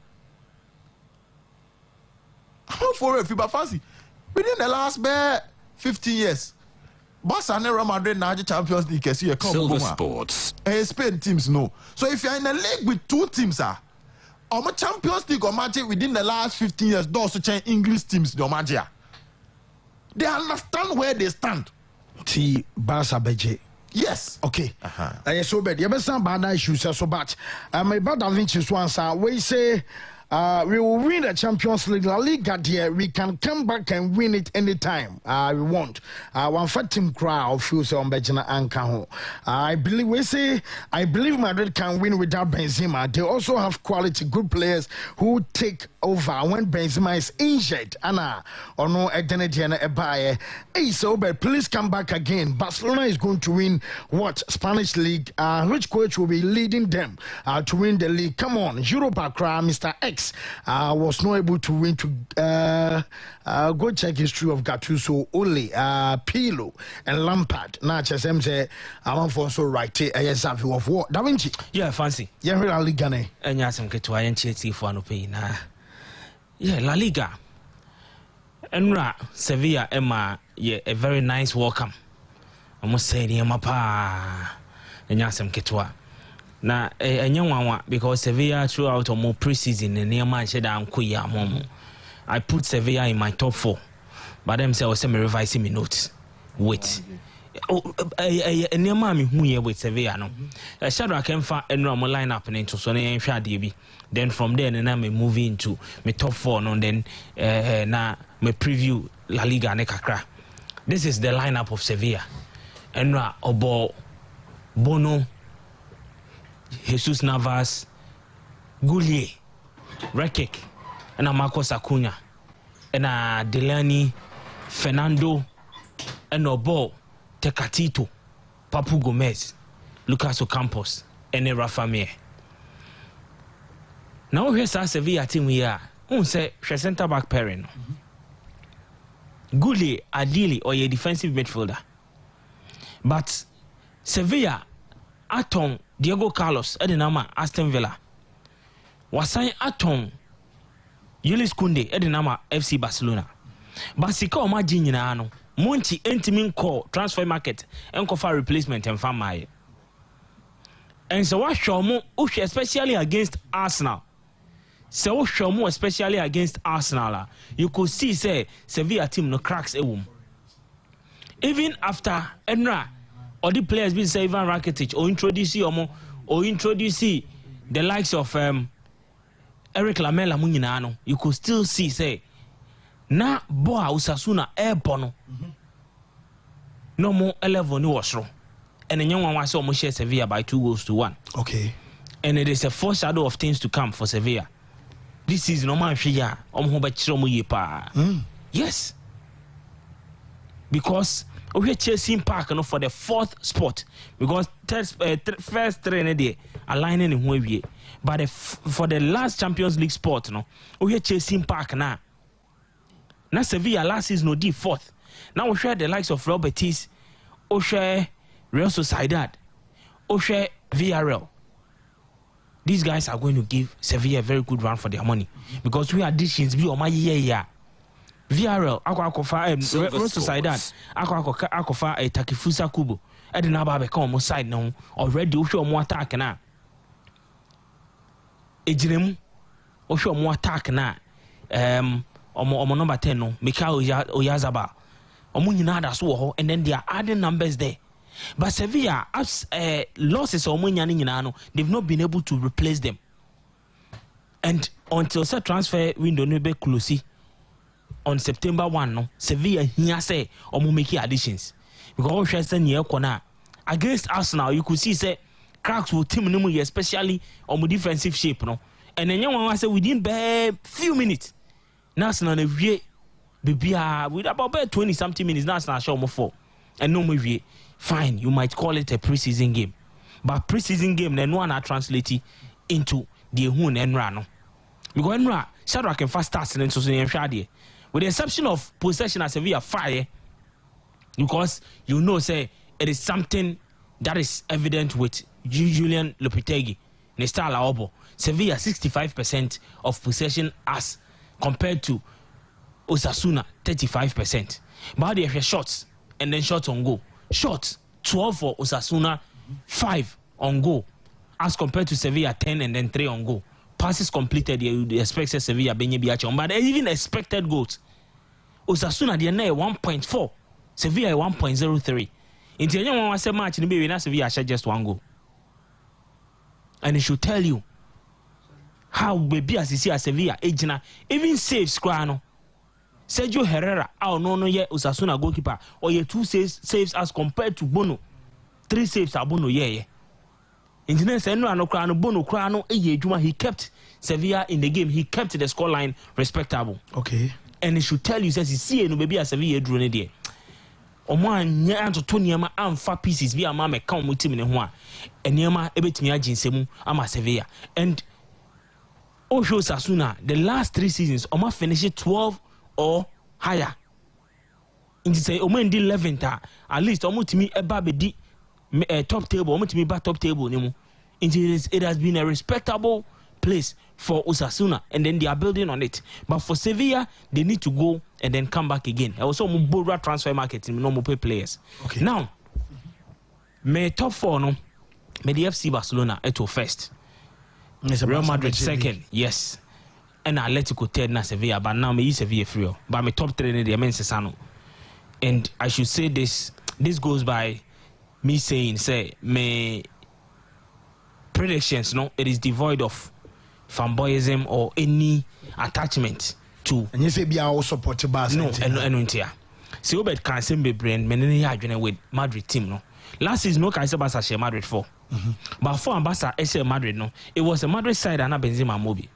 How for if you fancy within the last 15 years. Barca and Real Madrid now Champions League see a Silver Sports. Spain teams no. So if you're in a league with 2 teams or Champions League or Magic within the last 15 years, those to change English teams the Magic. They understand where they stand. T Barca Beje. Yes. Okay. So bad. You better bad issues so bad. My bad Da Vinci answer. We say we will win the Champions League, La Liga. Dear, we can come back and win it anytime we want. One fat team crowd feels on Bejana Ankaho. I believe Madrid can win without Benzema. They also have quality, good players who take over when Benzema is injured. Anna or no identity and a hey, so but please come back again. Barcelona is going to win what Spanish league? Which coach will be leading them to win the league? Come on, Europa crowd, Mr. X was not able to win to go check history of Gattuso, Ole, Pirlo, and Lampard. Now, HSM say I want for so right here. Yes, of what? Da Vinci. Yeah, fancy. Yeah, La Liga ne. And yes, I'm going to INCT for no pay na. Yeah, La Liga. Enra Sevilla Emma. Yeah, a very nice welcome. I must say the Emma and yes, I'm Ketwa. Na enyanwa because Sevilla throughout or more preseason and near man said I'm kuya mom. I put Sevilla in my top 4. But them say I was revising my notes. Wait. Near mommy who here with Sevilla no. Shadow came far and run my lineup and into Sonny and Shadi. Then from there and I'm moving into my top 4 and then na my preview La Liga nekakra. This is the lineup of Sevilla. Enra Obo Bono, Jesus Navas, Goulier, Rekik, and Marcos Acuna, and Delaney, Fernando, and Obo, Tecatito, Papu Gomez, Lucas Ocampos, and Rafa Mir. Now here's our Sevilla team we are. Say center back pairing. Goulier, ideally, or a defensive midfielder. But Sevilla, Aton, Diego Carlos, Edinama, Aston Villa. Wasai Aton, Julius Koundé, Edinama, FC Barcelona. Basika o majini na ano. Monti entimin call transfer market and for replacement and famaye. And so what show mo, especially against Arsenal. So show mo, especially against Arsenal. You could see say Sevilla team no cracks a womb. Even after Enra or the players been say Ivan Rakitic or introduce the likes of Eric Lamela Muninano, you could still see say na boa Usasuna airborne no more 11 no was wrong. And the young one was almost share Sevilla by 2-1. Okay. And it is a foreshadow of things to come for Sevilla. This is no man shia yes. Because we are chasing Park for the 4th spot. Because first 3 day aligning in where but for the last Champions League spot, we are chasing Park now. Now Sevilla last season no 4th. Now we share the likes of Real Betis, we share Real Sociedad, we share Villarreal. These guys are going to give Sevilla a very good run for their money because we additions be on my year. Villarreal, Aquacofa, Real Sociedad, Aquacofa, a Takifusa Kubo. I didn't have a common side now already. We show more attack now. Ejirem, we show more attack now. Omo number 10 no, Mikhail Oyarzabal. And then they are adding numbers there. But Sevilla losses they've not been able to replace them. And until the transfer window no be close on September 1, no, Sevilla here say making additions. Because against Arsenal, you could see say cracks will team especially on the defensive shape, no. And then you say within a few minutes, Arsenal with about 20-something minutes, Arsenal show more 4. And no movie. Fine, you might call it a preseason game. But preseason game, then one are translated into the Hun and Rano. Because Enra, Shadrach can fast start and so with the exception of possession as Sevilla fire, because you know say it is something that is evident with Julian Lopetegui. Nestala Obo. Sevilla 65% of possession as compared to Osasuna 35%. But they have shots and then shots on goal. Shots 12 for Osasuna, 5 on goal as compared to Sevilla 10 and then 3 on goal. Passes completed, you expect Sevilla benye biache, but even expected goals. Osasuna they are 1.4, Sevilla 1.03. In the end, match in the Sevilla shot just 1 goal. And it should tell you how baby as you see as Sevilla ejina even saves Crano. Sergio Herrera, no ye Osasuna goalkeeper, or ye 2 saves as compared to Bono. 3 saves are Bono ye. In the next no Crano Bono Crano he kept Sevilla in the game. He kept the scoreline respectable. Okay. And it should tell you says he see no baby as Sevilla drew ne there. Oman nya anto to niema amfa pieces bi ama me kan mo team ne ho a niema ebetimi aginsemu ama Sevilla. And Osho Sasuna the last 3 seasons Oman finished 12 or higher. In say Oman di 11th at least Oman timi eba be di top table Oman timi ba top table ne mu. It has been a respectable place for Osasuna, and then they are building on it. But for Sevilla, they need to go and then come back again. Also, Mubura transfer market no more pay players. Okay. Now, my top 4 no, may the FC Barcelona eto first, Real Madrid second, yes, and Atletico third na Sevilla. But now me Sevilla free. But my top 3 they mean Sesano. And I should say this goes by me saying my predictions. No, it is devoid of fanboyism or any attachment to. And you say be our support Barca. No, and so Obed can send be brain many arguing with Madrid team. No, last season no can say Barca share Madrid 4. But for Barca share Madrid no, it was a Madrid side and a Benzema Mobi.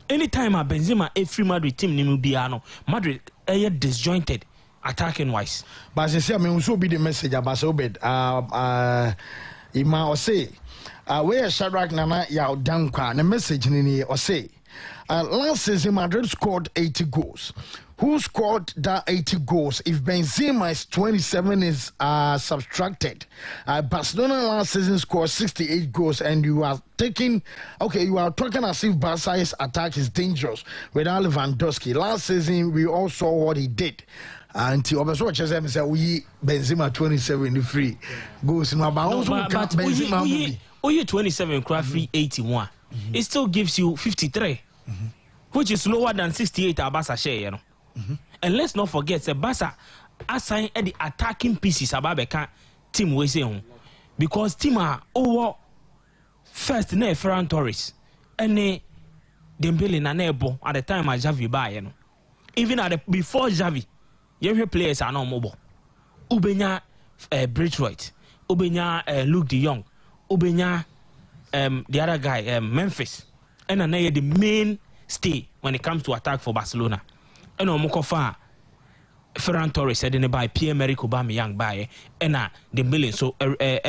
Anytime a Benzema a free Madrid team ni no Madrid disjointed attacking wise. But I say I mean also be the message about Obed. Ima or say. Where Shadrach Nana Yao Dankwa, the message in or say, last season Madrid scored 80 goals. Who scored that 80 goals? If Benzema's 27 is subtracted, Barcelona last season scored 68 goals, and you are talking as if Barca's attack is dangerous without Lewandowski. Last season we all saw what he did. Until Obaswa said we Benzema 27 free goals. But Benzema. You 27 craft free 81. It still gives you 53, which is lower than 68 Barca share, you know. And let's not forget the Barca assign the attacking pieces about the team we say because team are over first ne Ferran Torres and Dembele na Nebo at the time Xavi buy, you know. Even at before Xavi, your players are not mobile. Ubenya Braithwaite, Ubenya Luke De Jong. Ubenya, the other guy, Memphis, and the main stay when it comes to attack for Barcelona. And Omokofa, Ferran Torres said in by Pierre-Emerick Aubameyang by Dembele so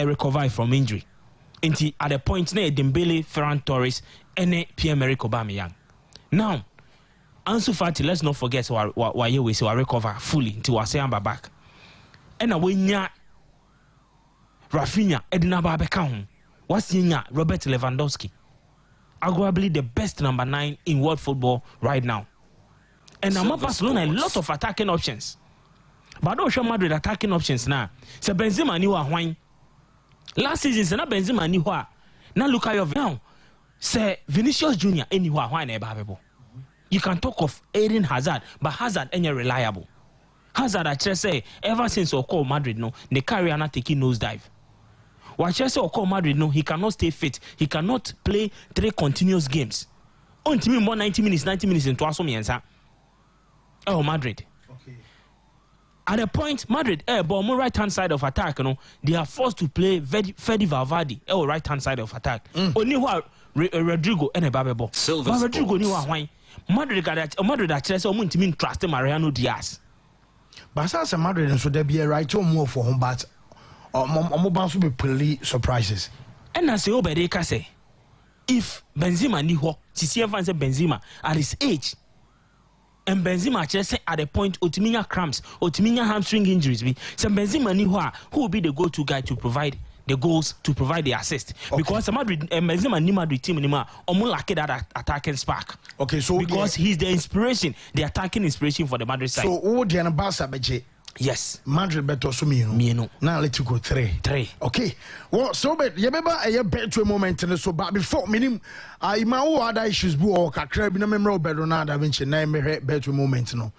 recover from injury. Until at the point near Dembele, Ferran Torres, and Pierre-Emerick Aubameyang. Now, Ansu Fati, let's not forget why you will say recover fully until I say I'm back. And when ya Rafinha, Edna Babekahun. What's Robert Lewandowski? Arguably the best number 9 in world football right now. And now Barcelona a lot of attacking options. But don't show Madrid attacking options now. So Benzema knew why. Last season, so now Benzema knew why. Now look at your now. Say Vinicius Junior anywhere why never. You can talk of Eden Hazard, but Hazard ain't reliable. Hazard actually say ever since or call Madrid no, the career not taking nosedive. While Chelsea or call Madrid, no, he cannot stay fit. He cannot play 3 continuous games. On to me more 90 minutes into Asomiensa. Oh, Madrid. Okay. At a point, Madrid, but on the right hand side of attack, you know, they are forced to play Fede Valverde, right hand side of attack. Only what Rodrigo and a Babebo. Silver. But Rodrigo knew why. Madrid at Chelsea, or to mean trust Mariano Diaz. But as a Madrid, and so there be a right or more for him, but. Omo be pretty surprises. And I say, Obedeka say, if Benzema ni ho, Sisi Evans say Benzema at his age, and Benzema just at the point Otiminya cramps, Otiminya hamstring injuries. So Benzema ni who will be the go-to guy to provide the goals, to provide the assist, because the Madrid Benzema ni Madrid team anymore lack that attacking spark. Okay, so because he's the inspiration, the attacking inspiration for the Madrid side. So who the Barca beje? Yes, Madrid beto so me. Now let's go 3. Okay. Well, so but you remember a bet to a moment and so but before minim my other issues bu or kakra bi na memro bedo na da vinci na me bet to a moment no.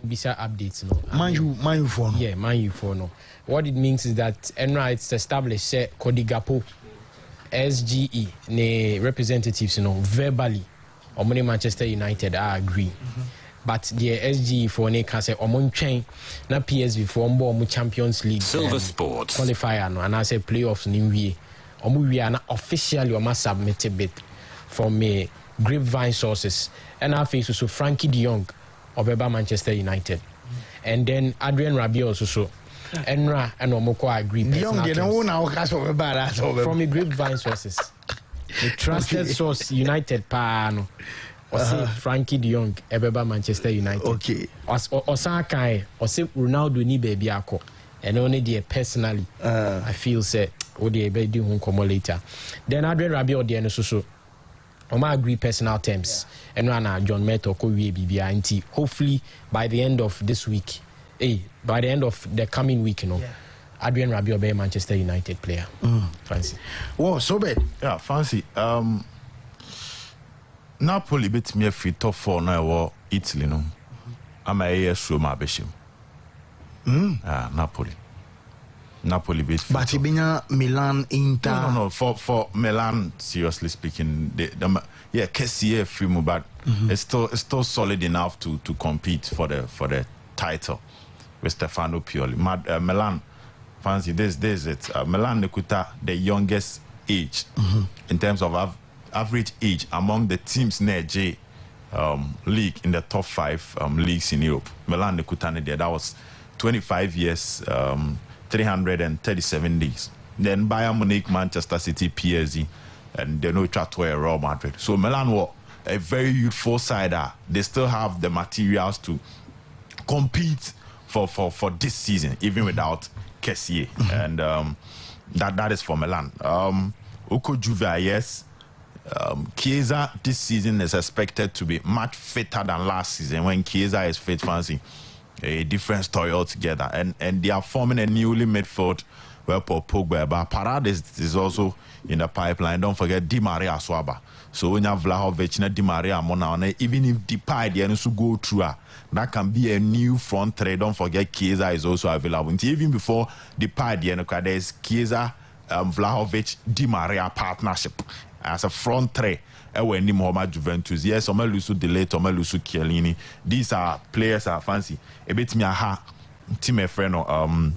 Bisa updates no. Man you for no. Yeah, man you for no. What it means is that Enra it's established say Kodigapo SGE ne representatives verbally or Manchester United I agree. But the SGE for ne can say omon train na PSV for ombo Champions League Silver Sports qualifier no and I say playoffs ni wie omo wie na officially o must submit a bid from me grapevine sources and I face so Frankie de Jong of Manchester United and then Adrien Rabiot also Enra and Omoko agree from the grapevine sources the trusted source United no. Frankie de Jong Ebeba Manchester United. Okay. Osaka Ronaldo ni baby ako. And only there personally I feel say the baby won't come later. Then Adrien Rabiot the so I agree personal terms. And run John Meto ko wie bibia nti hopefully by the end of this week, by the end of the coming week, Adrien Rabiot be Manchester United player. Fancy. Whoa, so bad. Yeah, fancy. Napoli bit me free top 4 now Italy no. I'm a show my bishop. Napoli bit. But Ibinya Milan Inter. No. For Milan, seriously speaking, Kessie free but it's still solid enough to compete for the title with Stefano Pioli. Milan, fancy this it. Milan Nekuta the youngest age in terms of average age among the teams near J league in the top 5 leagues in Europe. Milan Nekutane there, that was 25 years, 337 days. Then Bayern Munich, Manchester City, PSG, and they know try to Real Madrid. So Milan were a very youthful side. They still have the materials to compete for this season, even without Kessie. And that is for Milan. Uko Juve, yes. Chiesa this season is expected to be much fitter than last season. When Chiesa is fit, fancy a different story altogether. And they are forming a newly midfield where Pogba, but Parade is also in the pipeline. Don't forget Di Maria Swaba. So when you have Vlahovic, Di Maria Mona, even if Depay they also go through, that can be a new front three. Don't forget Chiesa is also available. Even before Depay, there's Chiesa, Vlahovic, Di Maria partnership as a front three. When Mohamed Juventus, yes, Omelusu Delete, Omelusu Chiellini. These are players are fancy. A bit me team friend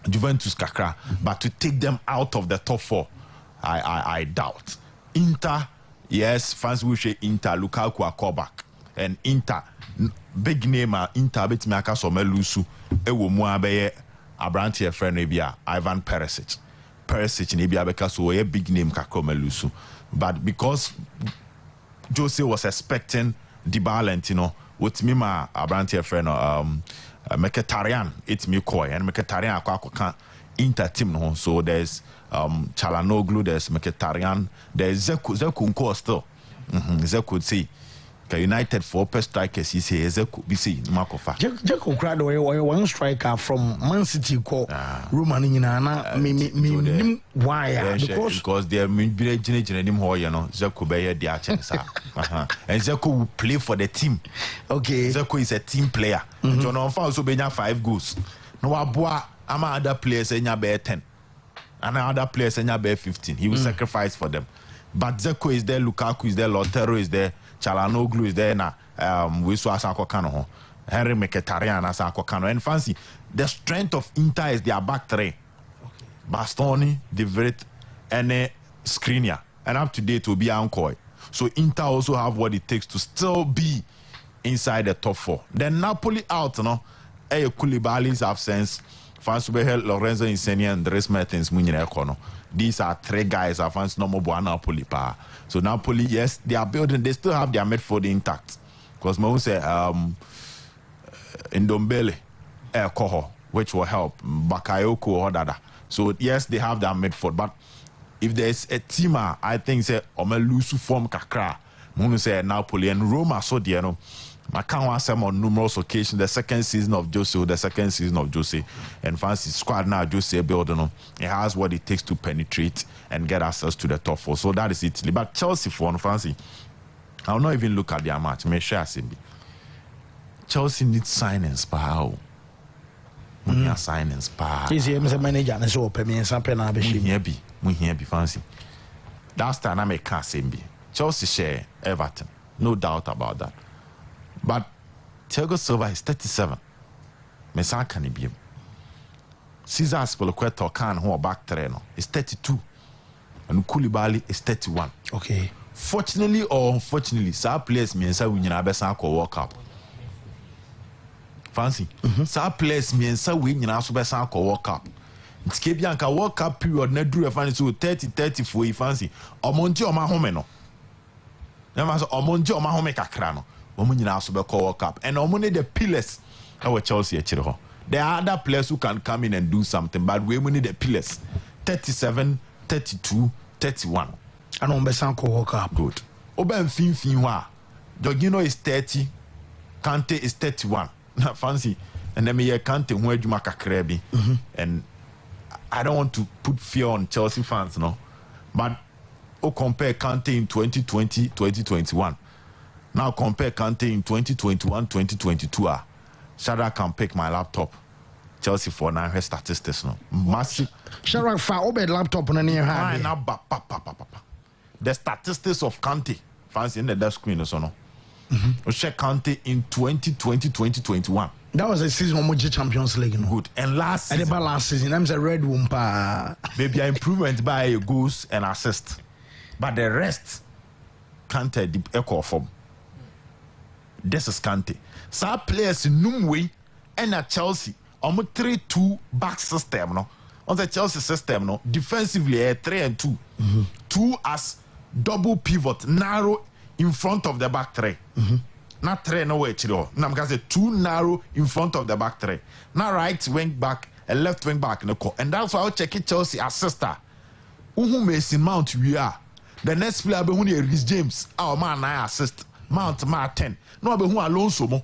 Juventus kakra, but to take them out of the top 4, I doubt. Inter, yes, fans will say Inter, Lukaku are back, and Inter big name Inter bit me aka Omelusu. Ewo mu abeye Abranti friend ebia Ivan Perisic nebia because so a big name kakra Omelusu. But because Jose was expecting Dybala, with me my Abranti friend Mkhitaryan, it's me koi and Mkhitaryan akwa Inter team no. So there's Çalhanoğlu, there's Mkhitaryan, there's Zeku still. Zeku say United for per strikers he say Zeku be see Makofa. Zeku crowd or one striker from Man City called Roman me why because they are him ho Zeku be their chance. And Zeku will play for the team. Okay. Zeku is a team player. John Onfa also be 5 goals. No aboa ama other players enya be 10. And other players enya be 15. He will sacrifice for them. But Zeku is there, Lukaku is there, Lautaro is there, Çalhanoğlu is there na we so asako kano Henry Mkhitaryan asako kano. And fancy the strength of Inter is their back three. Okay. Bastoni, De Vrij, and Skriniar. And up to date will be Ankoy. So Inter also have what it takes to still be inside the top 4. Then Napoli out, Koulibaly's absence, Fansubehel, Lorenzo Insigne, and Dries Mertens Munir Ekono. These are 3 guys are fans no more Napoli pa. So Napoli, yes, they are building, they still have their midfield intact. because mo say Ndombele Koho, which will help Bakayoko or Dada. So yes, they have that midfield, but if there's a team, I think say Omelusu form kakra. Munu say Napoli and Roma so dear no. Makan some on numerous occasions. The second season of Jose, and fancy squad now Jose building on. It has what it takes to penetrate and get access to the top four. So that is Italy. But Chelsea for fancy, I'll not even look at their match. Make sure I see. Chelsea needs signings, how? Signings, He's a manager and so open me and some penalty. We here be fancy. That's the time I can't say. Chelsea share Everton, no doubt about that. But Thiago Silva is 37. Mesan can be. Cesar Spilicueta can who back trainer is 32. And Koulibaly is 31. Okay. Fortunately or unfortunately, some players mean say we need a best World Cup. Fancy. Some players mean say we need a best World Cup. It's Kebianka World Cup period na drew a fancy so 30 for fancy. Omonti o ma home no. Never so omonti o ma home kakra no. Omunina also be World Cup. And omuni the pillars our Chelsea achiro. There are other players who can come in and do something, but we need the pillars. 37, 32, 31. And on Besanko World Cup. Good. Oben Finwa. Jorginho is 30. Kante is 31. Not fancy. And then me Kante who do Makakrebi. And I don't want to put fear on Chelsea fans, no. But compare Kante in 2020, 2021. Now compare Kante in 2021, 2022. Shadrack can pick my laptop. Chelsea for now her statistics no. Massive. Shadrack for obed laptop on any hand. The statistics of Kante. Fancy in the desk screen so no. Check Kante in 2020, 2021. That was a season of Champions League. No? Good. And last season, I'm a red wompa. Maybe improvement by goals and assist. But the rest Kante the echo form. This is Kante. Some players in Numwe and at Chelsea on 3-2 back system no. On the Chelsea system no defensively 3-2. 2 as double pivot narrow in front of the back three. Not 3 no way chiro. Now I'm gonna say 2 narrow in front of the back three. Now right wing back and left wing back no. And that's why I'll check it Chelsea assister. Who Mason Mount we are. The next player be who Reece James. Our man I assist. Mount Martin. No be who Alonso mo.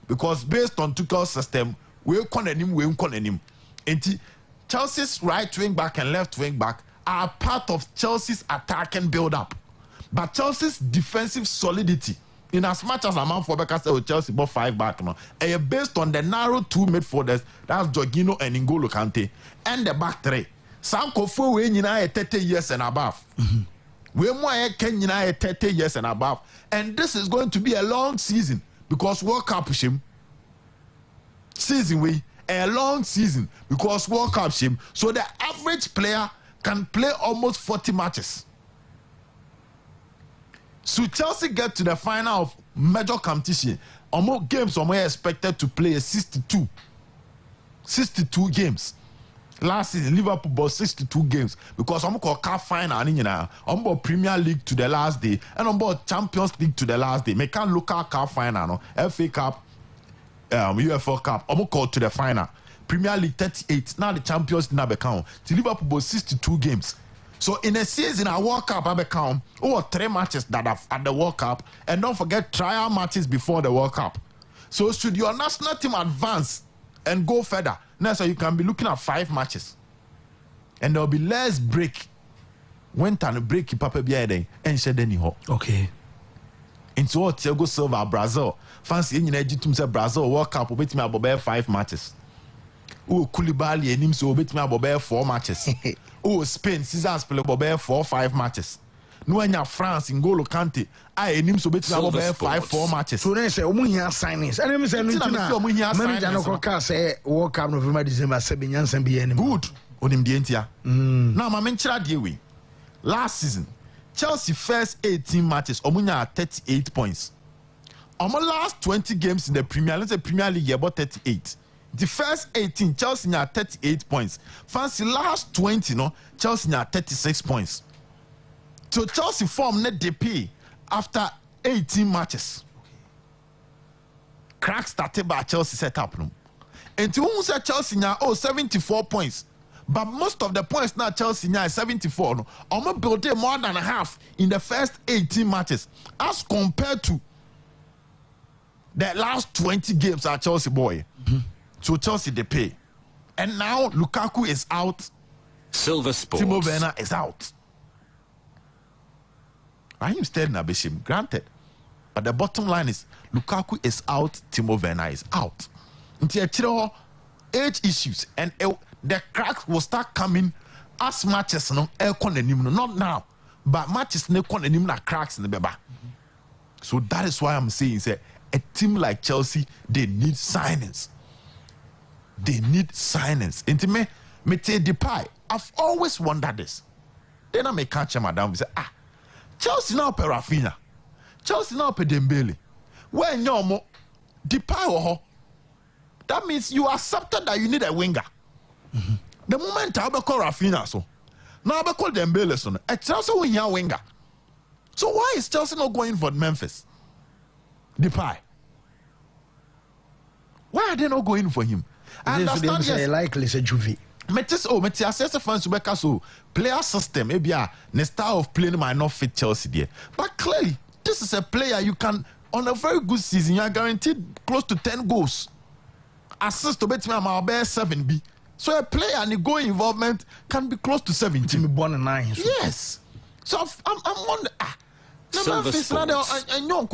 Because based on Tuchel's system, we call him. And Chelsea's right wing back and left wing back are part of Chelsea's attacking build-up. But Chelsea's defensive solidity, in as much as I'm for because Chelsea bought 5 back now, based on the narrow 2 midfielders, that's Jorginho and N'Golo Kante, and the back 3. Some Kofu we 30 years and above. We more can 30 years and above. And this is going to be a long season because World Cup shim. Season we a long season because World Cup shim. So the average player can play almost 40 matches. So Chelsea get to the final of major competition. Almost games are expected to play 62 games. Last season, Liverpool bought 62 games because I'm called cup final I'm about Premier League to the last day and I'm about Champions League to the last day. Make can local cup final, no? FA Cup, UEFA Cup. I'm called to the final. Premier League 38. Now the Champions League become. Liverpool bought 62 games. So in a season, a World Cup I become 3 matches that are at the World Cup, and don't forget trial matches before the World Cup. So should your national team advance and go further, now so you can be looking at 5 matches, and there will be less break. When time break you papa be and shed any ho. Okay. Into what Thiago Silva Brazil fancy in Egypt say Brazil World Cup bet me about 5 matches. Koulibaly and him so bet me about 4 matches. Spain Cesar play about 4 or 5 matches. No anya France N'Golo Kante I him so bet me about 5-4 matches. So they say omuhia signings. And them say no manager no koka say World Cup November December 7 yansan be any good onim die ntia. Now ma menchira die we. Last season Chelsea first 18 matches omunya 38 points. Last 20 games in the Premier League about 38. The first 18 Chelsea had 38 points. Fancy last 20 no Chelsea had 36 points. So Chelsea form net DP after 18 matches. crack started by Chelsea setup no. And to who said Chelsea now 74 points. But most of the points now Chelsea now is 74 no. Almost built more than a half in the first 18 matches as compared to the last 20 games at Chelsea boy. So Chelsea they pay. And now Lukaku is out. Silver Sports. Timo Werner is out. Raheem Sterling Abishim, granted. But the bottom line is Lukaku is out, Timo Werner is out. Until age issues and the cracks will start coming as matches no not now, but matches no cracks in the beba. So that is why I'm saying say a team like Chelsea, they need signings. They need signings. Into me take the pie. I've always wondered this. Then I may catch him madam say Chelsea now per Rafinha. Chelsea now per Dembele. When you're more the pie that means you accepted that you need a winger. The moment I call Rafinha so now I call Dembele so Chelsea win your winger. So why is Chelsea not going for Memphis? The pie. Why are they not going for him? I understand yes. Likely say Juve. Metis assess fans to make so player system maybe the style of playing might not fit Chelsea there. But clearly, this is a player you can on a very good season you are guaranteed close to 10 goals. Assist to bet me about 7B. So a player and the goal involvement can be close to 17. Born in 9. Yes. So I'm wondering. Memphis now I know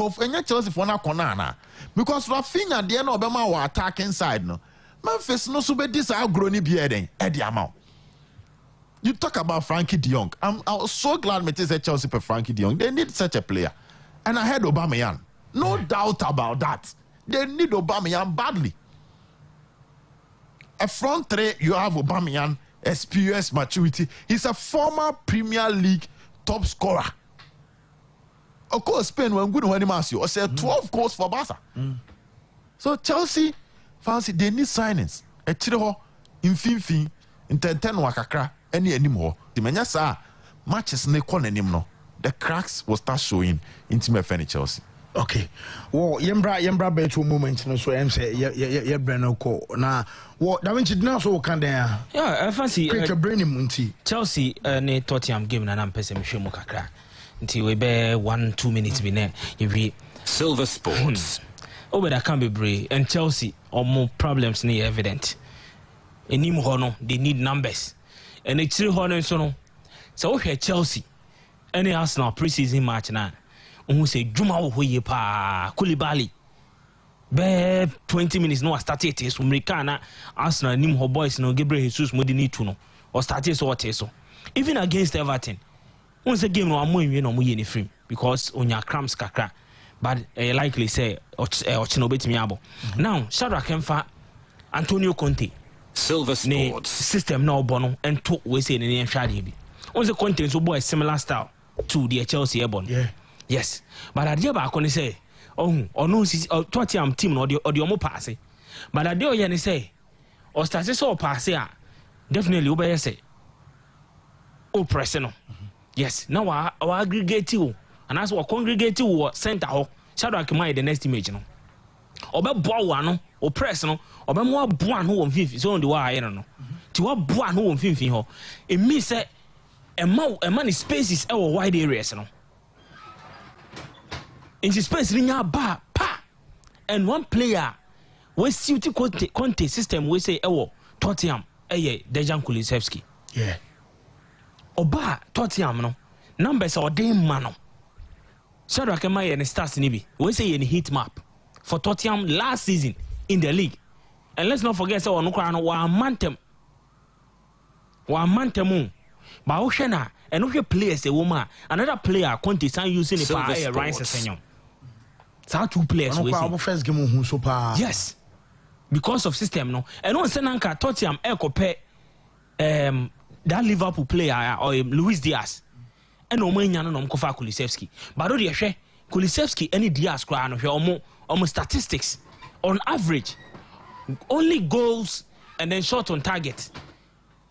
Chelsea for na corner because Rafinha there no be ma attacking side no. Memphis no so be this agro ni be eden e the amount. You talk about Frankie de Jong. I was so glad me say Chelsea per Frankie de Jong. They need such a player. And I had Aubameyang. No doubt about that. They need Aubameyang badly. A front three, you have Aubameyang, experience, maturity. He's a former Premier League top scorer. Of course, Spain when good when he must you. I said 12 goals for Barca. So Chelsea fancy they need signings. A chiro in fin in 10 wakakra any anymore. The manya sa matches ne kon anymore. The cracks will start showing into my Chelsea. Okay. Well, yembra better moment no so em say ye brand ko. Na what da when chidna so kan there. Yeah, I fancy quick brain munti. Chelsea ne Tottenham game na pese me hwemu kakra. Nti we be 1-2 minutes be ne ye Silver Sports. Over that can be brave and Chelsea or more problems near evident. Enim hono they need numbers. And it's 3 hono so no. So we Chelsea any Arsenal preseason match na. Who say Juma wo ye pa Koulibaly. Be 20 minutes no start it so Americana Arsenal nim ho boys no Gabriel Jesus modini tu no. Or start it so what so. Even against Everton. Once a game no amoy no mo ye ni frame because onya cramps kakra. But likely say Ochino betimi abo. Now Shadrack Kemfa Antonio Conte Silver Sports system now bono and to we say in Shadi. On the Conte so boy similar style to the Chelsea Airborne. Yeah. Yes. But I dear back say or no Tottenham team or the mo pass. But I dear yen say or start so pass definitely obey say oh pressing. Yes. Now our aggregate you and as we congregate you center ho shadow akema the next image no obe boa wa no o press no obe mo boa no won fifi so on the wa no ti wa boa no won fifi ho e mean say ema ni spaces e wide areas no in the space ni nya ba pa and one player we suit Conte system we say e Tottenham Dejan Kulusevski. Yeah. Oba Tottenham no numbers are dem man no. Shadrack Kemfa and stars nibi. We say in heat map for Tottenham last season in the league. And let's not forget so no kwano wa mantem. Wa mantem. Ba wo hwe na and wo players e wo ma another player Conte san using the power Ryan Sessegnon. So 2 players we say. First game who so pa. Yes. Because of system no. And one senanka Tottenham e compare that Liverpool player or Luis Diaz. And no man no mkofa Kulusevski. But do hwe Kulusevski any Diaz kra no hwe omo statistics on average only goals and then shot on target.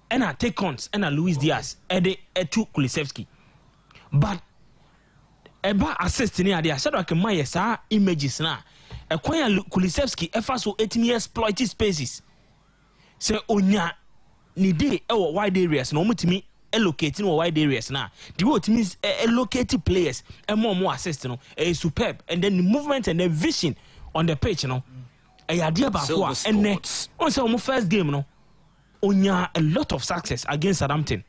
And I take counts and Luis Diaz to Kulusevski. But eba assist ni ade Shadrack Kemfa sa images na Ekwanya Kulusevski efa so 18 years exploit spaces. Say onya ni dey wide areas na omutimi allocating wide areas na. The what means allocate players and more assist no is superb, and then the movement and the vision on the pitch no. Idea ba ko and on say first game no. Onya a lot of success against Southampton.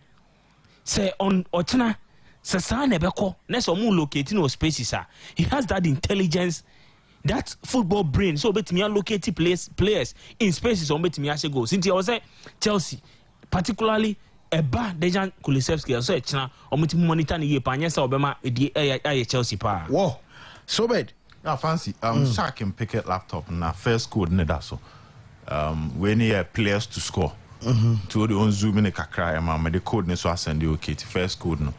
Say on Ochina Sasa nebeko next omu locating no spaces. He has that intelligence, that football brain. So bet me allocate players in spaces on bet me as go. Since I was say Chelsea, particularly Eba Dejan Kulusevski, so China omuti monitor ni ye panya sa obema e Chelsea pa. Whoa, so bad. I fancy Shark can pick it laptop na first code ne da so. When he players to score. To the on zoom in a kakra and the code ne so I send you okay first code no.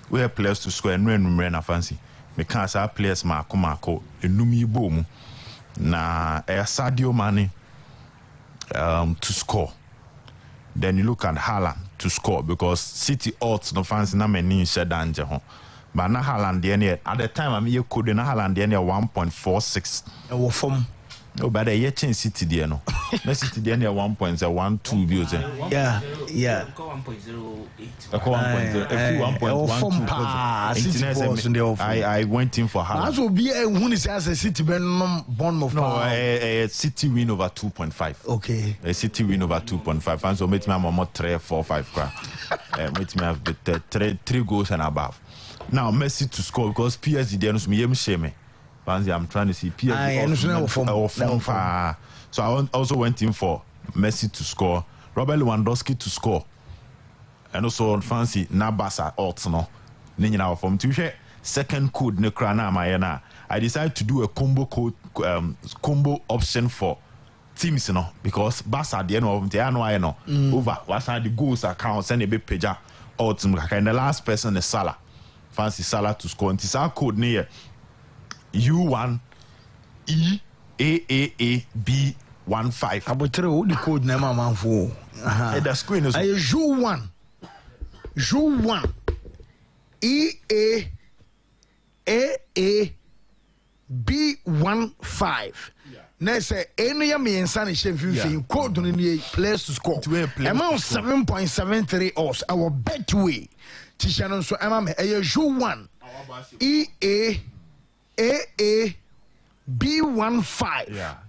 We have players to score and when I fancy. Me can't say players Marco enumi boom na Sadio Mane to score. Then you look at Haaland to score because City odds no fancy na many said danger home. But na Haaland the at the time I'm here code na Haaland the 1.46. From no, but they change City there no. Na City there 1.12 billion. Yeah. 1.12. I went in for Haaland. That's will be a win is as a City bond of no, City win over 2.5. Okay. A City win over 2.5. And so make me more 3, 4, 5 crap. Make me have the 3 goals and above. Now Messi to score because PSG there no me shame. I'm trying to see PSG. So I also went in for Messi to score, Robert Lewandowski to score, and also fancy Nabasa odds no. Nina from to second code ne krana mayena. I decided to do a combo option for teams no because Barca the end of the annual over what's the goals account send a bit pager odds and the last person is Salah. Fancy Salah to score. And this our code near U1 EAAAB15. About the code name man for. The screen is U1 EAAAB15. Next, any mean shame code on the players to score. Amount 7.73 odds. Our bet way. Tishanon so U1 EAAAB15.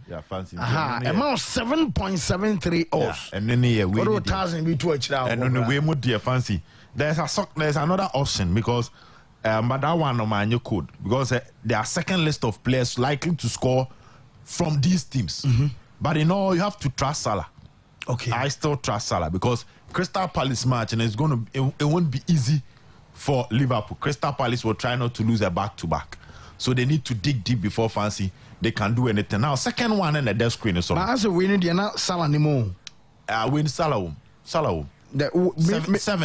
Yeah, fancy. Amount 7.73 odds. And then here we 1,000 be to each and on the way more dear fancy. There's another option because but that one on my new code because there are second list of players likely to score from these teams. But you know you have to trust Salah. Okay. I still trust Salah because Crystal Palace match and it won't be easy for Liverpool. Crystal Palace will try not to lose a back-to-back. So they need to dig deep before fancy they can do anything. Now, second one in the death screen is on. But as a winner, they're not Salah anymore. Win Salah. Seven,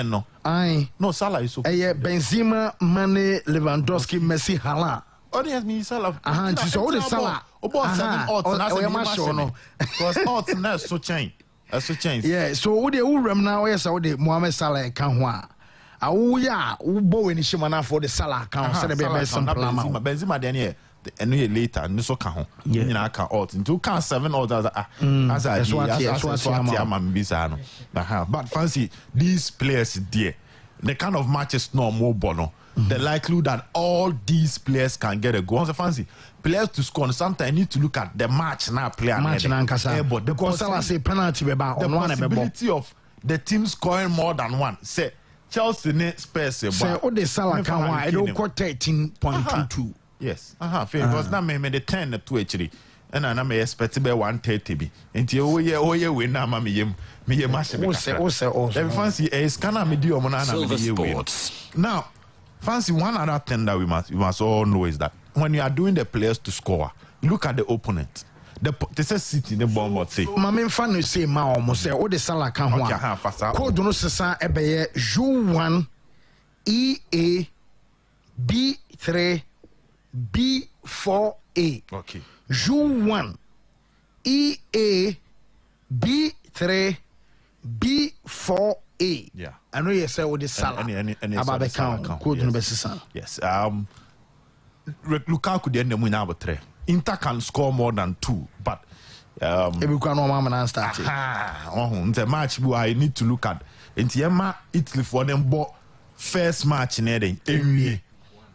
no. Aye. No, Salah is okay. Benzema, Mane, Lewandowski, Messi, Haaland. Oh, yes, me Salah. So all the Salah. About 7 odds. Because odds now so change. So change. Yeah, so what the Uram now is how the Mohamed Salah account. Oh yeah, Ubo in Shimana for the Salah account. Benzema then here. And later, and so can you know, can odds into can 7 odds as but fancy these players there, the kind of matches no more bono. The likelihood that all these players can get a goal. So fancy players to score. Sometimes you need to look at the match now. But the possibility of the team scoring more than one. Say Chelsea Spurs. Say all the Salah can I don't quote 13.22. Yes. Because now me the 10 to actually. And I may expect to be 130 be. Until we win now, me match. Then fancy a scanner medium on Silver Sports. Now, fancy one other thing that we must all know is that when you are doing the players to score, look at the opponent. They say City the bomb what say. Mamen fan say ma almost say all the Salah can code no sesa ebeye U1 EA B3 B4A. Okay. U1 EA B3 B4A. Yeah. I know you say all the Salah. About the count code no sesa. Yes. Lukaku the end win about 3. Inter can score more than 2, but the match I need to look at. Intiema Italy for them first match in the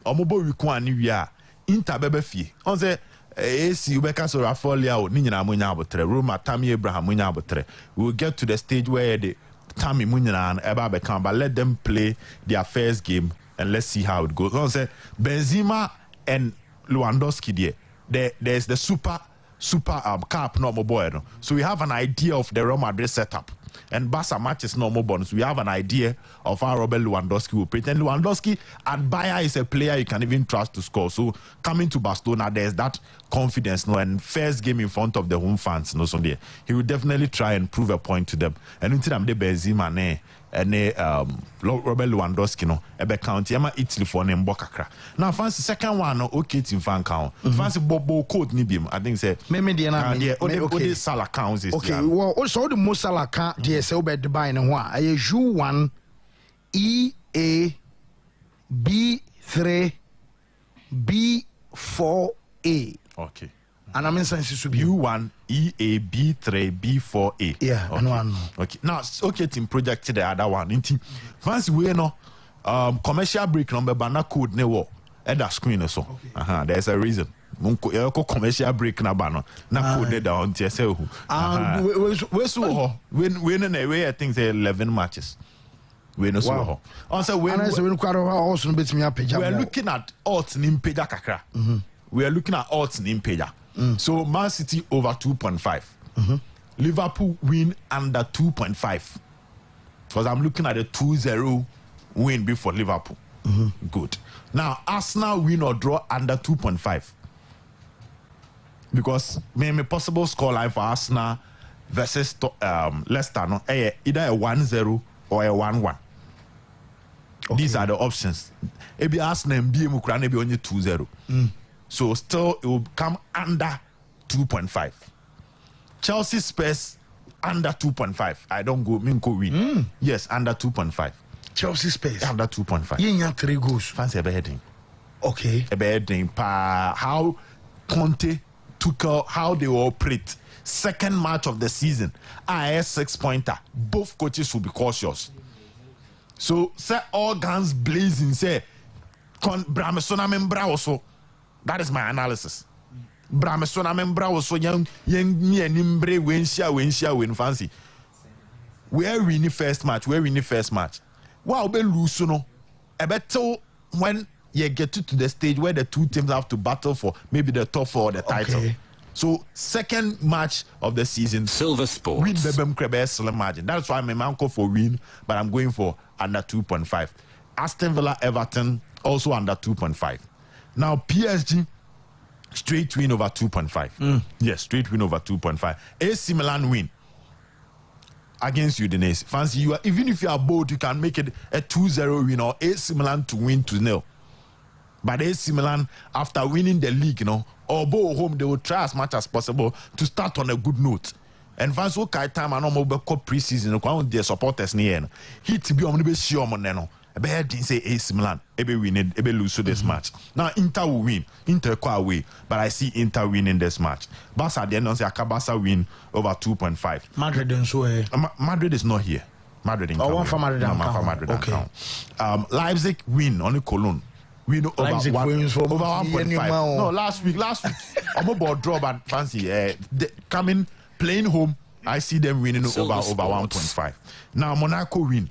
Omobo Wikwan Nia Inter Bebefi. On the AC Ubeka so Rafolia Nina Munya Botre, Roma Tammy Abraham Munya Botre. We'll get to the stage where the Tammy Munya and Eba Beckham, but let them play their first game and let's see how it goes. On the Benzema and Lewandowski there's the super cap normal boy. No? So we have an idea of the Real Madrid setup. And Barca matches normal bonus. We have an idea of how Robert Lewandowski will play. And Lewandowski at Bayern is a player you can even trust to score. So coming to Barcelona, there's that confidence. No, and first game in front of the home fans. No, so there he will definitely try and prove a point to them. And until I'm the Benzema and Robert Lewandowski no ebe count yama Italy for ne mbokakra. Now fancy second one no okay team fan count. Fancy Bobo code ni bim. I think say me dey na okay Salah counts is. Okay, well also the most Salah count dey say obe Dubai ne ho a U1 EA B3 B4A. Okay. And I'm in sense to be U1 EA B3 B4A. Yeah, okay. One. Okay. Now okay team project the other one. Fancy we no commercial break number banner code ne wo at that screen so. Okay. There's a reason. Commercial break na bano na code down TSL. We no way I think say 11 matches. We no so. Also we are looking at odds in Peja kakra. We are looking at odds in Peja. So Man City over 2.5. Liverpool win under 2.5. Because I'm looking at a 2-0 win before Liverpool. Good. Now Arsenal win or draw under 2.5. Because maybe possible scoreline for Arsenal versus Leicester no either a 1-0 or a 1-1. Okay. These are the options. Maybe Arsenal and BM Ukraine maybe only 2-0. So still it will come under 2.5. Chelsea Spurs under 2.5. I don't go Minko win. Yes, under 2.5. Chelsea Spurs under 2.5. You 3 goals. Fancy a heading. Okay. A heading. How Conte took how they will operate. Second match of the season. IS 6-pointer. Both coaches will be cautious. So say all guns blazing. Say Bramesona membra also. That is my analysis. Bramesona membra also young nimbre win fancy. Where we need first match. Wow, be lose no. I bet when you get to the stage where the two teams have to battle for maybe the top 4 or the title. Okay. So second match of the season, Silver Sports. Win Bebem Krebe margin. That's why I'm uncle for win, but I'm going for under 2.5. Aston Villa Everton also under 2.5. Now PSG straight win over 2.5. Yes, straight win over 2.5. AC Milan win against Udinese. Fancy you are, even if you are bold, you can make it a 2-0 win or AC Milan to win 2-0. But AC Milan, after winning the league, or go home, they will try as much as possible to start on a good note. And fans will carry time and no more pre-season. Their supporters near hit to be on the sure moneno. A bad didn't say AC Milan. Ebe win it, ebe lose this match. Now Inter will win. Inter quite away, but I see Inter winning this match. Barca at the end of the Barca win over 2.5. Madrid and so Madrid is not here. Madrid in one for Madrid. Okay. Leipzig win only Cologne. We know over 1.5. No, last week. I'm about draw, but fancy. Coming playing home, I see them winning over 1.5. Now Monaco win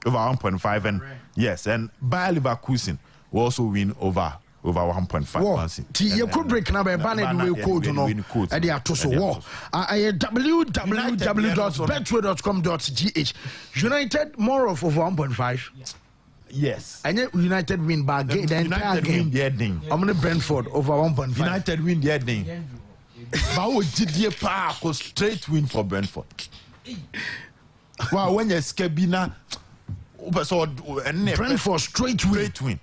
over 1.5, and yes, and Bayer Leverkusen will also win over 1.5. Fancy. You could break now by banning the code no. And they are to so www.betway.com.gh. United more of over 1.5. Yes. And yet United win by the entire game. I'm going to Brentford over 1.5. United win the ending. But what did you park a straight win for Brentford? Wow, when you Skebina Brentford straight win.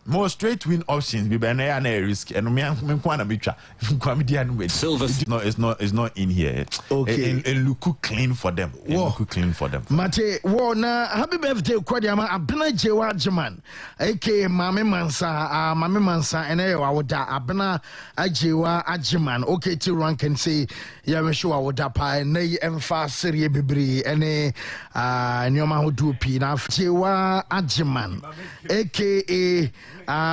more straight win options be na ya na risk and me kwa na betwa kwa me dia no wait Silver it's not in here. Okay. And look clean for them. Look clean for them. Mate, na happy birthday kwadiama abena jewa ajeman. Aka Mame Mansa ene wawoda abena ajewa ajeman. Okay, till one can say ya me sure wawoda pa na emfa serie bebre ene nyoma hodu pi na jewa ajeman. Aka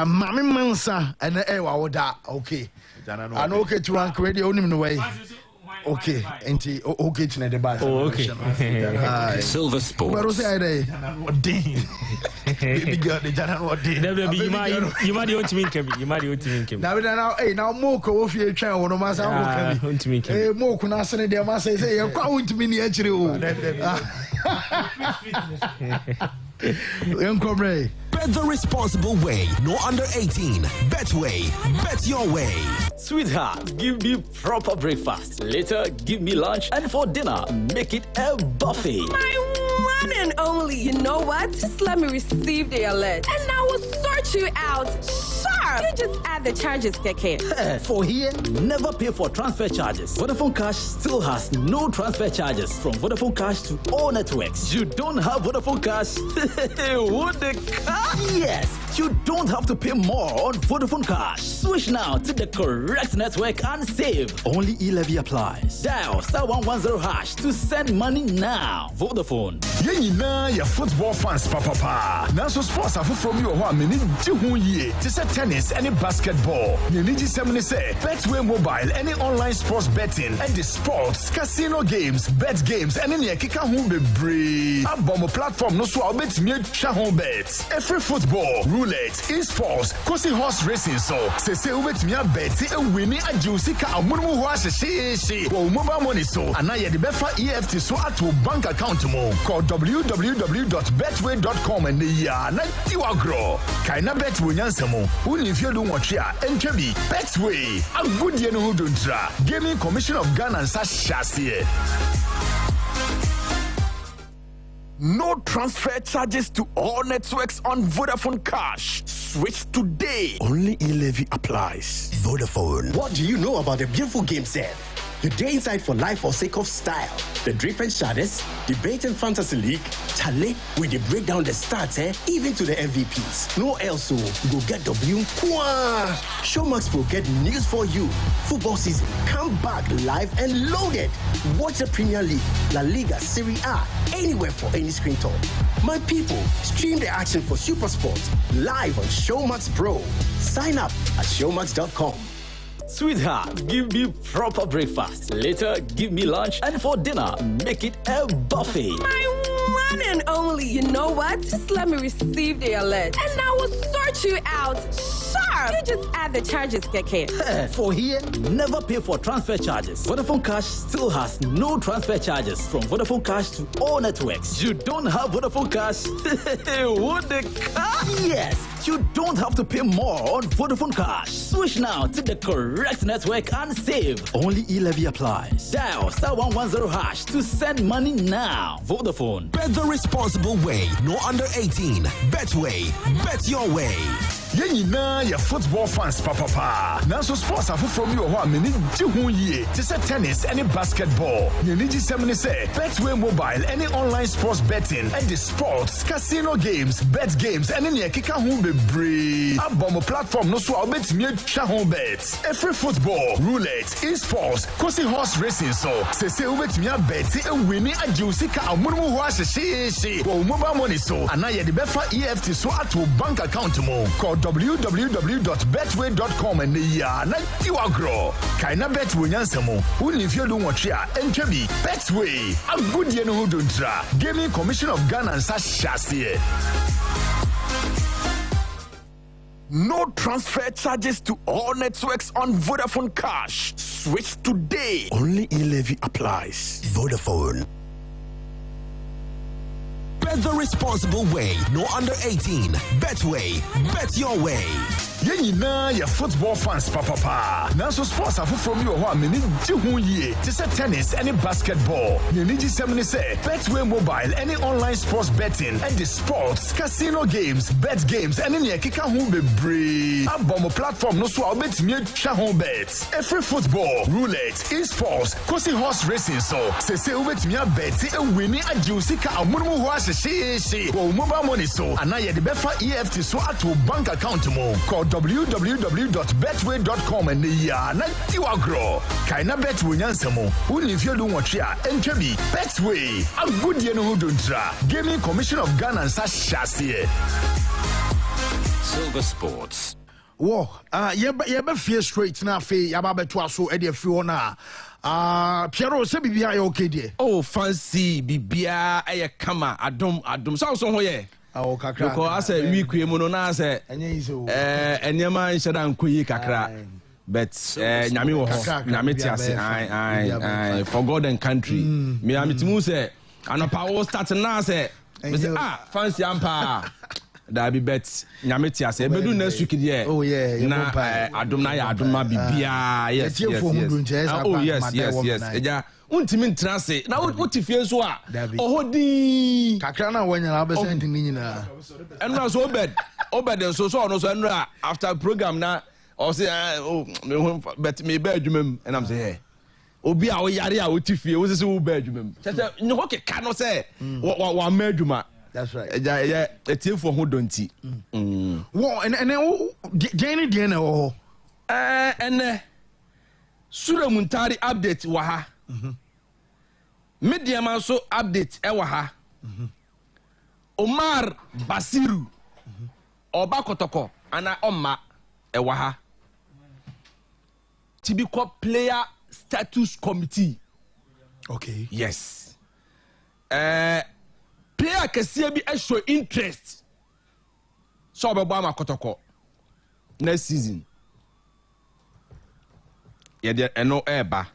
Mame Mansa ene wawoda. Okay. I know okay to rank radio onim no way. Okay, enti okay to the bad. Oh, okay. Silver Sports. But say dey. Baby girl, the jana what day. You might want to make him. Now more ko fi etwa wo no ma sa wo ka bi. More ku na sene dey ma say you kwa want me ni akire o. Bet the responsible way. No under 18. Betway. Bet your way. Sweetheart, give me proper breakfast. Later, give me lunch. And for dinner, make it a buffet. My one and only. You know what? Just let me receive the alert. And I will sort you out. Sharp. You just add the charges, Keke. For here, never pay for transfer charges. Vodafone Cash still has no transfer charges from Vodafone Cash to all networks. You don't have Vodafone Cash? What the cash? Yes, you don't have to pay more on Vodafone Cash. Switch now to the correct network and save. Only e-levy applies. Dial *110# to send money now. Vodafone. Yenina ya football fans papa. Naso sports afu from you ho ameni di ho yie. Ti say tennis any basketball. Yeni ji semne say Betway mobile any online sports betting and the sports casino games, bet games and any keka ho bebre. Abom platform no so obetimi atwa ho bet. Every football, roulette, esports, kosi horse racing so. Se obetimi abeti e wini ajusika amunmu ho ahyehyehye. Wo mobile money so. Ana ye de befa EFT so ato bank account mo. Call www.betway.com and ya na tiwagro. Kaina bet wo nyansamo. Uni fiedu nwotwe a entwabi. Betway. Agudie no huduntra. Gaming Commission of Ghana and Sashase. No transfer charges to all networks on Vodafone Cash. Switch today. Only e-levy applies. Vodafone. What do you know about the beautiful game set? Your day inside for life for sake of style. The Drip Shadows, debate and fantasy league, Chale, we dey break down the stats, even to the MVPs. No else, so go get W. Showmax Pro get news for you. Football season, come back live and loaded. Watch the Premier League, La Liga, Serie A, anywhere for any screen talk. My people, stream the action for Super Sports live on Showmax Pro. Sign up at showmax.com. Sweetheart, give me proper breakfast. Later, give me lunch. And for dinner, make it a buffet. My one and only. You know what? Just let me receive the alert. And I will sort you out. Sharp. You just add the charges, Keke. For here, never pay for transfer charges. Vodafone Cash still has no transfer charges from Vodafone Cash to all networks. You don't have Vodafone Cash? What the cash? Yes, you don't have to pay more on Vodafone Cash. Switch now to the correct network and save. Only e-levy applies. Dial *110# to send money now. Vodafone. Bet the responsible way. No under 18. Betway. Bet your way. Yenina ya football fans papa. Naso sports afu from you ho ameni di ho yie. Ti say tennis any basketball. Yeni ji semne say Betway mobile any online sports betting and the sports casino games, bet games and any keka ho bebre. Abom platform no so obetimi atwa ho bet. Every football, roulette, esports, kosi horse racing so. Se obetimi abeti e wini ajusika amunmu ho ahyehyehye. Wo mobile money so. Ana ye de befa EFT so ato bank account mo. Call www.betway.com and ya na tiwagro. Kaina bet wo nyansamo. Uni fiedu nwotwe a entwabi. Betway. Agudie no huduntra. Gaming Commission of Ghana and Sashase. No transfer charges to all networks on Vodafone Cash. Switch today. Only e-levy applies. Vodafone. Bet the responsible way. No under 18. Betway. Bet your way. Yenina ye football fans papa. Nanso sports afoforo mi wo ho ameni di hu yie. Te say tennis any basketball. Ye ni gisem ni say Betway mobile any online sports betting and the sports casino games, bet games any ne keka ho bebre. Abom platform no so a obetimi atwa ho bets. Every football, roulette, e-sports, kosi horse racing so. Se obetimi abet e wini agiusika amunmu ho ahyehyehye. Wo mobile money so. Ana ye de befa EFT so ato bank account mo. Call www.betway.com and ya na tiwagro. Kaina Betway nyansemo. Uni fiedu nwotwe entwebi. Betway. Agudie no huduntra. Gaming Commission of Ghana and Sashasiye. Silver Sports. Wo, yebe fie straight na fe yaba beto aso e de free ona. Piero se bibia ye okay de. Oh, fancy bibia aye kama adom so ho ye. Oh, kakra. Because as a week we mu no na say enyema nhyeda nkoyi kakra. But nyame wo ho nyame ti ase I for God and country. Me amitimu say anopa wo start na say me say fancy ampa da be bet nyame ti ase bedu next week there. Oh yeah, na adom na ya adom ma bibia yes. Oh yes. Eja untimi ntrase na utifie so a ohodi kakra na wanyala abesent ni nyina enra so obed so no so enra after program na o say bet me be adwumam and I'm say hey obi a wo yare a utifie wo say wo be adwumam say nyo ho keka no say wa ma adwuma. That's right. Yeah, etiefo ho donti wo ene jeni de na wo ene sura muntari update wa ha media man so update ewa ha Omar Basiru Oba Kotoko ana Oma ewa ha Tibiko player status committee. Okay. Yes. Player kesiye bi show interest so obebo ama Kotoko next season. Yede eno eba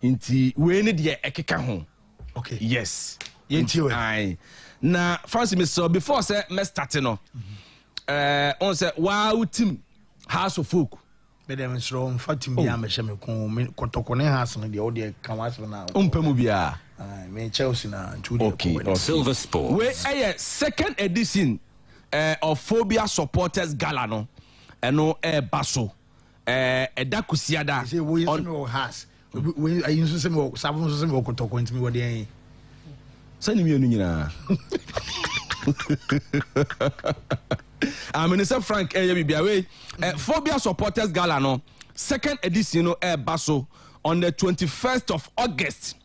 inti we ne de ekeka ho. Okay. Yes. Yenti we. Aye. Na Francis me so before say me start no. On say wow team House of Folk. Be dem so mfatim bia me hye me Kotoko ne house no de o de kan was na. Umpemu bia. Me Chelsea na Judy. Okay. Silver Sports. We second edition of Phobia Supporters Gala no. Eno baso. Eda kusiada. Say we no house. We I use some seven so some Kotoko ntimi wo de. Sani mi enu nyina. Minister Frank bibia we Phobia Supporters Gala no second edition no baso on the 21st of August.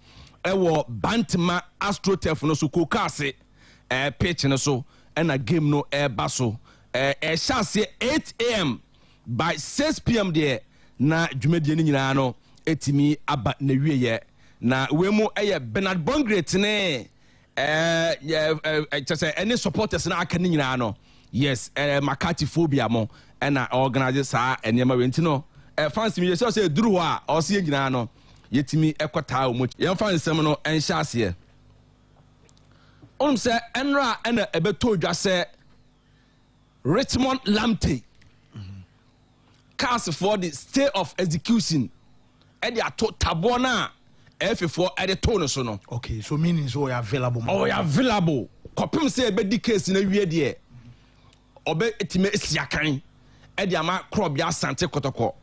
Ewo Bantama AstroTurf no so kokase pitch no so and a game no baso shall say 8 a.m. by 6 p.m. there na dwumadi ni nyina no etimi aba na wieye na we mu Bernard Bongret ne just any supporters na aka ni nyina no yes Makati Phobia mo na organize sa enema we ntino fans mi say duru a o se nyina no yetimi ekota o mo yem fan nsem no enhya ase say enra na ebeto dwa say Richmond Lamptey cast for the stay of execution e dey ato tabo na F4 e dey to no so no. Okay, so meaning so you available. Oh, you available. Kopim say be di case na wie de obe etime esiakan e dey ama club ya Asante Kotoko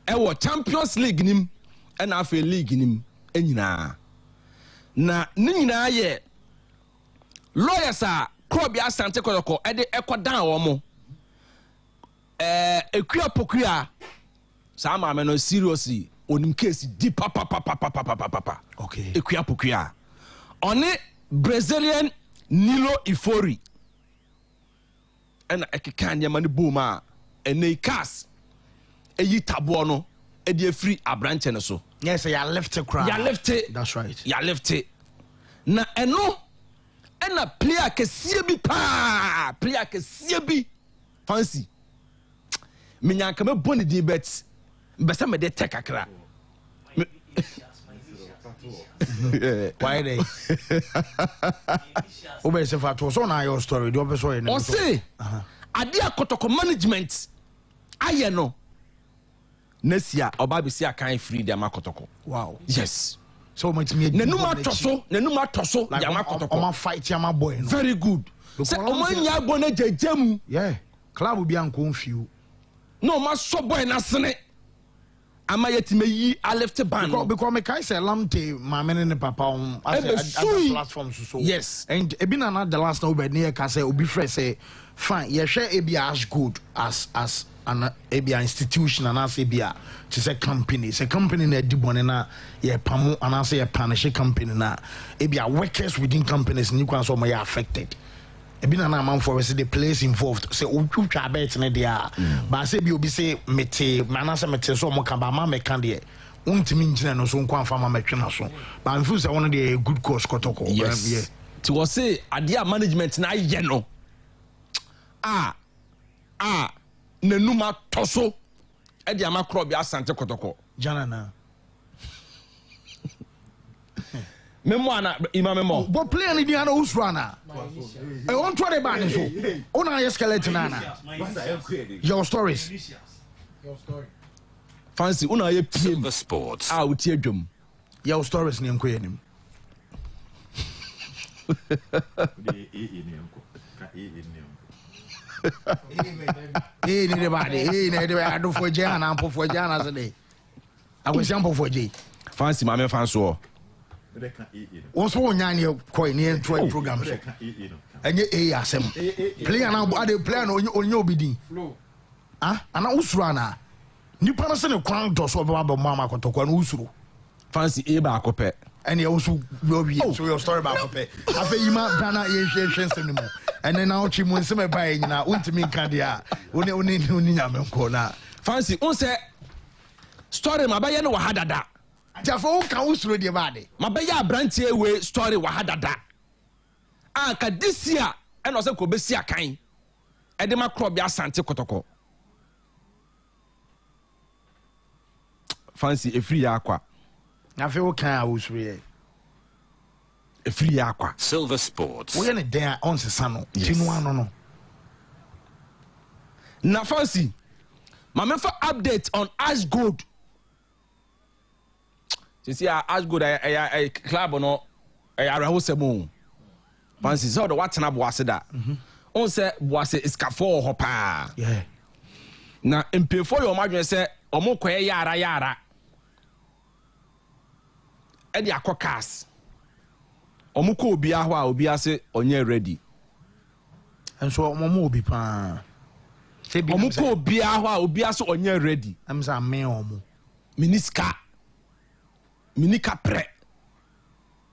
e wo Champions League nim e na afa league nim enyina na nyina ye lawyers a club ya Asante Kotoko e dey ekodan wo mo ekua pokua sa ma me no seriously onim case di papa. Okay. Ekua pokua on Brazilian Nilo Ifori and ekeka nyama ne boma ene cast eyi tabo no e dey free abranche ne so. Yes, you left it cry. You left it. That's right. You left it. Na eno ena player kesie bi pa player kesie bi fancy minyanka me boni di bet mbesa me de tekakra why they obe se fa to so na your story do obe so e o say ade Kotoko management ayɛ no nesia oba be sia kan free dem akotoko. Wow. Yes. So much me nenum atoso dem akotoko. Oma fight yama boy no. Very good. Say omanya bo na jejam. Yeah. Club bi an confuse. No ma so boy na sene. Ama yetime yi a left band because me kai say lamte mama ne papa on as a platform so. Yes. And ebi na the last na obi ne ka say obi fresh say fine ye share ebi as good as an ebi institution and as ebi to say company na di bone na ye pamo and as ye punish company na ebi workers within companies ni kwan so mo ya affected. Ebi na man for the place involved say utwa bet ne dia ba say bi obi say mete mana say mete so mo kan ba ma me kan de untimi ngina no so nkwan fa ma metwe na so ba mfu say one dey good course kotoko. Yes. To was say adia management na ye no nenuma toso e dia makro bi asante kotoko jana na memo ana imamemo but play any dia na usrana e on try the band so ona your skeleton ana your stories fancy una ye Silver Sports uti adwam your stories ni enko yenim ni de body ni de ado for jana ampo for jana so dey akwesi ampo for jay fancy mame fanso also onyane koi ni entry program so enye asem player na ade player na onye obidin ana usuru ana nipa na se ne kwan do so ba mama kotokwa na usuru fancy ba akopɛ and you also will be so your story about pay afa yima dana ye hwehwe nsem mo and then now chimu nsem e ba nyina untimi kan dia oni nyame nko na fancy on say story mabaye no wahadada jafo ka usuro de baade mabaye abrantie we story wahadada anka this year and also ko be si akan e de makro bia asante kotoko fancy e free akwa na fe wo kan usuro ye e free akwa Silver Sports wo ye ne den on sesa no tinu ano no na fancy mama for update on Ash Gold. You see Ash Gold a club no araho semu fancy so the what na boase da on say boase iska for ho pa yeah na mpe for your madwen say omo koye yara e di akokas omo ko obi aho a obi ase onye ready enso omo obi pa omo ko obi aho a obi ase onye ready am say me omo minika pre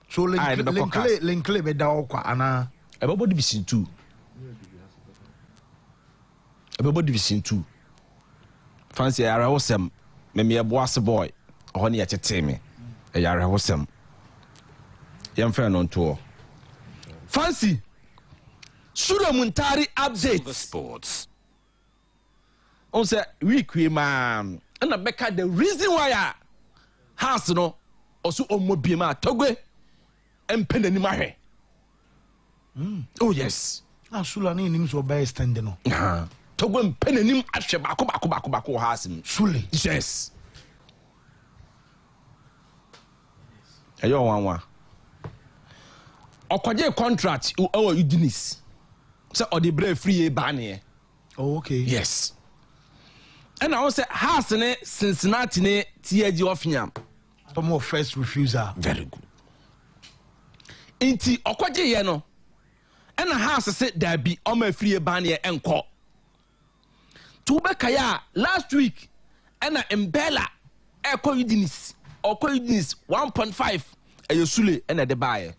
so link be da okwa ana ebebo division 2 fancy ara wosem me boase boy ho ne yetete me ara wosem yem fa no nto fancy Sura Muntari update Silver Sports on say week we man and Becca the reason why house no also omobi ma togwe empenani mahwe oh yes Sula ni nim so by stand no togwe empenani ahwe bako house Sule yes ayo wanwa okwaje contract o Udinis say o the brave free ban. Oh, okay. Yes. And I also say house ne Cincinnati ne TG Ofiam. Some more first refuser. Very good. Inti okwaje ye no. And a house say there be o ma free ban ye enko. To be kaya last week and a Mbella eko Udinis 1.5 ayosule and a de buy.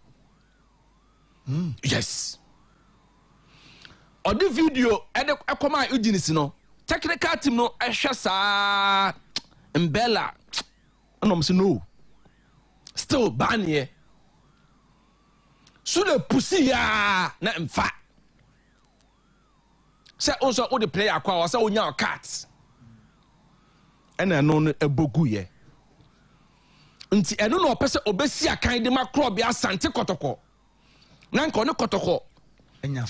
Yes. Odi video ede ekoma Udinis no technical team no ehwe saa Mbella no say no still ban here so the pussy ya na mfa say also o the player akwa say onya cat ena no ebogu ye nti eno no opese obesi akan de makro bia asante kotoko na nko ne kotoko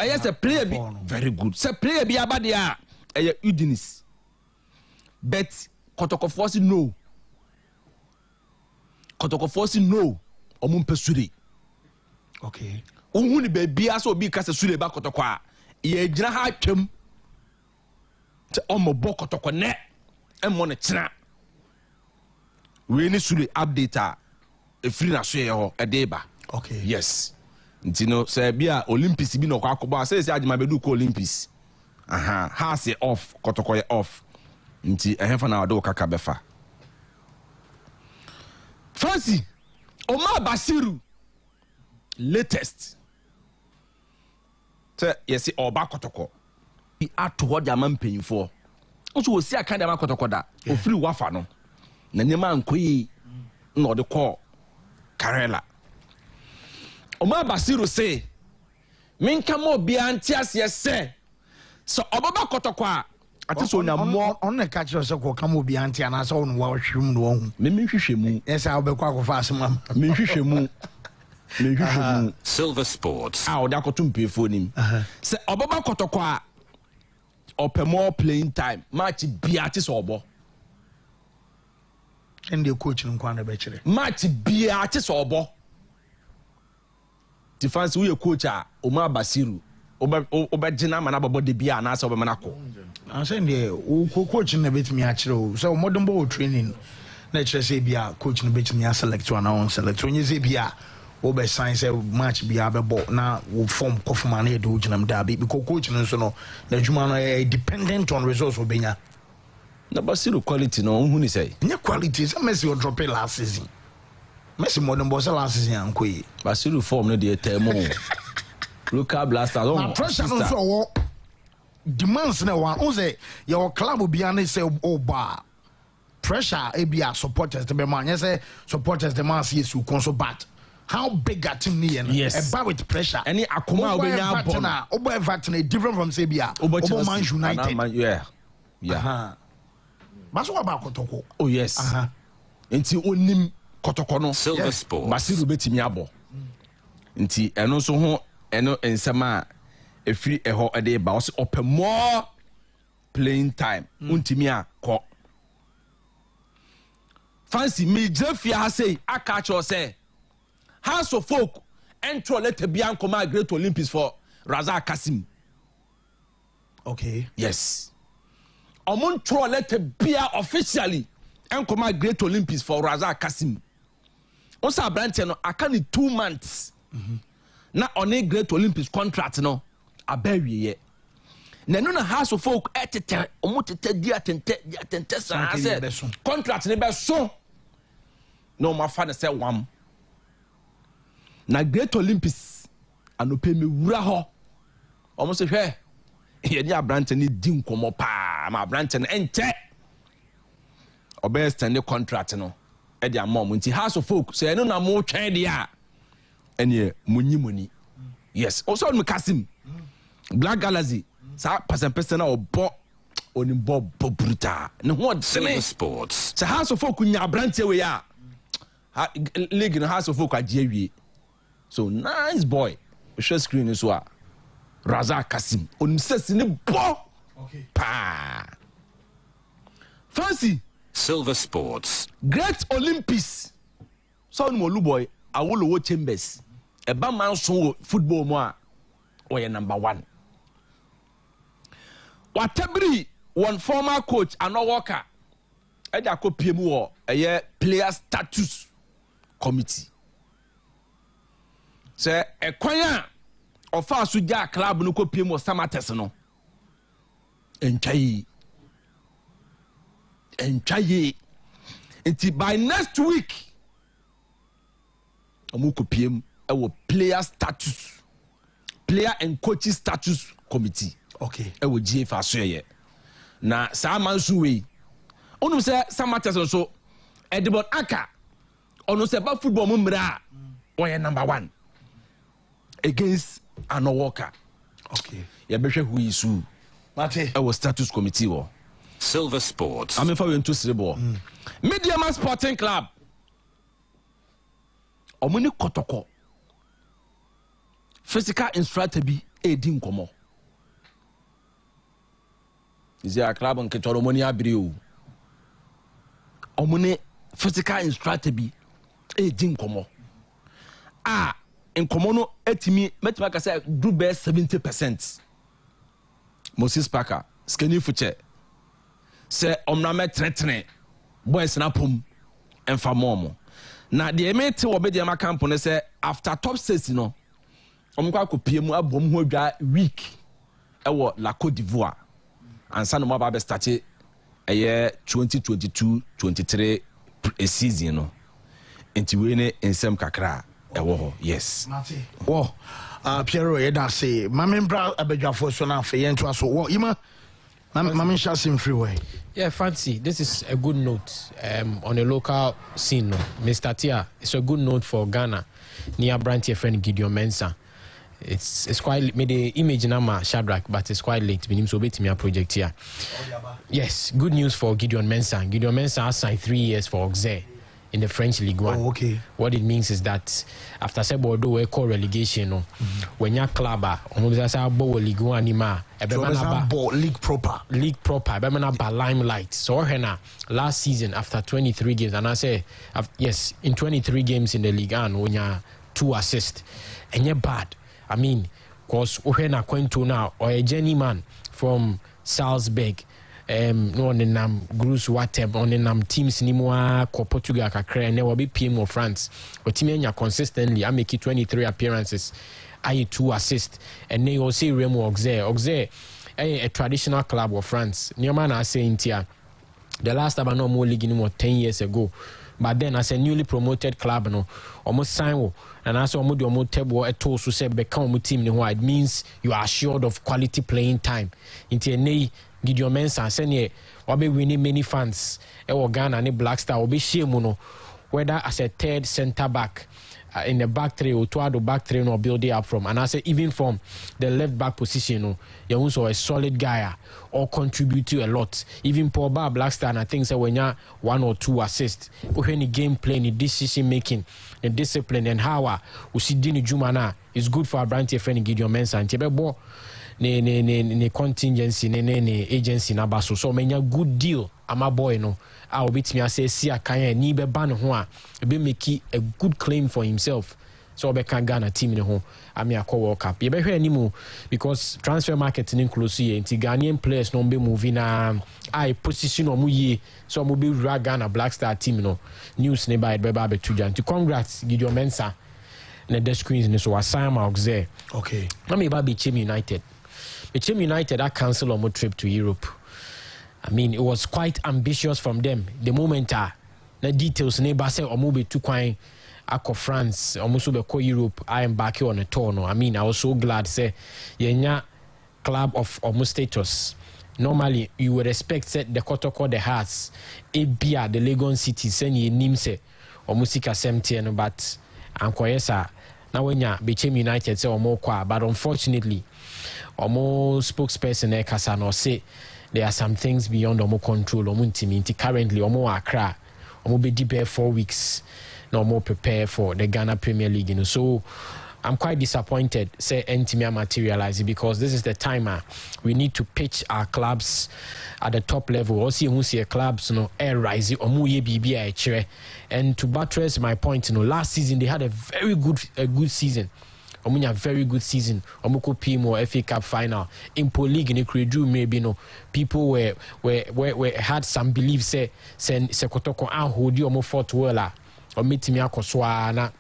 aya say player bi very good say player bi abade a eye Udinis but kotoko si no kotoko si no omo mpe sure okay ohun ni be bia so obi ka se sure ba kotoko a ye gyina ha atwam te omo bo kotoko ne emmo ne kyena we ni sure update a efiri na so ye ho edeba okay yes ntino se bia Olympics bi no kwa akoba se agima bedu ko Olympics aha ha se off kotoko ye off nti ehfa na wado kaka befa Fancy Omar Basiru latest te yesi oba kotoko bi ato ho dia man panyimfo nso wo si aka dia man kotoko da ofiri wafa no na nyema ankoyi na ode call Karela Omar Basiru say minka mo bia ntiase se so obaba kotoko a ati so nya mo on na catch us ko kama obi anti ana so no wa hwim no hu me hwehwɛ mu yes I obekwa ko fa asema me hwehwɛ mu Silver Sports oda ko tumpefo nim se obaba kotoko a open more playing time match bia ti so obo and the coach nkwa na be kire match bia ti so obo ti fancy we coach a Omar Basiru obegina mana bobo de bia na se obemanako ansen de coach na betimi a kire o so modern ball training na kire se bia coach na betimi a select one on select onye se bia obe sign say match bia be ball na wo form kofuma na e do ginam da bi because coach no so no na juma no dependent on results obenya na Basiru quality no hu ni say nya quality say Messi o drop last season Messi modern ball last season ankoyi Basiru form no de temo local blaster na pressure no so wo demands na one o say your club bia na say o ba pressure e bia supporters the man you say supporters the man see su conso bat how big a team ni yes. About with pressure any akoma obenya bona obo Everton different from say bia obo Man United yeah but what about Kotoko oh yes enti onim Kotoko no Silver Sports Basiru betimi abo nti eno so ho eno ensema efiri eho ede ba o open more playing time untimi akọ Fancy me jefia ha say aka cho say House of Folk enter let Bian come Great Olympics for Razak Kasim. Okay. Yes. Amon tro let Bia officially and come Great Olympics for Razak Kasim. Osa Branten no akani 2 months. Na on a Great Olympics contract no abewie ye. Na no na House of Folk etete omotete dia tente sa contract ne be so. No ma fa na say wam. Na Great Olympics anope me wura ho almost hwe ye ni abrante ni di nkomo pa ma abrante no ente obey stand contract no e dia mom nti House of Folk say no na mo twen dia ene munyi yes also me Kasim Black Galaxy sa person na obo oni bob brutal ne ho de Sports say House of Folk nya abrante we ya league no House of Folk agye awie. So nice boy. Share screen is what Razak Kasim. On says in the ball. Okay. Pa. Fancy Silver Sports. Great Olympics. So no boy. I will watch Chambers. A bad man so football more. Or your number 1. Whatever one former coach and no worker. I just copy more a player status committee. Say a kwanya ofa suja club no kopie mo Samates no entwaye until by next week amu kopie e player status player and coaching status committee okay e wo GFA so ye na sa man so we onu say Samates so Edibon Aka onu say ba football mo mra o number 1 against Anna Walker. Okay. Ya behwe who isu. Mate. Our status committee wo. Silver Sports. I'm for into Srebo. Mediama Sporting Club. Omuni Kotoko. Physical instructor bi edi nkomo. Is a club on Ketoro money abiri o. omune physical instructor bi di nkomo nkomo no etimi metima ka say do be 70%. Moses Parker skinny fuche say omna me tretre boys na pom emfa momo na de emete wo be de ma camp no say after top 6 no omkwa kopie mu abom ho dwa week ewo la Côte d'Ivoire ansa no ba be start 2022-23 season no enti we ne ensem kakra ewo ho. Yes wo Piero yeda say mamembra abedwafo so na fe yento aso wo yima Mami Shasim freeway. Yeah, fancy. This is a good note on a local scene. No? Mr. Tia, it's a good note for Ghana. Near Branty, friend Gideon Mensah. It's quite made the image nama Shadrach, but it's quite late. We need to wait me a project here. Yes, good news for Gideon Mensah. Gideon Mensah has signed 3 years for Auxerre in the French Ligue 1. Oh, okay. What it means is that after Bordeaux we call relegation, no, when your club almost Ligue 1 anima, league proper, limelight. So last season after 23 games, and I say yes, in 23 games in the Ligue 1, when you 2 assists, and you're bad. I mean, cause Ohena Quento now or a journeyman from Salzburg. No on the nam Grus Watem on the nam teams anymore ko Portugal kakra and will be PM of France. But Timenya consistently I make it 23 appearances. I 2 assists and they also Remo Auxerre a traditional club of France. Newman I say in Tia. The last time I know more league anymore 10 years ago. But then as a newly promoted club no almost sign and as almost table a toast to say become team no it means you are assured of quality playing time. Into a Gideon Mensah senior wabe winning many fans Ghana and Black Star will be shame no whether as a third center back in the back three or toward the back three no build it up from and I say even from the left back position no you also a solid guy or contribute to a lot even Paul Bar Black Star and I think say when you 1 or 2 assists when the game playing the decision making the discipline and how we see Dini Jumana is good for our brand friend Gideon Mensah and Tebebo ne contingency ne agency na baso so menya good deal ama boy no a obetimi ase si akan ni be ban ho a be make a good claim for himself so be kan Ghana team ne ho ami akọ World Cup ye be hwe animu because transfer market in close here anti Ghanaian players no be moving na I position omu ye so omu be wura Ghana Black Star team no news ne by be ba be tuja anti congrats Gideon Mensah na the screens ne so assign ma Auxerre okay na me ba be Chem United. Team United are cancelled on a trip to Europe. I mean, it was quite ambitious from them. The moment the details neighbor say or move to Quine, Ako France, almost be Europe. I am back here on a tour. No, I mean, I was so glad. Say, yenya club of almost status. Normally, you would expect say the Kotoko the Hearts, Abia the Legon City, send ye nimse almost 70, but Ankoyesa. Now when ya became United say or more but unfortunately. Almost spokesperson Kasano say there are some things beyond omo control omo team currently omo Accra omo be deep 4 weeks no more prepare for the Ghana Premier League, you know. So I'm quite disappointed say Ntimia materialize because this is the time we need to pitch our clubs at the top level. Also who see clubs air rise omo ye bibia echere. And to buttress my point, last season they had a very good season. Omunya very good season. Omuko PMO FA Cup final. In Pro League in the Credu maybe people were had some belief say Kotoko and hold you omo fort wella or meet me akoswa na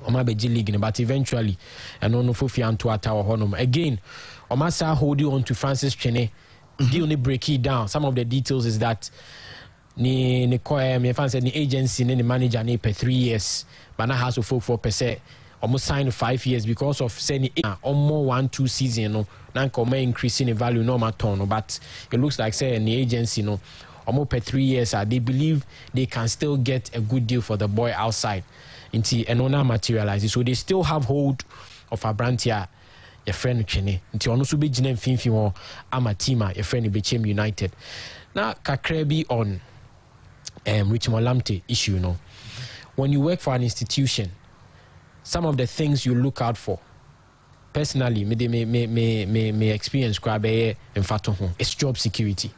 Omabeji League, but eventually and no Fofi and to Atawa Honum again. Omasa hold you on to Francis Chene. The only break it down. Some of the details is that ni fans said the agency ni manager ni per 3 years, but now has to 4%. Almost signed 5 years because of sending almost 1-2 season. Now come increasing the value no matter. But it looks like say the agency almost per 3 years. They believe they can still get a good deal for the boy outside. Until and materializes. So they still have hold of a brand here. Your friend Chene. Until also be Jinem Finfi Amatima. Your friend Bechem United. Now Kakrebi on Richmond Lamte issue. When you work for an institution, some of the things you look out for, personally, me experience is job security.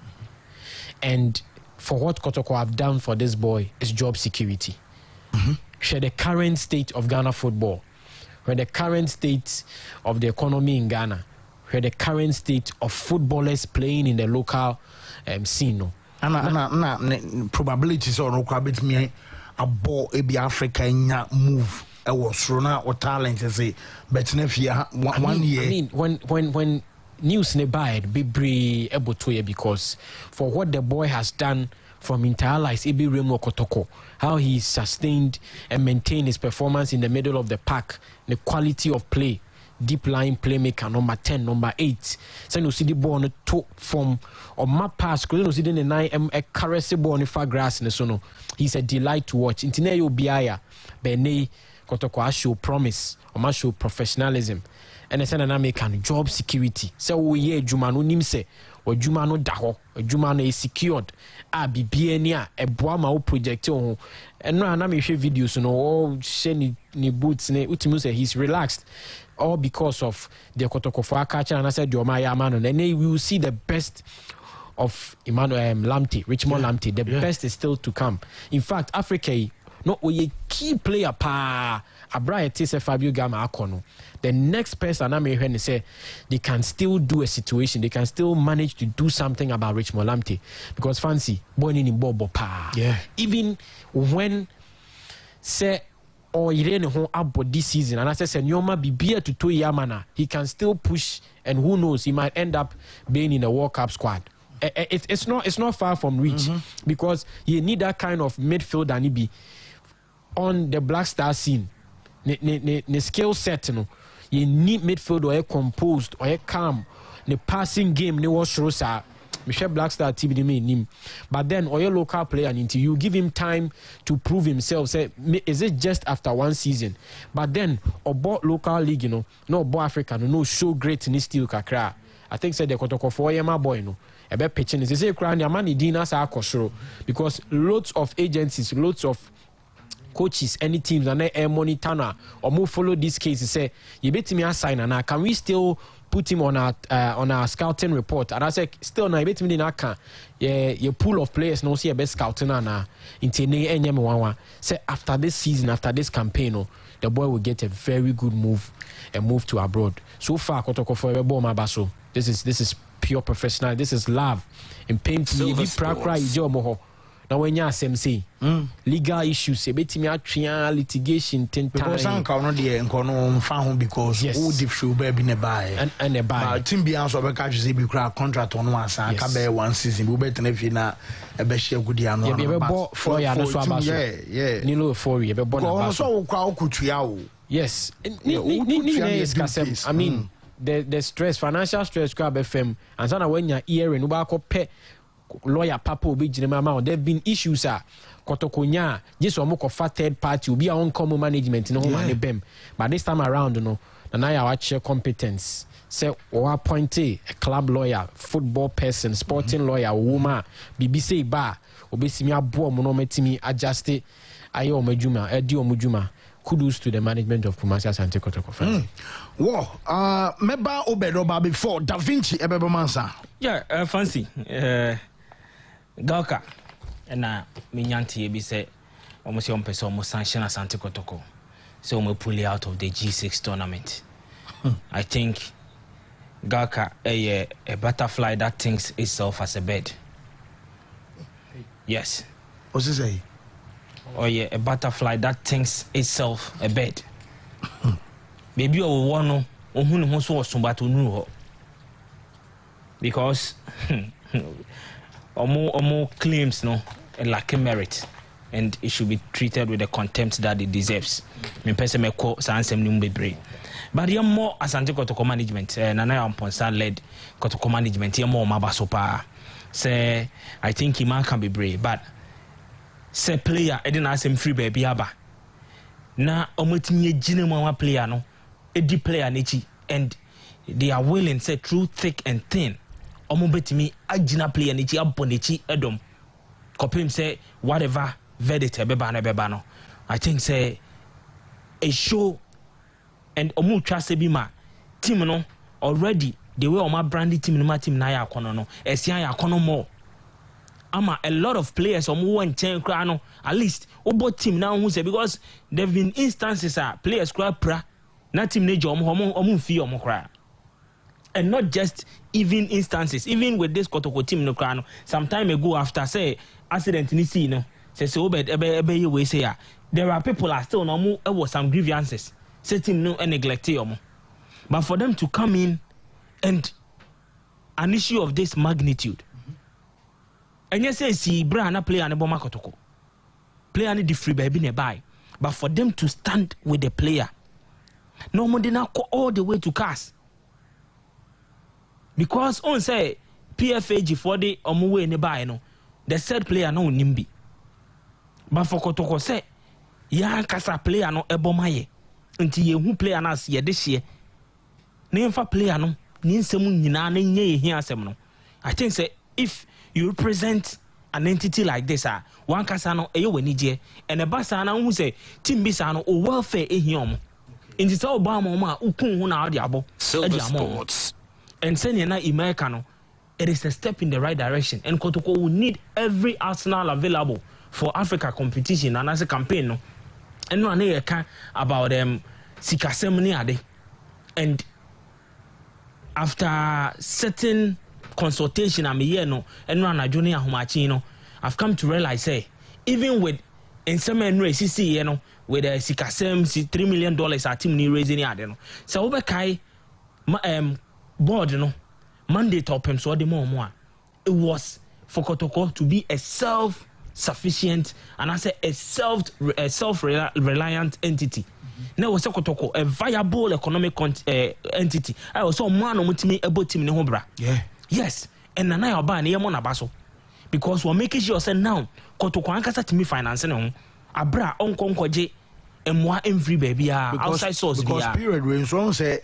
And for what Kotoko have done for this boy is job security. Share the current state of Ghana football, where the current state of the economy in Ghana, where the current state of footballers playing in the local scene. And probabilities on Rokabit me a ball a Africa move. I was thrown out or talent as a better 1 year. I mean, when news nearby be brave able to because for what the boy has done from entire life, Ibi Remo Kotoko, how he sustained and maintained his performance in the middle of the pack, the quality of play, deep line playmaker, number 10, number 8. So you see the ball on the top from or my pass, because you see the 9 a caress ball on the far grass in the sono. He's a delight to watch. Intine yo biaya, Bene Kotoko show promise, or show professionalism. And I said, and I make job security. So we Jumano Nimse, or Jumano Daho, or Jumano is secured. Be Bienia, a Boama project. And no, I'm videos, all shiny boots, he's relaxed. All because of the Kotoko catcher. And I said, you're my man. And then we will see the best of Emmanuel Lamptey, Richmond Lamptey. The best is still to come. In fact, Africa, no, we a key player pa Abraya Tese Fabio Gama Akono. The next person I may hear say they can still do a situation, they can still manage to do something about Richmond Lamptey. Because fancy born in Bobo pa. Yeah. Even when say or Irene home about this season and I say Nyoma be to 2 Yamana, he can still push and who knows he might end up being in the World Cup squad. It's not far from reach because you need that kind of midfield and he be on the Black Star scene. The skill set, you need midfield or a composed or a calm. The passing game, ne was Rosa. Michelle Black Star TV, but then or your local player until you give him time to prove himself. Say, is it just after 1 season? But then about local league, no about Africa, no show great in this steel kakra. I think said the Kotoko 4 year boy, about pitching is say crown your money dinners are kosoro because loads of agencies, loads of coaches, any teams and a monitor or more follow this case. Say you bet me a sign and can we still put him on our scouting report? And I say still na bet me can your pool of players no see a best scouting and into say after this season, after this campaign, the boy will get a very good move and move to abroad. So far, Kotoko for Baso. This is pure professional. This is love and pain to me. Now when you say legal issues, litigation, because I'm not there and found because all the shoe baby nearby and a buy. Team beyond so because you be contract on one side, can 1 season. We better if you not a best share good year. For Nilo 4 years, but so could yes, I mean the stress, financial stress, grab FM, and so when you're here and Ubako pet. Lawyer Papa will be Jinema. There have been issues, Kotokonya, just a third party will be our own common management in home and BEM. But this time around, and I watch your competence. Say, or appoint a club lawyer, football person, sporting lawyer, woman, BBC bar, Obesimia Bo Monometimi, adjusted Ayo Mejuma, Edio Mujuma. Kudos to the management of Kumasi Asante Kotoko. Wow, Meba Obedoba before Da Vinci Ebebamansa. Yeah, fancy. Galka and Minyanti be say almost young person almost sanction Asante Kotoko. So we pull it out of the G6 tournament. I think Galka a butterfly that thinks itself as a bird. Yes. What's he say? Or a butterfly that thinks itself a bird. Maybe I will want to who was somebody know because more claims no lack merit and it should be treated with the contempt that it deserves. Me person me call sansem numbe bre. But you more Asante Kotoko management Nana Amponsa led Kotoko management you more mabasopa. Say I think he man can be brave but say player I didn't ask him free baby aba. Na omotimi ejine mo player no edi player nechi and they are willing say through thick and thin omo betimi agina player nechi abonechi edom kopim say whatever verdict ebeba na beba no I think say a show and omo twa se bi ma team no already the way omo branded team no ma team na ya akono no esian ya akono more ama a lot of players won chain crano at least obo team now who say because there've been instances players pra na team ne jom omo fi omo kra. And not just even instances, even with this Kotoko team no crano some time ago after say accident ni see no say obed ebe we say there are people are still no was some grievances say team no neglect omo. But for them to come in and an issue of this magnitude, and yes, see, Brana play and Boma Kotoko, play and the free baby nearby, but for them to stand with the player, no more than all the way to cast. Because on say PFAG for the Omuwe nearby, no, the said player no nimbi. But for Kotoko say, ya kasa player no ebomaye, until you who play an as ye this year. Name for player no. I think say if you represent an entity like this, one kasano eyo and a basana who say team bisano or welfare ehiom. In the Obama ukun huna diabo. Silver Sports. And sending na Americano, it is a step in the right direction. And Kotoko will need every arsenal available for Africa competition and as a campaign. No, and no one can about Sikasemni ade and. After certain consultation I'm here no and run a junior humachino, I've come to realize say even with in some CC you know with a Sikasem $3 million our team need raising no so overkai board no mandate of him so the more it was for Kotoko to be a self-sufficient and I say a self-reliant entity. Now was Kotoko a viable economic entity. I also man on me about team in Hobra. Yeah. Yes. And then I ban Yamon Abaso. Because we're making sure say now Kotoko ankasa to me financing on Abra on Konkoje and moi every baby outside source. Because period when so say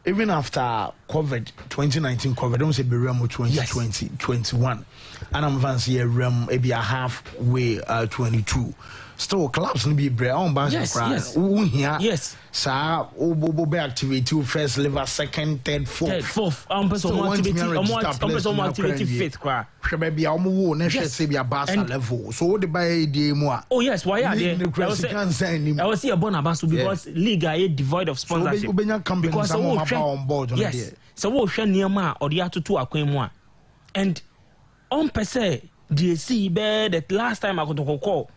even after COVID 2019 COVID don't say be Remo 2020 21 and I'm fancy a Rem maybe a halfway 22. Still clubs no be bread on bass yes sa obo be activate first level second third fourth person activity fifth kwa hwe be am wo na hwe se be bass level so the buy dey mu a oh yes why are there I was see a bon abaso because Liga is devoid of sponsorship because on board yes so wo hwe niam a odi atoto akwan mu a and on per se DSC be the last time I got to call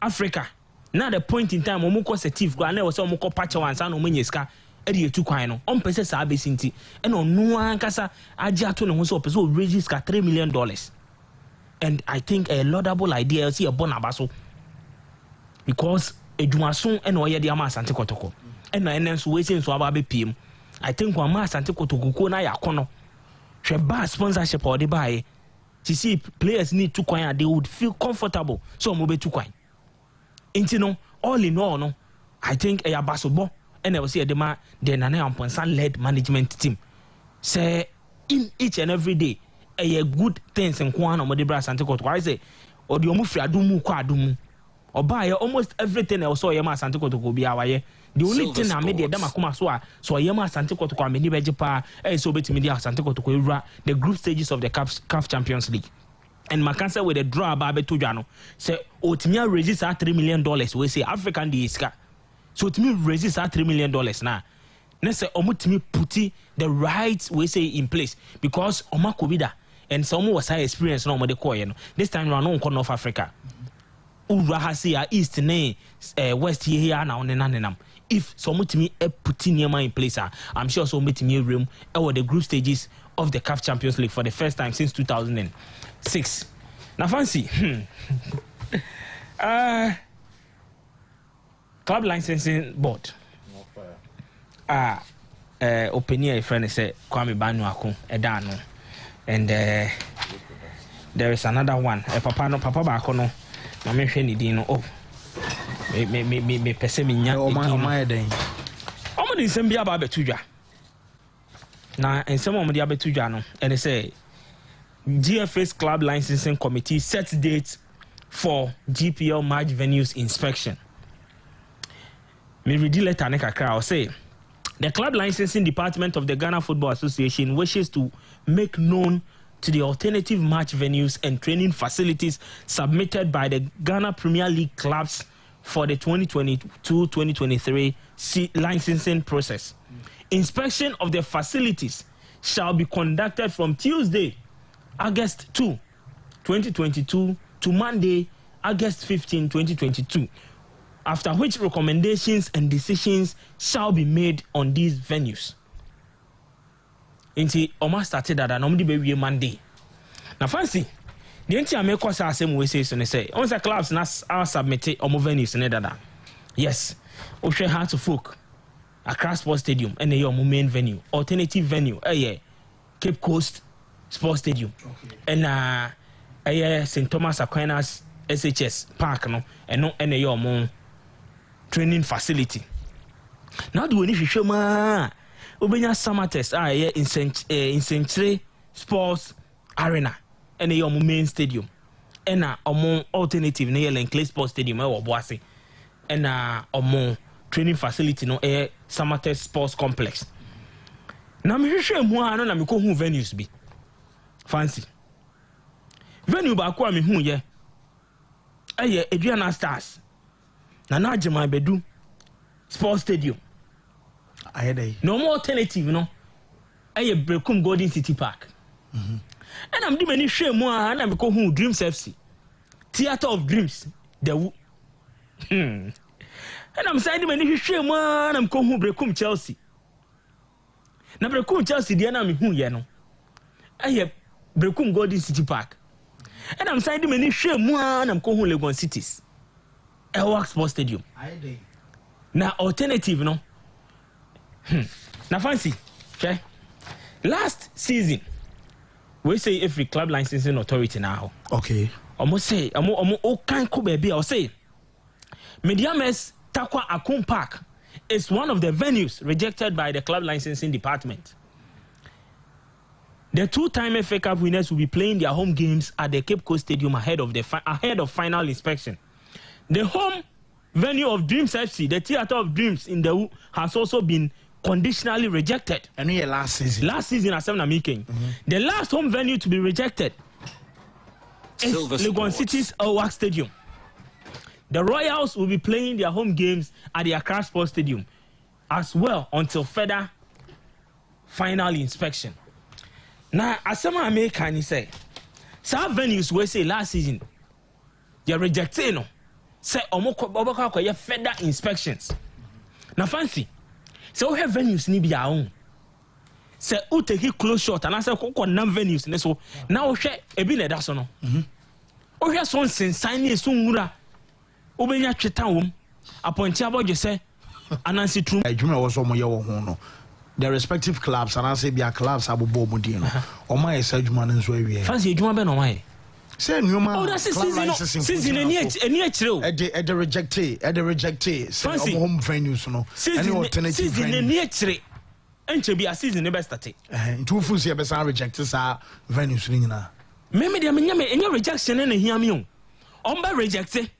Africa. Now the point in time omuko setif go na was omuko patch once and omunyeska e de etu kwan no on pese sa besinti e no no ankasa age ato ne ho so pese o register $3 million. And I think a laudable idea see a bon abaso because edumaso e no ye de ama Asante Kotoko e na enen so we say so aba be piem. I think one ma Asante Kotoko ko na yakono hwe ba sponsorship or the buy to see players need to kwan they would feel comfortable so mo be to kwan. Intino, all in all, no, I think a basobo and I will see a dema the Nana Amponsan led management team. Say in each and every day, a good things and Kwan or Modibra Santico. I say, or the Omufri Adumu Kwadumu, or buy almost everything else saw Yama Santico to go be our year. The only thing I made the Damakuma so Yama Santico to come in Nibejipa, and so bet media Santico to Kura, the group stages of the CAF Champions League. And Makansa with a draw Babe Tujano say, Otimia raises $3 million. We say African Diska. So to me raises $3 million now. Next say Omutimi putti the rights we say in place because Oma Kubida and some was high experience no more the this time around on North Africa. Urahasia East ne West here now on if Somutimi putti Niema in place, I'm sure so me room over the group stages of the CAF Champions League for the first time since 2006. Now fancy club licensing board opinion a friend say Kwame Banu Akun Edano and there is another one papa Bakono na me hwe ni din no oh me pese me nya o ma den o mo din sem bia ba betudwa na ensem o mo dia betudwa no and they say GFA's club licensing committee sets dates for GPL match venues inspection. Me read the letter nekakra or say the club licensing department of the Ghana Football Association wishes to make known to the alternative match venues and training facilities submitted by the Ghana Premier League clubs for the 2022-2023 licensing process. Inspection of the facilities shall be conducted from Tuesday, August 2, 2022 to Monday, August 15, 2022, after which recommendations and decisions shall be made on these venues. Inti Oma started that and omdi be Monday. Now fancy, the entire make us same way say on the clubs nas are submitted omo venues in that. Yes, Oshe Hearts of Folk, Accra Sports Stadium, and your main venue, alternative venue, Cape Coast Sports Stadium, and St. Thomas Aquinas SHS Park, no, and no any your training facility. Now do we need to show ma Ubenya summer test in Century Sports Arena and your main stadium, and among alternative near Clay Sports Stadium or Boise, and among training facility no summer test sports complex. Now me sure mo ano na me ko hu venues bi fancy venue ba ko me hu ye Adriana Stars na Jema Bedu Sports Stadium no more alternative no Brekum Golden City Park and I'm doing many sure mo ana me ko hu Dreams FC Theatre of Dreams the and I'm saying many sure mo ana I'm ko hu Brekum Chelsea na Brekum Chelsea dia na me hu ye no Brekum Golden City Park and I'm saying many sure mo ana I'm ko hu Legon Cities Elwak Sports Stadium na alternative no na fancy okay last season we say every club licensing authority now okay almost say o kan ko baby I say Mediames Takwa Akun Park is one of the venues rejected by the club licensing department. The two-time FA Cup winners will be playing their home games at the Cape Coast Stadium ahead of final inspection. The home venue of Dreams FC, the Theatre of Dreams in the U, has also been conditionally rejected. And here last season. Last season, as I'm making. The last home venue to be rejected is Legon City's Elwak Stadium. The Royals will be playing their home games at the Accra Sports Stadium as well until further final inspection. Now, as some Americans say, some venues we say last season, they rejected no. Say omoko further inspections. Now fancy, so we have venues ni be our own. Say who take it close shot and I say ko nam venues so now we share ebi na da so no. O hwe so nsensan so nwura obenya tweta wom aponti aboje say anansi trum adwuma wo so mo ye wo ho no the respective clubs and I say be clubs abobo mo di no o ma ye say adwuma no so awie fancy adwuma be no ma ye say nyoma oh that's season any achiro e de rejected say home venues no any alternative season any achire enche be a season e be start ntu fu se be san reject sa venues ni nyina me de me nya rejection na hia me o on be rejected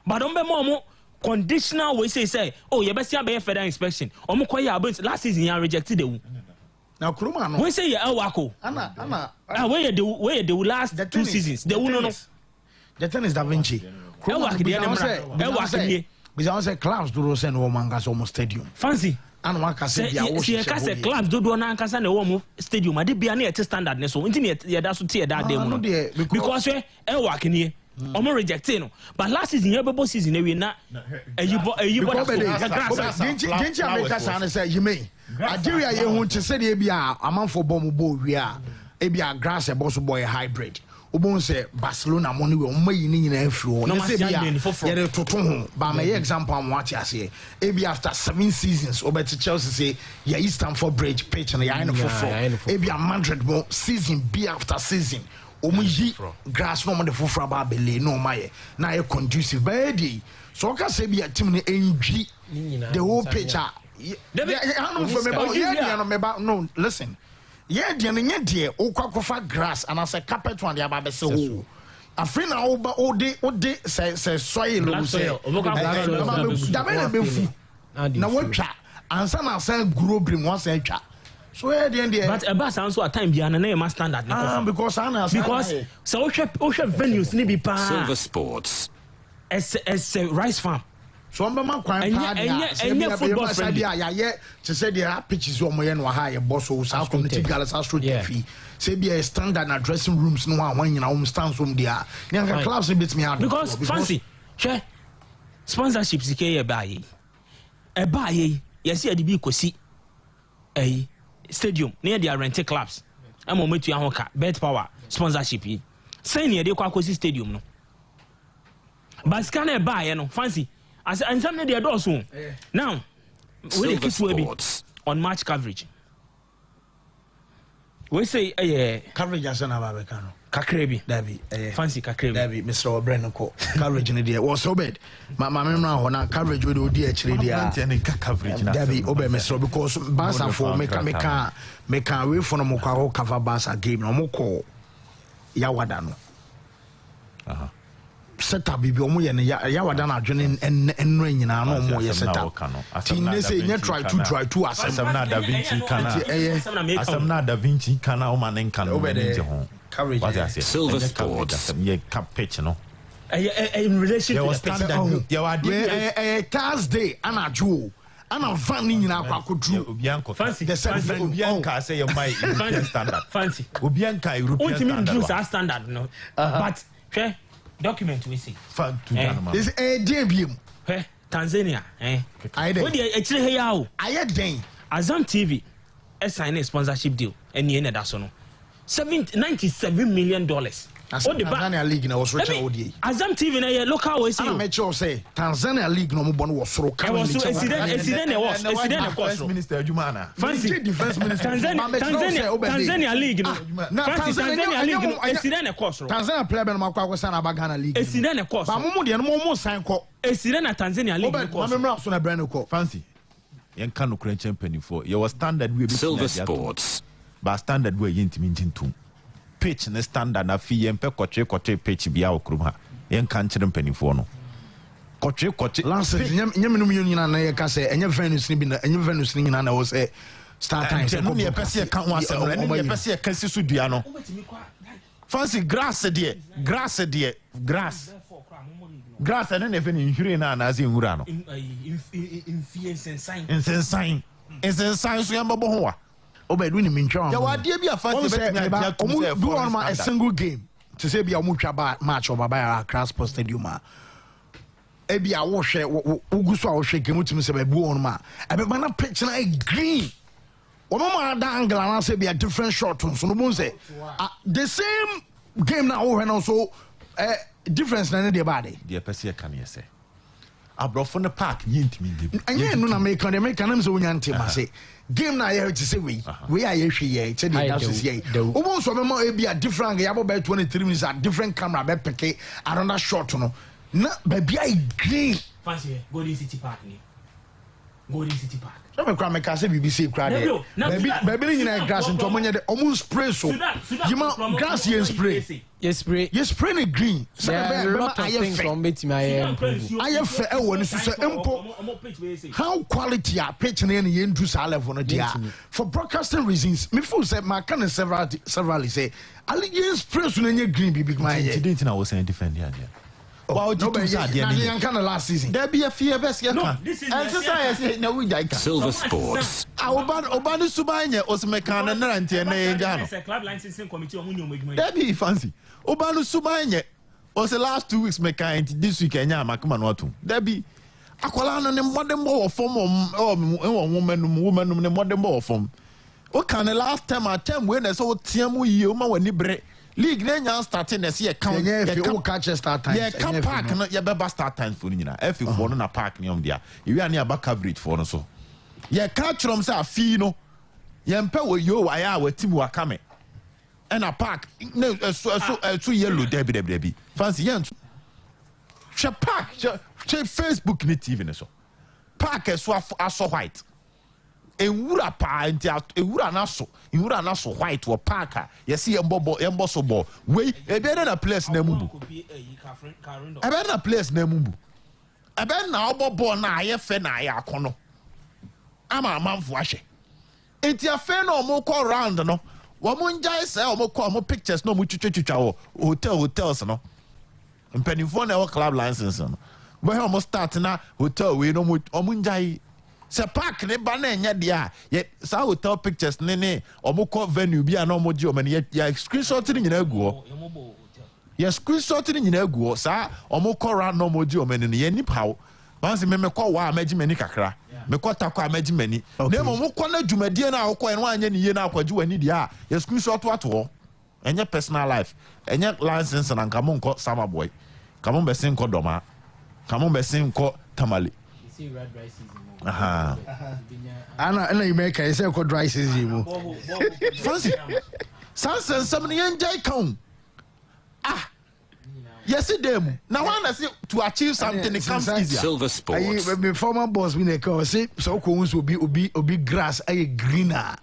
but on be more conditional we say oh you best be further inspection omo koye about last season you rejected the now Kuruma no we say you Elwako ana where the last two seasons the one the thing is Da Vinci Elwak the because say clubs do say no man gas almost stadium fancy and one can say you can say clubs do na nkasa na wo stadium ade bia na yet standard ne so nti ye da so tie da dem no because Elwak ni omo rejected no but last season you bebo season we na eyibo didn't America san say you mean Nigeria ye hu te say e bia amanfo bom bo wi a e bia grass e boss boy hybrid obon say Barcelona money we omayi ni nyina afiro no say bia ye de toto ho ba my example am watch ase e bia after 7 seasons obet Chelsea say ya Stamford Bridge pitch na ya no for e bia Madrid mo season be after season omuyi grass no mo de foforo ba bele no maye na ye conducive baby so ka say bia team ni enwi the whole picture no listen yeah the okwakofa grass and as a carpet one the aba say ho afri na oba ode say soil lo say da be fu na watwa ansa na say grow brim one say twa So where the end but a bus also at time behind a standard. Because so venues need be pa. Silver Sports. As a rice farm. So I'm my crime football friendly. Yeah, to say there are pitches on my high boss or South Community Gallus Astro TV. Say be a standard at dressing rooms no one in our stands room there. Young clubs beats me out because fancy. Che sponsorships a buy yes, the big see a stadium near the rented clubs. I'm on to Yahoka, bet power, sponsorship. Say near the Kwakosi Stadium. No, but scanner buy, fancy. As and some of the adults home. Now, we keep on match coverage. We say coverage as an Ababacano. Kakrebi, Davy, fancy Kakrebi, Davy, Mr. Brennan coverage in the day was so bad. My memory on coverage with OD actually, coverage. Davy, Obe, Mr. because Basa for make a way from a Mokaro cover Basa game, no Moko Yawadano. Set up bibi omo ye ne ya wada na adwene en ran nyina na omo ye set up tin ne say nye try to asem na da Vinci kana asem na da Vinci kana o manen kana o ne ho coverage Silver Sports ye cap pitch no in relation to the standard ya wade Thursday anajo ana van nyina akwadru obianko fancy the same obianka say your my standard fancy obianka European standard ultimate standard no but document we see. Is a DBM. Tanzania. What the actually here? I had day. Azam TV signed a sponsorship deal and you know that's no. $97 million. What the Tanzania League now was rich ODA. Azam TV na local we see. I make sure say Tanzania League no more was so accident Minister Jumana. Fancy Defense Minister Tanzania League no. Tanzania League accident course. Tanzania player ben makwa kwesa na Bagana League. Accident course. Ba mumu de no mo sign ko. Accident na Tanzania League course. Ma memra so na brand ko. Fancy. Yen kan no crane champion for. Your standard we be Silver Sports. Ba standard we yintimi ntintum. Pitch ne standard na fi yempe kotwe pitch bia okrum ha yen kan kire mpanifo no kotwe last nyamenum nyina na ye ka se enye Venus ni bi na enye Venus ni nyina na wo se start time no ye pese ka ho asem no ye pese ka si so dua no fancy grass and then even inhuri na na ze nhura no insensan so yamba bo ho wa Obedu ni minchon. Ya wade bi afanti betimi do on a single game to say be a mutwa match of Baba Accra Sports Stadium a bi a wo hwe uguso a wo hwe game timi se be bu on ma e be na pitch na green o ma da angle na say be a different shot so no mo say the same game na wo hwe no so difference na dey bad dey pese kan ye say abrofo no park yintimi dey anya no na make na am say wonya ntem ma say game na here to say we are here ye say the that's here obo so memo e be a different ya about 23 minutes a different camera be pick another shot no na baby I green fancy Golden City Park ni Golden City Park so me kwa me ka say BBC kra there baby ni na grass nto mo nye de almost spray so you grass ye spray yes spray ni green so there are a lot of things from betimi I fe e woni so empo how quality a pitch na ye ndu sa level no dia for broadcasting reasons me feel say ma can several say ali spray so na nye green big man ye didn't na was defend here. Wow, no, last season. There be a fear best. No, this is no, we Silver Sports. Obani Subanya, Osmekana, and it's a club licensing committee. That be fancy. Obanu Subanya was the last 2 weeks mechanic this week and Yamakamanotu. There be Aqualana and modern ball form woman, modern ball form. What can the last time I tell when I saw Tiamu Yoma when you break? League then starting as ye count catch start time. Yeah, come park no ye beba start time for you. If you for na park ni dia. You are near back coverage for no so. Ye catch from say fee no. Ye mpe we yo wa ya we team wa kame. And a park no so yellow debi. Fancy yen. She park she Facebook ni TV ne so. Park so white. Ewura pa nti ewura na so white wo parka yesi embo so ball we e be na place na mubu e be na place na mubu e be na obo ball na aye fe na aye akono ama amanfo ahwe enti afa no mo call round no wo mo njai say o mo call mo pictures no mo twitwa hotels no mpanifo na club license no bo he mo start na hotel we no mo njai se park ne ba na enya dia ye sa hotel pictures ne o mo call venue bia na o mo gi o me ya screenshot ni nyina aguo ya screenshot ni nyina aguo sa o mo call round no mo gi o me ne ye nipawo once me call wa amaji mani kakra me call takwa amaji mani na mo call na dwumadie na akọ en anya ne ye na akwaji wani dia ya screenshot wato enye personal life enye license na nka mo nko sama boy kamo besin nko doma kamo besin nko tamale aha ana you make I say ko dry season mu fancy sansen some ne enjoy kan yes them now wanna see to achieve something it comes easier. Silver Sports. My former boss me na call say so ko won so obi grass ay greener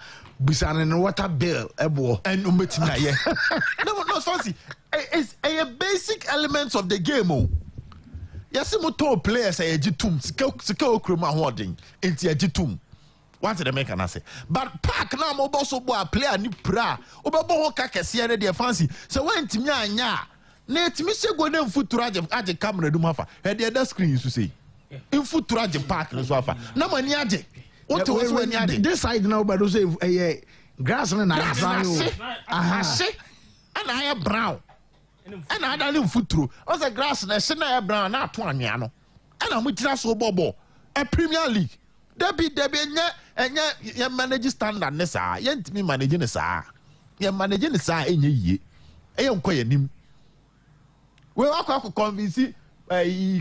bisane no water bill ebo and umbetimi na ye no fancy it's a basic elements of the game oh yes mo to players ay gitum sika okroma hoden enti agitum what the make na say but park na mo boss bo a player ni pra obebo ho ka kese ne de fancy so wantimi anya na etimi sego na mfuturu age camera dum afa e de that screen so say mfuturu age park no so afa na mani age what was when you age this side now but say grass na brown aha and I brown and I don't mfuturu o say grass na she na brown na ato anwea no and am tira so bobo a Premier League debi enye manage standard ne saa ye ntimi manage ne saa ye manage ne saa enye yie eye nkoye nim we akọ convince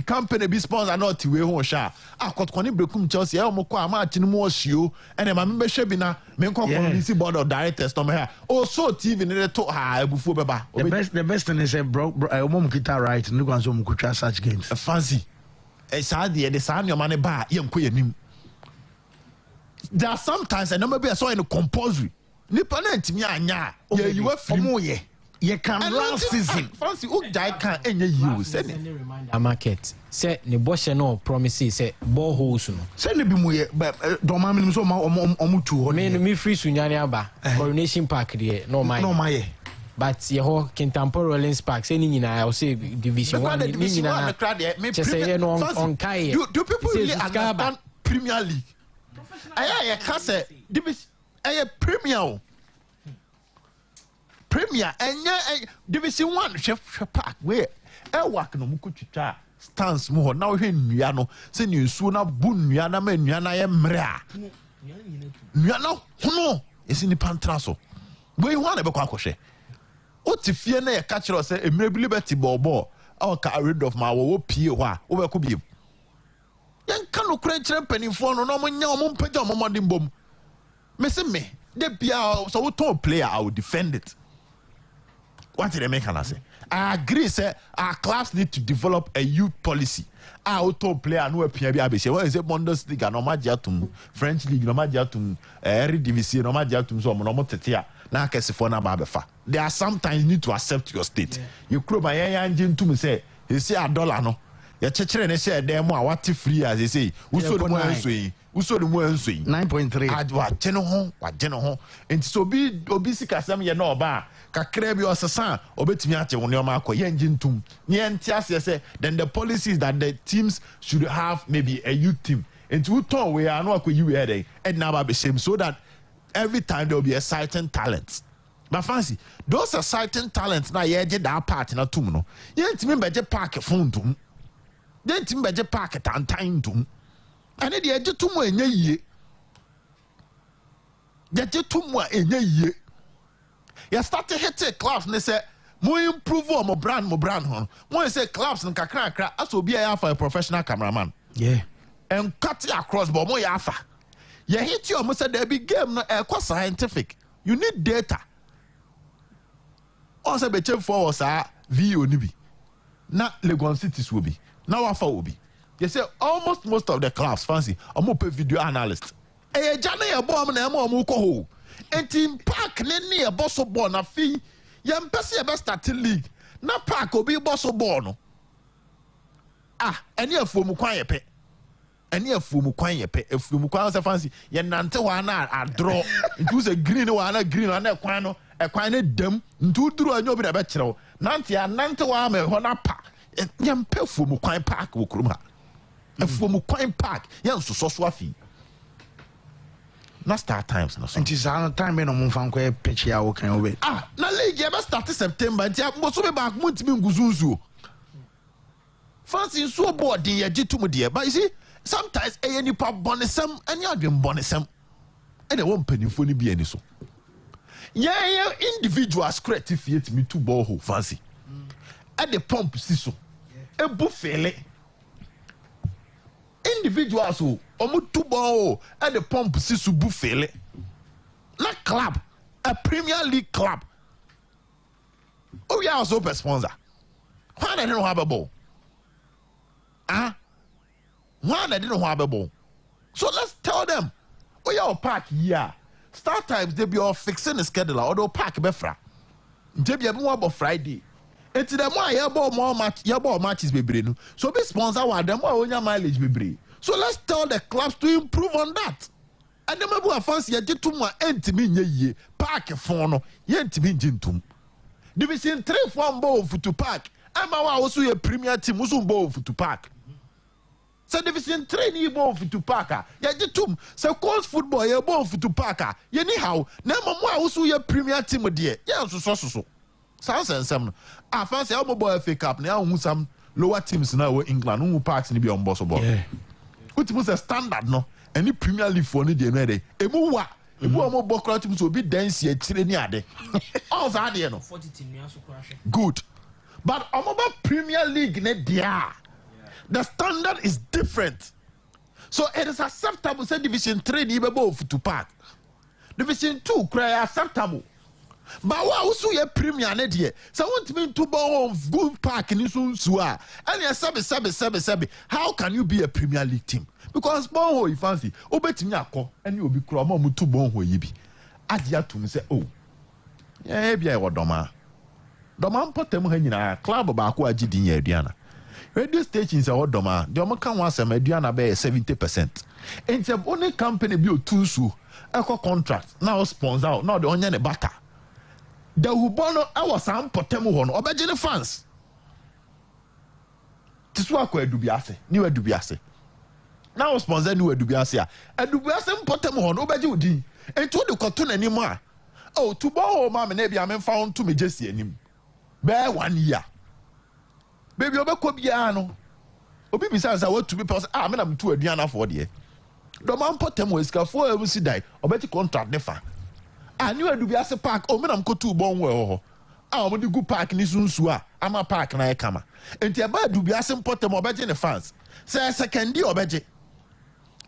company be sponsor not we ho sha akọtkọ ni brekum Chelsea e mo kọ amachi ni mo osio ene ma me hwe bi na me nko convince board of directors no me ha o so TV ni to ha ebufu beba the best thing is bro mom kita right no go so mo kutwa such games fancy sa de sa nyoma ne ba ye nko yanim there are sometimes and no be so in compulsory nipa na ntimi anya ye yiwa firi you can last season fancy o jai kan enye you say a market say ne boshe no promise say ball holes no say ne bi mu ye do ma minim so omutu ho me free sunyane aba Coronation Park there no my but ye ho Kintampo Rollins Park say ni nyina I say division 1 ni nyina me say no on kai do people really understand Premier League aya ka say division aya Premier Premier enya division 1 hwe park we e work no mukutwitwa stance mu ho na wo hwe nnua no se ne nsuo na bu nnua na ma nnua na ye mre a nnua no hono esi ni pantra so we hu na be kwa akohwe o ti fie na ye ka kire se emre bi liberty bobo o ka rid of ma wo pie ho a wo be ko biem yen ka no kure kire panifo no no mo nya o mo mpaja o mo modin bom me se me de bia so wo ton player I will defend it. What did they make an say? I agree, sir. Our clubs need to develop a youth policy. Our auto player no appear be abese. What is it? Bundesliga no majiatum, French league no majiatum, Eredivisie no majiatum. So no more tetia. Na kesi for na babefa. There are sometimes you need to accept your state. You club my engine to me say, you say $1 no. Ya chechere ne say dem a what free as they say. Uso the mo answe. Uso the mo answe. 9.3. Adwa jeno ho. Enti so obi sikasem ye no ba. Kakre bi osesa obetimi ache won yoma akoye engine tum ne entiase say then the policies that the teams should have maybe a youth team and to turn we are no akoyi we there and now be shame so that every time there will be exciting talents but fancy those exciting talents na ye je that part na tum no ye ntimi beje park fun tum ye ntimi beje park tantan tum ane de ye je tum enye yie ye je tum a enye yie. You started hitting clubs and they say, more improve more brand hon. When you say clubs and kakra, as will be for a professional cameraman. Yeah. And cut it across, but more yafa. You hit you almost said there be game quite scientific. You need data. Also, be check for us VO nibi. Not Legon cities will be. Now afa will be. You say almost most of the clubs fancy. I'm up video analyst. Eh, Johnny a bomb na mo ko ho. Enti park ne e bosso ball na fi yem pese e be start league na park obi bosso ball no eni afuomu kwan ye pe ɛne afuomu kwan yɛ pɛ afuomu kwan sɛ fancy yɛ nante hɔ na adrɔ ntu sɛ green hɔ na green na kwan no ɛkwan ne dam ntu duru anyo bi na bɛkyerɛw nante ya nante hɔ ama hɔ na pa yɛ mpɛ afuomu kwan park wɔ kurom ha afuomu kwan park yɛ nsosɔ so afi na start times no so nti saa time be no mo fan kwa pitch ya wo kan obe na league ya be start September nti mo so be back mo ntimi nguzuzu fancy so board ye gitum de but you see sometimes nipa bonesem any adwen bonesem e de won panimfo ni bi ani so yeah individuals creative fiat me to ball hole fancy at the pump si so e bu fele individuals who omu two ball at the pump si so bu fele na club a Premier League club we are also a sponsor why they don't have a ball why they didn't have a ball so let's tell them we are park here start times they be all fixing the schedule or they park befra they be more about Friday enti dem a ye ball more match ye ball matches bebre no so be sponsor wa dem a onya mileage bebre so let's tell the clubs to improve on that and dem abu fancy ye gitum a entimi nye yie park fon no ye entimi ngintum division 3 form ball to park ama wa also ye premier team also ball to park so division 3 ni ball to park ye gitum so course football ye ball to park ye ni how na mo also ye premier team de ye so Sam fancy our boy FA Cup now some lower teams now in England who parks ni be on boss ball. Which was a standard no any Premier League for ni dey no dey. Emu wa ebu omo ball teams will be dance here chire ni ade. All that there no. 40 team so crash. Good. But omo Premier League ne dia. The standard is different. So it is acceptable say division 3 ni be to park. Division 2 cry acceptable. But what also your premier ne dear so want me to ball of good park in so and you sabi how can you be a Premier League team because ball you fancy obetimi akọ and you be kro ma mu to ball ho yi bi adia to me say oh yeah bia e wodoma mpotem ha nyina club ba akọ agidi ya aduana radio stations e wodoma de o kan wasem aduana be 70% enti only company bi otunsu eko contract now sponsor now the onye ne bata the Hubono our sam potemu hono obejene fans tisu akọ adubiase ni adubiase now sponsor ni adubiase adubiase potemu hono obeje odin enti o de koto nanim a oh to ball ma me na bia me found to me jesi anim be 1 year baby obekọ bia no obi bisa say what to be person me na me to aduana for de do man potemu iskafo e musi dai obeji contract ne fa ani adubiase park o me na mkotu bon we ho mo di gu park ni sunsu ama park na e kama enti e ba adubiase potemu obeji ne fans say second year obeji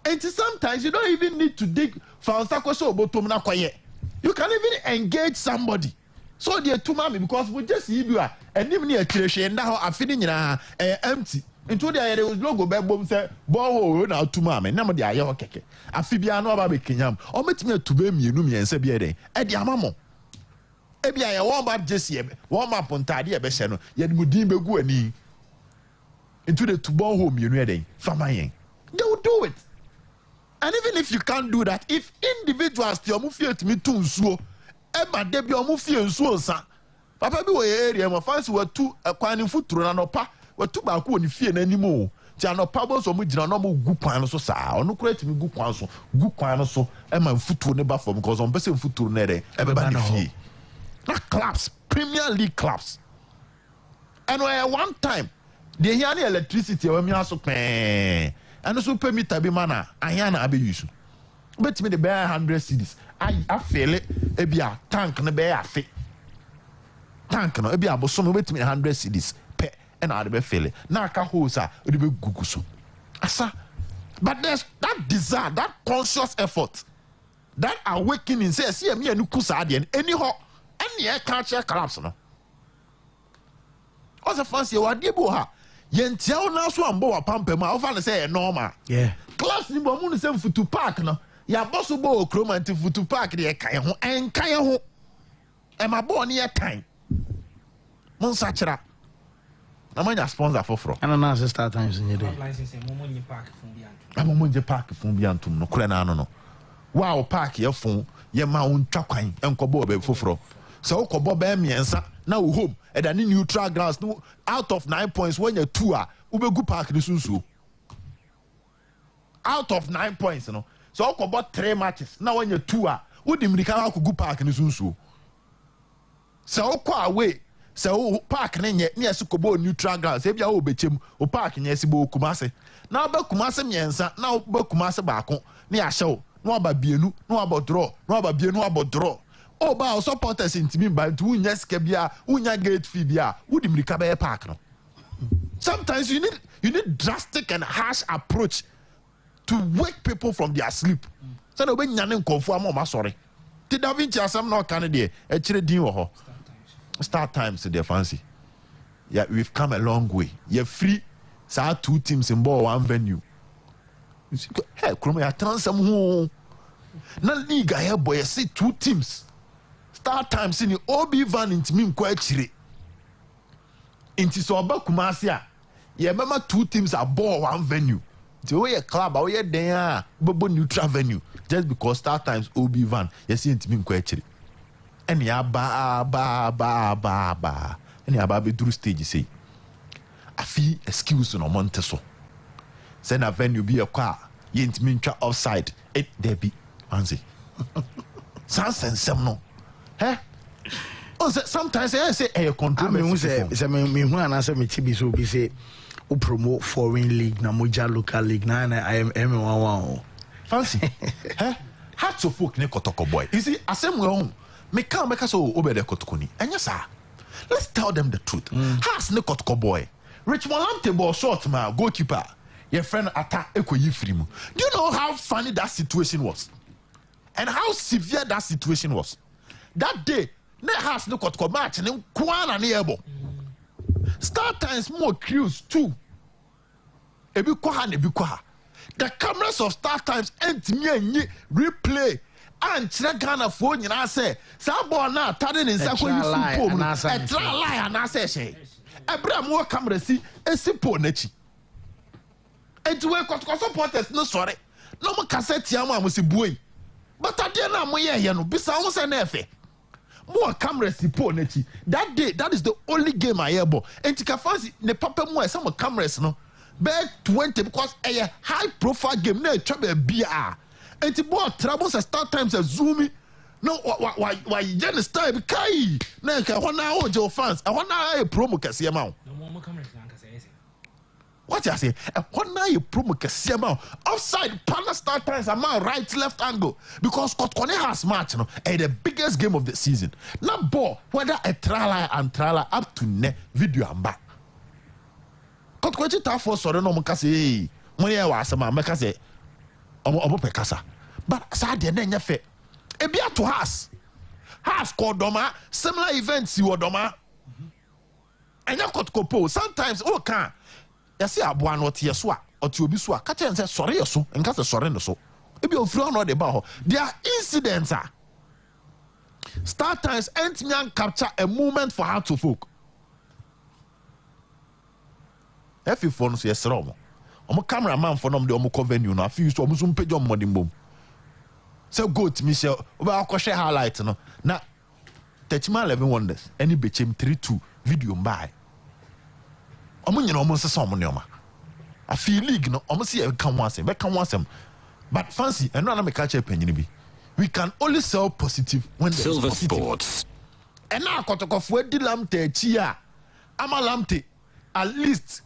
enti sometimes you don't even need to dig fans akoso obotom na kwaye you can even engage somebody so they to me because we just see you enim ni akirehwe nda ho afini nyina empty into there logo be bom say ball na atuma me na mo de aye ho keke afi bia na oba be kenyam o metimi atube mienu miensa bia den e de amamo e bia ye won ba jesi e won ma pontade e be hye no ye mu din be gu ani into the to ball home mienu e den famayen they will do it and even if you can't do that if individuals ti omu fie timi tu nsuo e ba de bia omu fie nsuo nsa papa bi wo area mo fancy watu kwani futuro na no pa watu ba ko ni fie na nimo ti anopa bo so mu gina no mo gu kwan no so saa ono kura timi gu kwan no so e ma futuro ne ba fom because on person futuro ne de e be ba ni fie na clubs Premier League clubs and one time they hear the electricity we mi aso pen and so pay meter bi mana anya na abe use bet me the be 100 cedis I feel it e bia tank ne be afi tank no e bia bo so me bet me 100 cedis pe and I be feel it na ka hosa o de be gugu so asa but there's that desire that conscious effort that awakening say see me anu kusa de anyhow any e culture collapse no o se fancy wa de bo ha yentia o na so ambo wa pampam a o fa na say normal class ni bo mu no say futu park no ya boso bo okroma nti futu park de kan ho enkan ho e ma bo ne ye tan mon sa kira na manya sponsor foforo ana na start times in there amomo je park fun bi antum no kure na ano no wow park ye fun ye ma won twa kwan enkobo be foforo so ukobo be miensa na wo home e da ni neutral grounds no out of 9 points when you 2 a ubegu park ni sunsu out of 9 points no so ukobo 3 matches na when you 2 a wodi mrika akugu park ni sunsu so ukwa away so park ne nye ne asikobo neutral grounds e bia wo bechem o park nye sibo kumase na ba kumase miensa na ba kumase baako ne ahyew no aba bienu no aba draw no aba bienu aba draw o ba supporters intimi ba ntu unya sika bia unya gate fee bia wodi mrika ba park no sometimes you need drastic and harsh approach to wake people from their sleep so na obe nyane nkonfo ama sorry ti Da Vinci asem na kan de e kire din wo ho start times they fancy yeah we've come a long way you're free so 2 teams in ball one venue hey krom ya transam ho na Liga here boy see 2 teams start times in obi van intimi nko akire inti so oba kumase a ye mema 2 teams are ball one venue so we club we den a bobo neutral venue just because start times obi van you see intimi nko akire eni aba eni aba be duru stage say afi excuse no monteso say na venue bi e kwa ye ntimi ntwa offside it there be anzi sansensem no oh sometimes I say control me say me hu ana say me chibi so be say o promote foreign league na moja local league na I am M11 fancy hat to folk ne kotoko boy you see asem we home me can make us obede kotokoni enya sa let's tell them the truth has ne kotoko boy Richmond Lamte ball short ma goalkeeper your friend attack ekoyi frimu do you know how funny that situation was and how severe that situation was that day ne has ne kotoko match ne kwana ne ebo start times more crews too ebi kwa ne bi kwa the cameras of start times entimi anyi replay and Ghana for nyina say sa ball na tade ne nsa ko yifu pom no e tra lie na say she ebra mo camera si esipo na chi etuwe kotoko supporters no sorry no mo cassette am am se buoi but ade na mo ye no bisa wo say na efe mo camera si po na chi that day that is the only game I ever entika fancy ne papa mo some cameras no be 20 because a high profile game na twa ba bia enti ball trouble start times a zoomi no why gen style be kai na ka hona o je fans a hona e promo kase ma no mo cameras na ka say what you say hona e promo kase ma offside pana start times a man right left angle because Kotkone has match no the biggest game of the season na ball whether a trial and trial up to ne video amba Kotkone ta for so no mo ka say mo ye wa asema me ka say omo pekasa but sa de na nya fe e bia to has called doma similar events si wodoma enya kotkopo sometimes o kan ya se aboa no te yeso a ote obi so a ka chen say sore yeso nka say sore no so e bia ofru no de ba ho there are incidents start times entimian capture a moment for how to folk every phone so yesro omo cameraman for them de omo cover venue no afi so omo so mpejom modern bom so goat Michel oba akoshe highlight no na Techman 11 wonders any bechem 3-2 video mbai omo nyina omo nsesa omo neoma afi league no omo se be kan wasem but fancy eno na me catch penyin bi we can only sell positive when there Silver is positive. Sports Ena akotokofo edi lamte achi a ama lamte at least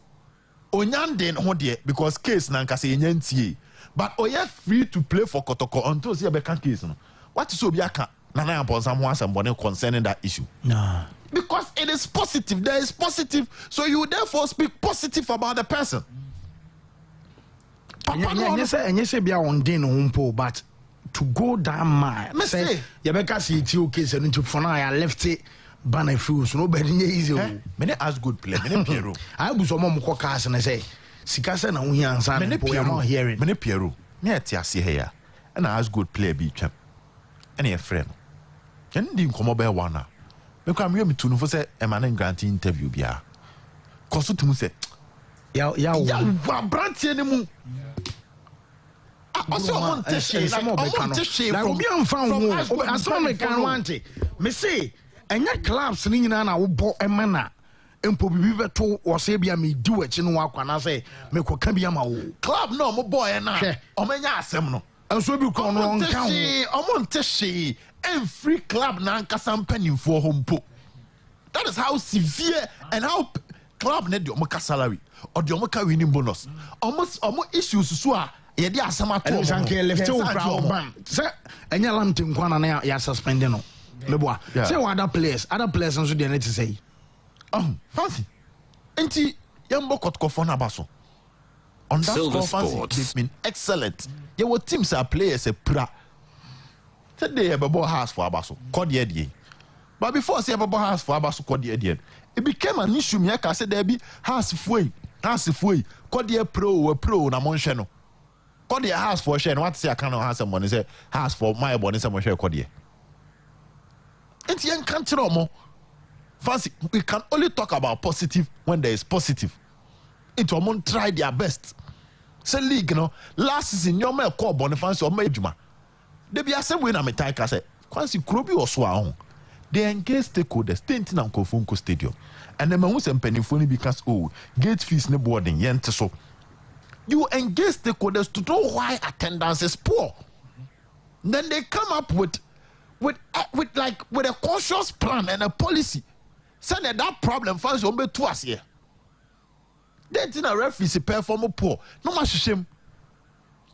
Onyande ho de because case na nkase yenyantie but oye free to play for Kotoko until see be can case no what is obi aka na na upon someone somebody concerning that issue nah because it is positive there is positive so you therefore speak positive about the person papa no say bia on din no mpo but to go that mile say you be ka see ti okay say no for now I left it banner feels no better easy me ask good play me Piero I bu so mom ko cast and say sika say na wo hi ansa me Piero hearing me Piero me atiase here and I ask good play be twam and your friend can di nkomo be one na me kwa me tu no for say e man grant interview bia Koso to say ya brantie ne mu also on tissue from me say enya clubs ni nyina na wo bo emana empo bibi beto wo se bia me di wachi no akwana say me koka bia ma wo club no mo boy na omenya asem no enso bi ko no nka ho omonte hye every club na nkasa mpanimfo ho mpo. That is how severe and how club need the omaka salary or the omaka winning bonus. Almost issues so a ye dey asama to sanke left to crowd ban. Say enya lamte nkwana na ya suspend no. Meboa. Say other players nso dey net say. Fancy. Enti yambo kotkofo na baso. On that score, Fancy, they've been excellent. Your teams are players a pra. Said they have a ball house for Abaso. Called the but before say about house for Abasu Kodi, it became an issue. Me I said there be house fui, Kodi pro na monsheno. Kodi house for share. What say I cannot have someone say house for my bonus and share Kodi. It's young country more. Fancy, we can only talk about positive when there is positive. It will try their best. Say league, last season your man call Boniface or Majuma. They be a same way na me take say. Kwansi Krobi or Swa. They engage stakeholders, staying in Kofunko Stadium. And the man who's penny because gate fees ne boarding yent so. You engage stakeholders to know why attendance is poor. Then they come up with a conscious plan and a policy. Say that problem finds on be to us here. They think a referee perform poor. No much shame.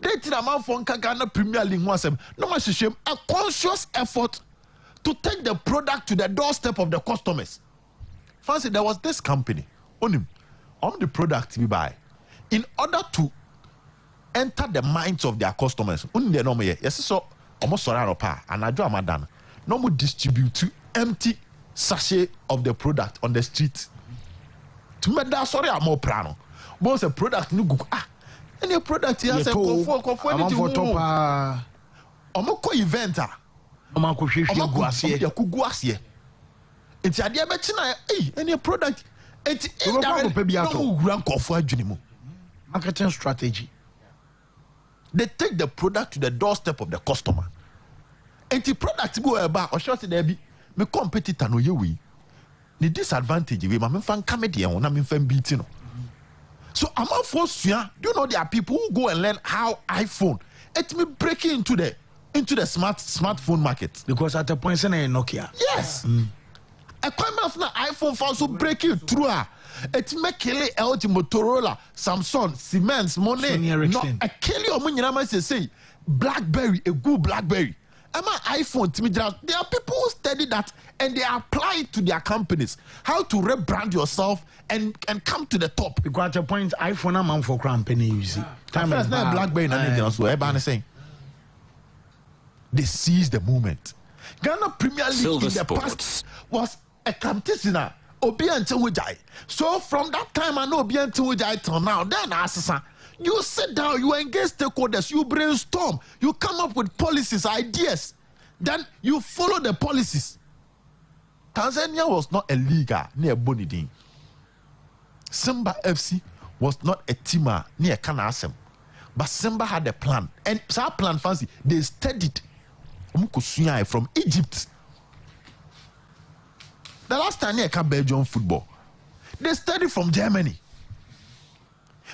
They think a man from Ghana Premier League was no much shame. A conscious effort to take the product to the doorstep of the customers. Fancy, there was this company on the product we buy in order to enter the minds of their customers. Only no more yes so almost sorry pa and I do amadan. No more distribute empty sachet of the product on the street. To make that sorry I'm more prano. But a product no go any product here say kofo anything. Omoko eventer. Yakuguasie. It's a dear betina, any product. It's marketing strategy. They take the product to the doorstep of the customer. And the product go about or short there be me competitor no yewi. The disadvantage we ma fan comedy on am fan beating. So I'm not forced to. Do you know there are people who go and learn how iPhone it's me breaking into the smartphone market because at a point say Nokia. Yes. A crime of na iPhone for so breaking through. It make LG, Motorola, Samsung, Siemens, Monet. No, a kill your money. Say BlackBerry, a good BlackBerry. Am I iPhone? There are people who study that and they apply it to their companies. How to rebrand yourself and come to the top. Because at a point iPhone a man for crown penny you see. Time is not BlackBerry. Also, everybody saying. They seized the moment. Ghana Premier League in the past was a competition. So from that time I know Obi till now. Then you sit down, you engage stakeholders, you brainstorm, you come up with policies, ideas. Then you follow the policies. Tanzania was not a Liga near Bonidin. Simba FC was not a teamer near Kanasem. But Simba had a plan. And that plan, fancy, they studied from Egypt. The last time I came Belgium football, they studied from Germany.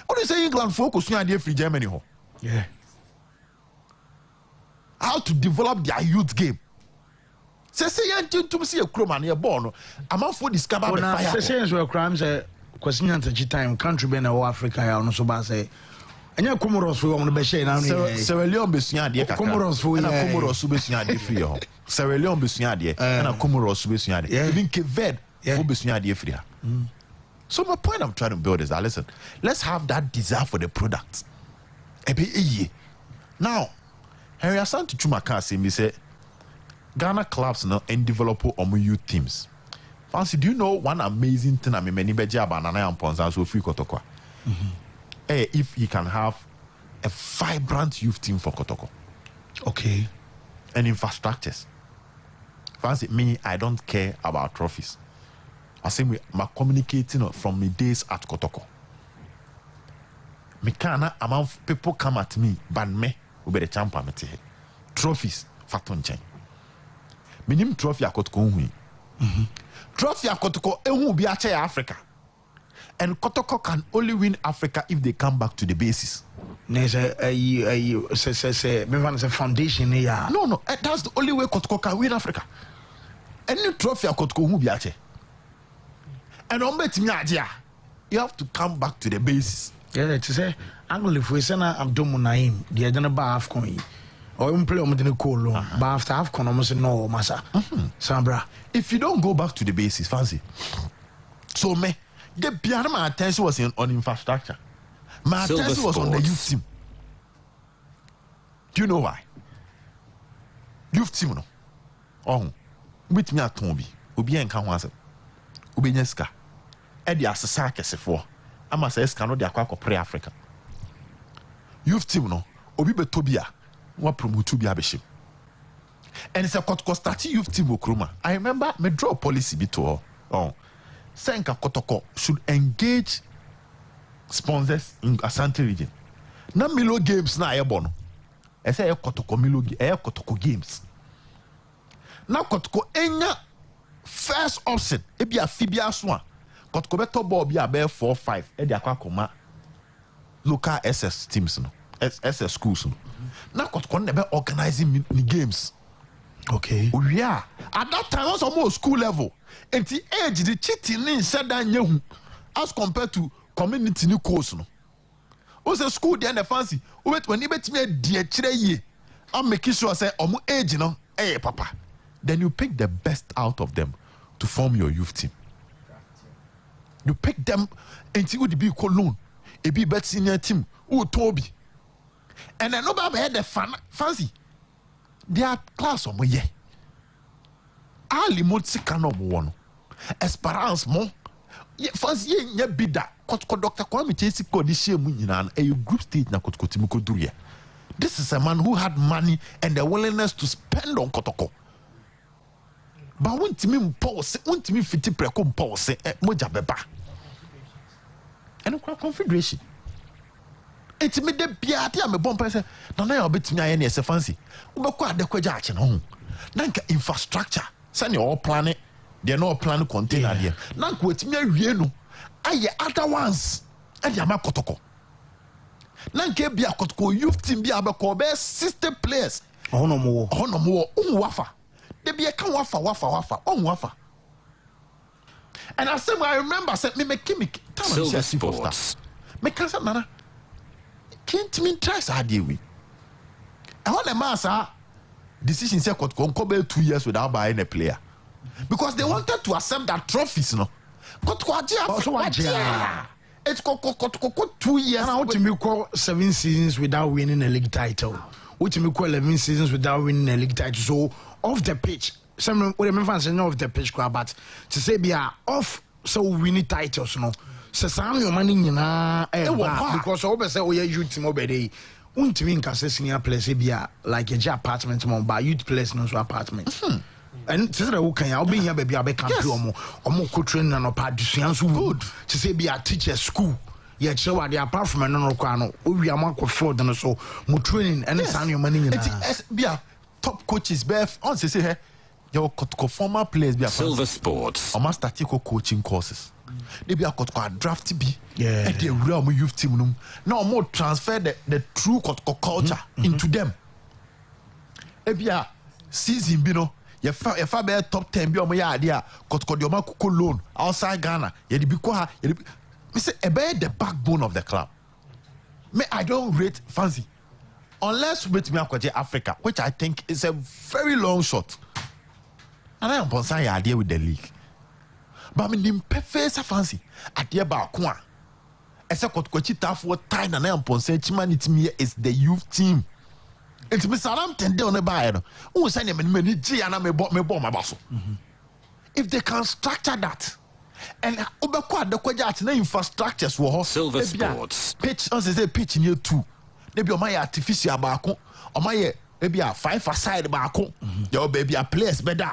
What do you say England focus on free Germany? Yeah. How to develop their youth game. Say to see a crowman here born. I'm out for discover the fire. Say well crimes question answer time country be na Africa ya no so ba say. Anya Comoros we on be share na. Sierra Leone besua de kaka. Comoros we na Comoros besua de free ho. Sierra Leone besua de na Comoros besua de. Even Cape Verde for besua de free. So my point I'm trying to build is that listen, let's have that desire for the product. Now, Henry Asante Chumaka say me say Ghana clubs now and develop youth teams. Fancy, do you know one amazing thing I mean many beja banana and ponza so free Kotoko? If he can have a vibrant youth team for Kotoko. Okay. And infrastructures. Fancy me, I don't care about trophies. I say me communicating from my days at Kotoko. Me kana among people come at me, but me will be the champion. Trophies, faton chain. Minim trophy akotoko hui. Trophy akotoko ehu bi ache Africa. And Kotoko can only win Africa if they come back to the basis. There's a foundation here. No, that's the only way Kotoko can win Africa. Any trophy Kotoko hu bi ache. And on bet me idea, you have to come back to the basis. Yeah, to say, Angle if we send a Abdul Munaim, the other bar coin. Or you play on the call, but after half almost no massa. Sambra, if you don't go back to the basis, fancy. So me, the beyond my attention was on infrastructure. My attention was on the youth team. Do you know why? Youth team no. Oh, with me at Tombi, Ubi and Kawansa, Ubineska, Eddie Asasa Kesefo. I must say, cannot be a quack of pre-Africa. Youth team no, Obi Betobia. What promote to be a bishop. And it's a Kotoko youth team Okruma. I remember me draw policy bito. Oh, Senka Kotoko should engage sponsors in Asante region. Na Milo games na airborne. I say Kotoko Milo Kotoko games. Now Kotoko enya first option. Ebi a fibia swan. Kotoko beto ball be a bear 4-5. Edi akwa koma local SS teams no. SS schools no. Now Kotoko never organizing the games. Okay. Oh yeah. At that time was almost school level. And the age the cheating in said that you as compared to community new course no. Was a school there the fancy. Wait when you bet me dear chire I'm making sure say omo age no. Hey papa. Then you pick the best out of them to form your youth team. You pick them and you would be cologne. A be bet senior team. Oh Toby. And then nobody had the fancy. They are class of ye. Ali motsi canob one. Esperance mo. Ye fancy ye bida. Kotko Dr. Kwame Chesi Kodisha Muninan, a group state na Kotkotimiko Duria. This is a man who had money and the willingness to spend on Kotoko. But when Timmy pause, when Timmy fiti precom pause, moja beba. And a confederation. It's me de biati am a bomb person. No, I bet me I any fancy. Ubakwa de kwaja no. Nanka infrastructure. Send your planet. They're not plan container there. Nanka with me no. Aye other ones. And yama Kotoko. Nanka be a Kotoko youth team be abako be 60 players. Oh no more. Wafa. They be a can wafa. Wafa. And I said, I remember said me make Silver Sports. Me can't nana. Can't mean try idea we. I want the master decision say Kotoko 2 years without buying a player. Because they wanted to accept that trophies, no. Kotoko it's Kotoko 2 years. And what you call 7 seasons without winning a league title. What you call 11 seasons without winning a league title. So off the pitch. Some remember saying off the pitch, but to say be off so winning titles, no. So some your money because always say oh yeah youth team obey. Won't mean senior players be like a apartment but youth players no so apartment. And to say that okay, I'll be here baby I be can do omo co-train and opadian so good to say be a teacher school. Yeah, so what the apart from no kwano we am ko fraud no so mo training and it's your money be a top coaches be on say here your former players be a Silver Sports. Or master coaching courses. They be a draft be and the real youth team now more transfer the true culture into them. Ebia season be no your father top 10 be on my idea Kotko loan outside Ghana. You be kwa me say about the backbone of the club. Me I don't rate fancy unless with me Africa, which I think is a very long shot. And I am on side idea with the league. But I mean, perfect fancy idea about Kwa. As a Kotkochita for time and I am on side humanity is the youth team. It's Miss Salam Tende on the buyer. Who send him many G and I may bought me bomb my basso. If they can structure that. And Obakwa the Kwaja infrastructures were Silver Sports. Pitch as they say pitch in year 2. Maybe my artificial barco or my maybe a 5-a-side barco. Your baby a place better.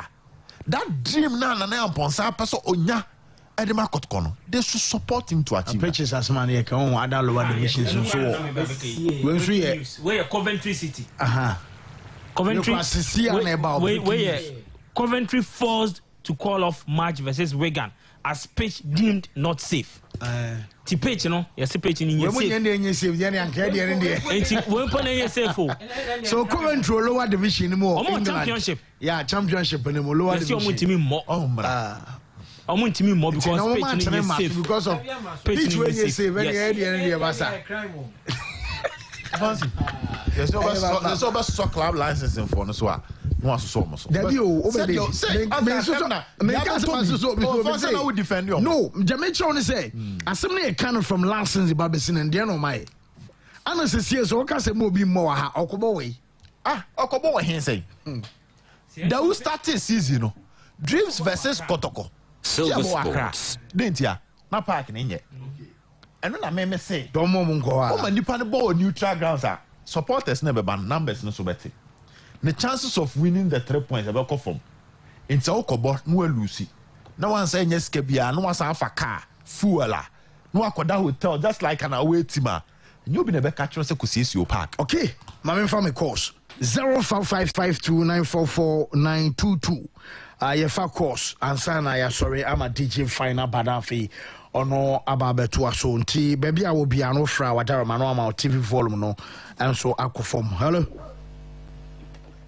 That dream na na upon sa person onya Edema Kotkono, they should support him to achieve. Pitches as man here can other lower divisions and so on. Where Coventry City. Coventry. Where Coventry forced to call off match versus Wigan as pitch deemed not safe. The pitch, you know, yes, pitch in your safe. So Coventry lower division more. Championship. Yeah, championship and lower division. More because of pitch when you say very early there's over soccer club licensing for no so. No, so much. No, Jamaican say, as somebody can from license Babesin and Diano my. And as a CS, or can say more be more Okoboy. Okoboy, he say. That will start this season, Dreams versus Kotoko. Silver Sports. Didn't ya? Not parking in yet. And then I may say, don't move on. Oh, man, ball neutral grounds are supporters never ban numbers no so better. The chances of winning the 3 points about come from. It's all cobo no Lucy. No one saying yes, Kebia, no one's half a car, fuela, no one could hotel, just like an away team. You'll be never catch us to see your park. Okay, my family course 055529449222. Your fa course and sana sorry, I'm a DJ final badafi ono ababetu aso nti baby I will be an ofra wadara mano ama TV volume no and so akofom. Hello.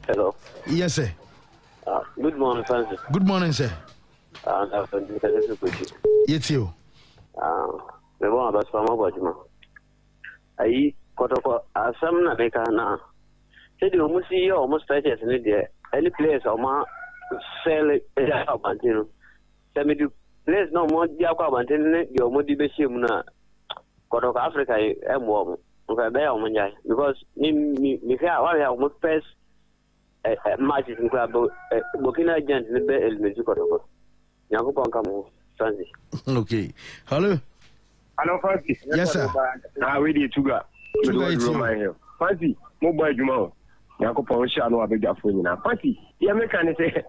Hello. Yes, sir. Good morning, Francis. Good morning, sir. Yes, you. Me want about some about you. I Kotoko, some na make na. Say the almost see almost stretches in there. Any place or ma sell it up until. Say me do place no more diakwa until your modi be na. Kotoko Africa am warm. Okay, be on manjai because me fear what almost first matches in club Burkina agent in the bell Mexico. Yakupon come Francis. Okay. Hello. Hello, Francis. Yes, sir. How are you, Tuga? Francis, mobile Juma. Yakupon Shano Abega Funa. Francis, you make an say,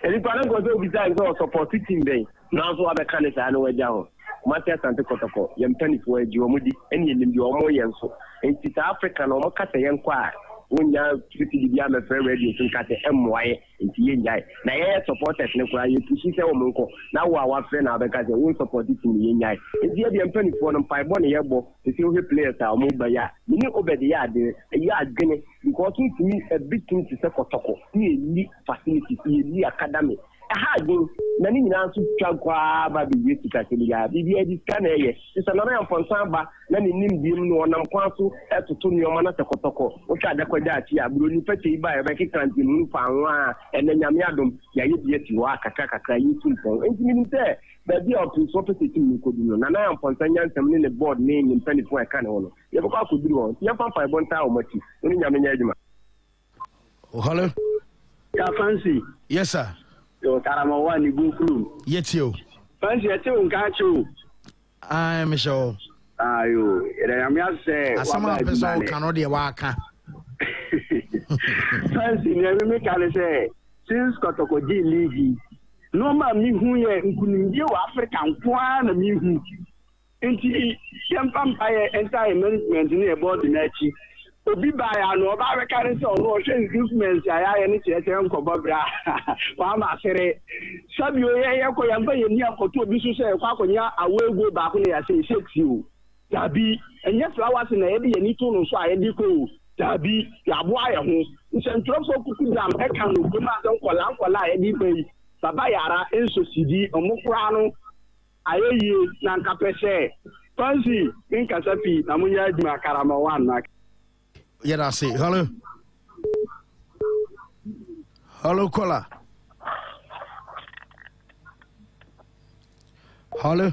and if I don't go to design or support team day, now so other candidates I know where down. Matthias and Kotoko, Yam Penny for Jomudi, and you are more young so. In South Africa, no more cat a young choir. When you are pretty young, a fair radio, you can cut MY in Tienjai. Now, I supporters, no cry, you push it Monko. Now, our friend, because they won't support it in the Yai. It's the other penny for them 5 1 year, but the few players are moved by ya. You know, over the yard, a yard gaining because to me a big thing to say for Toko. He facilities, he academy. I had many answers to Chagua, Baby, Yesica, BB, it's another from Samba, many named him no one Quansu, to Tony Manata Kotoko, which are the Quadatia, Bruni Petty by a Becky Cantin, Fanwa, and then Yamiadum, Yayet, you are Kakaka, you simple. And meaning there, the deal to opposite to Kodino, and I am Fontaine, some in the board name in Penny for a canon. You have a could do on, you have 5 1 town, much, only Yaminajima. Hello? Yeah, Fancy. Yes, sir. Yo, Karamawa, you go through. Yes, you. Fancy, I tell you, catch you. I'm sure. You, I'm just saying, some person cannot be waka. Fancy, never make a say, since Kotoko G League, no man, me who you African one, me who. Until some vampire entire management in a board in Echi. Obi by an over currency or Russian government, I any Uncle Bobra. Mama said, Sabu, Yako, near Koto, Bisu, Quaconia, I will go back when I say 6 you. Tabi, and yes, flowers in the Eddie and Nito, so I edico. Tabi, Yabuaya, who sent drops of Kukudam, Ekan, Gumadon, Kolankola, Eddie Bay, Sabayara, Enso CD, or Mokrano. I hear you, Nankapese. Fancy, in Casapi, Namuya, Karamawan. Yeah, I see. Hello. Hello, caller. Hello.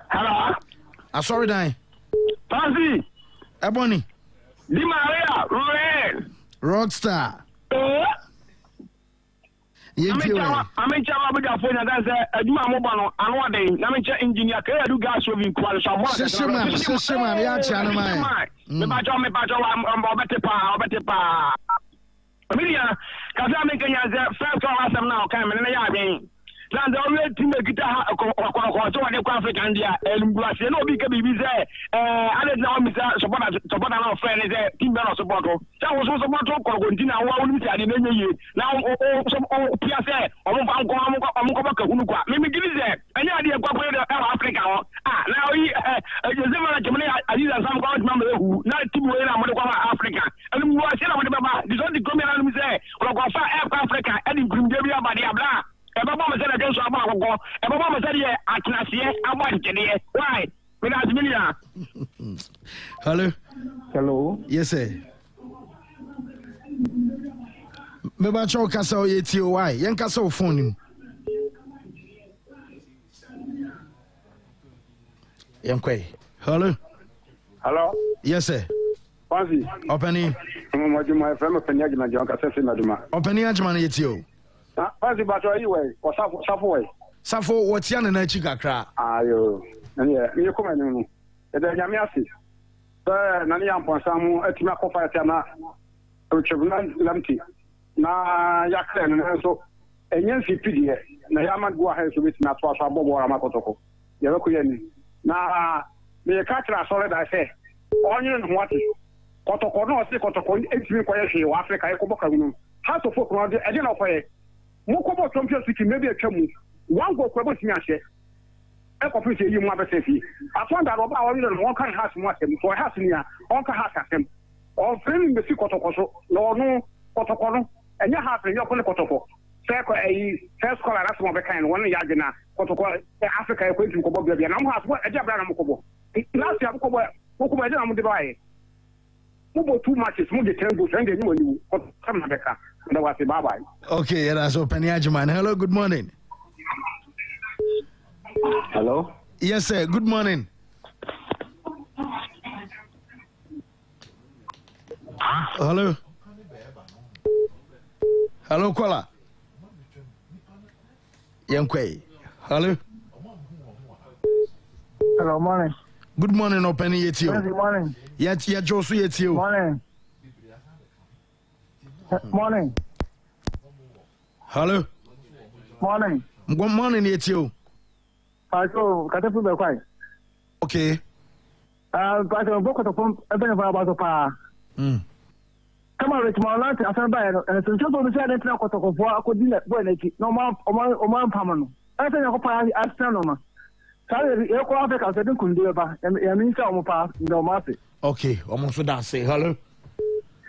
Hello. I'm sorry, Dai. Fancy. Ebony. Di Maria. Red. Rockstar. I'm in Chama with a phone and that's a Mobano. I'm one day. I'm in engineer. Can I do gas with quality? System, yeah, channel. Me bajo, I'm better pa. Amelia, because I'm making first call us now, come and I mean. na the only team kita ko so wade ko African dia elumbuase na obi ka bibi say ade na mi say support na friend say team be no support o say wo support ko kontina wa woni ti ade na nye na o pia say o mo fa nko ba ka hunu kwa me gidi say anya ade kwa ko de Africa ho na oyi Joseph Jemini Aziza Sam ko ma hu na team we na mo de kwa Africa elumbuase na mo de baba this one the come na mi say ko fa Africa and group dey about the abla e baba me say na den so aba agogo e baba me say dey atenase aba nkede why me na Amelia. Hello yes sir me ba cho kasa o yeti o why yen kasa o phone nim yen kwai hello yes sir Fancy. Opening. My friend of Penyaji, John Cassasi Maduma. Opening Ajman Yetio. Fancy, but anyway, or Safo. Safo, what's yan and I chicka? Ayo. And yeah, you come in. And then Yamiasi. Naniam Ponsamu, Etimaco Fatana, Richard Lamti. Na Yaklen, and so. And Yancy PD, Nayaman Guahes with Natwa Bobo Amakotoko. Yarokuyan. Na, me a catcher, solid, I say. Onion, what is Kotoko no se Kotoko etimi kweye hwe Africa ekoboka mu House of Folk no de e na kweye Mokobo Champions League maybe a twam one go kwebo timi ahye e kofi se yi mu abese fi atwanda roba awon no won kan house mu asem for house ni a on ka house asem on frame be si Kotoko so no no Kotoko no enye house ni okole Kotoko se ko first call ara so be kan won ya gina Kotoko Africa e ko etimi ko bobia na mo house e ja bra na mokobo last year mokobo I don't know why. 2 matches, the 10 goals, and then you come back. And was bye bye. Okay, that's open Yajaman. Hello, good morning. Hello? Yes, sir. Good morning. Hello. Hello, Kola. Yankwe. Hello. Hello, morning. Good morning, Open Yetio. Good morning. Yet, Josu Yetio. Morning. Morning. Hello. Morning. Good morning, Yetio. So, Katafu Bekwai. Okay. But a book of a bit about the power. Come on, Rich Marlant, I found by and so just on the side of the I could do that when it's no more or man permanent. I think I astronomer. Africa said couldn't do about and mean some pass no mercy. Okay, almost for that say hello.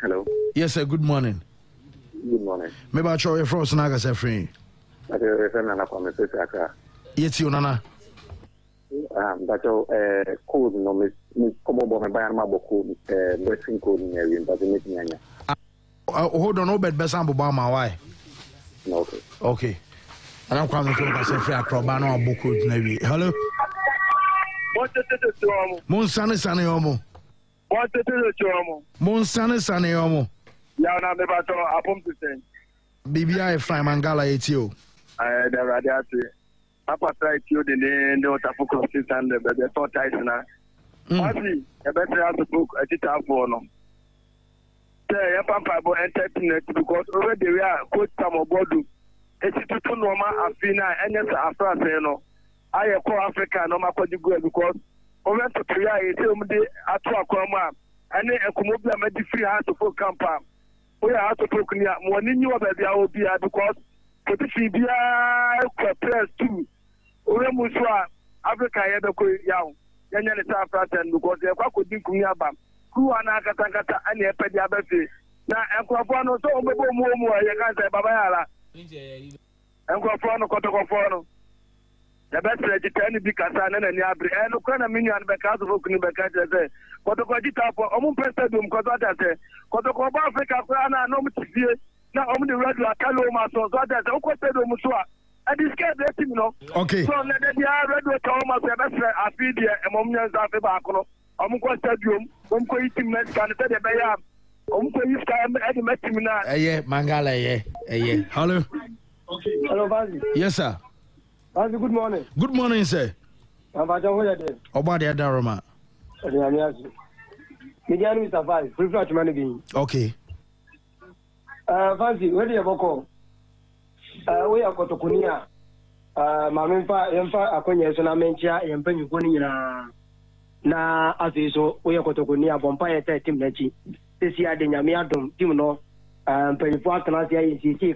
Hello. Yes, sir. Good morning. Good morning. Maybe I'll show you first Naga say free. I refer na kwa message aka. Yes, you nana. But code no me komo bo me buy ma boku blessing code ni area but me nyanya. Hold on, no bed best ambo ba ma why? Okay. Okay. And I'm coming to say free acrobat no boku na wi. Hello. Monsane sane yomo. Monsane sane yomo. Ya na me ba to apom to say. Bibia e fine mangala etio. The radiati. Papa try to the no tapu crosses and the so tight na. Asi, e better have the book a tita for no. Say ya papa bo entertainment because already we are coach Samo Bodu. It's to normal afina enya afra say no. I call Africa no matter go because over to prayer it de atu akwama ane ekomobia medi free house for camp. We are to talk near money you baby I will be because to bia press too. Ore muswa Africa ye be ko yawo. Yenya ne South Africa because e kwa ko din kunya ba. Ku ana kata ane e pedi abefe. Na ekrofo no so ombebo mu ye kan say baba yara. Ekrofo no kotokofo no. The best register bi kasa na ni abre e no kana minyan be ka so kuni be ka je kotoko jita po omu stadium ko so ate kotoko ba Africa ko na no mutifie na omu de radio akalo ma so ate ko stadium so a this get the team no okay so na the radio to ma so be fre afidi e mom nyan za fe ba ko omu ko stadium omu ko team match kan te de be ya omu ko yi ska e de match team na mangala hello okay hello Bazi yes sir Bazi, good morning. Good morning, sir. I'm Baja. Obadi Adaroma. Median with a five. Prefer to manage. Okay. Fancy, where do you go? We are Kotokunia. Mamimfa yemfa akonye so na menchia yempa nyugo ni nyina na afiso oye kotokoni abompa ye team na chi sisi ade nyame adom team no mpanyifo atena sia yi sisi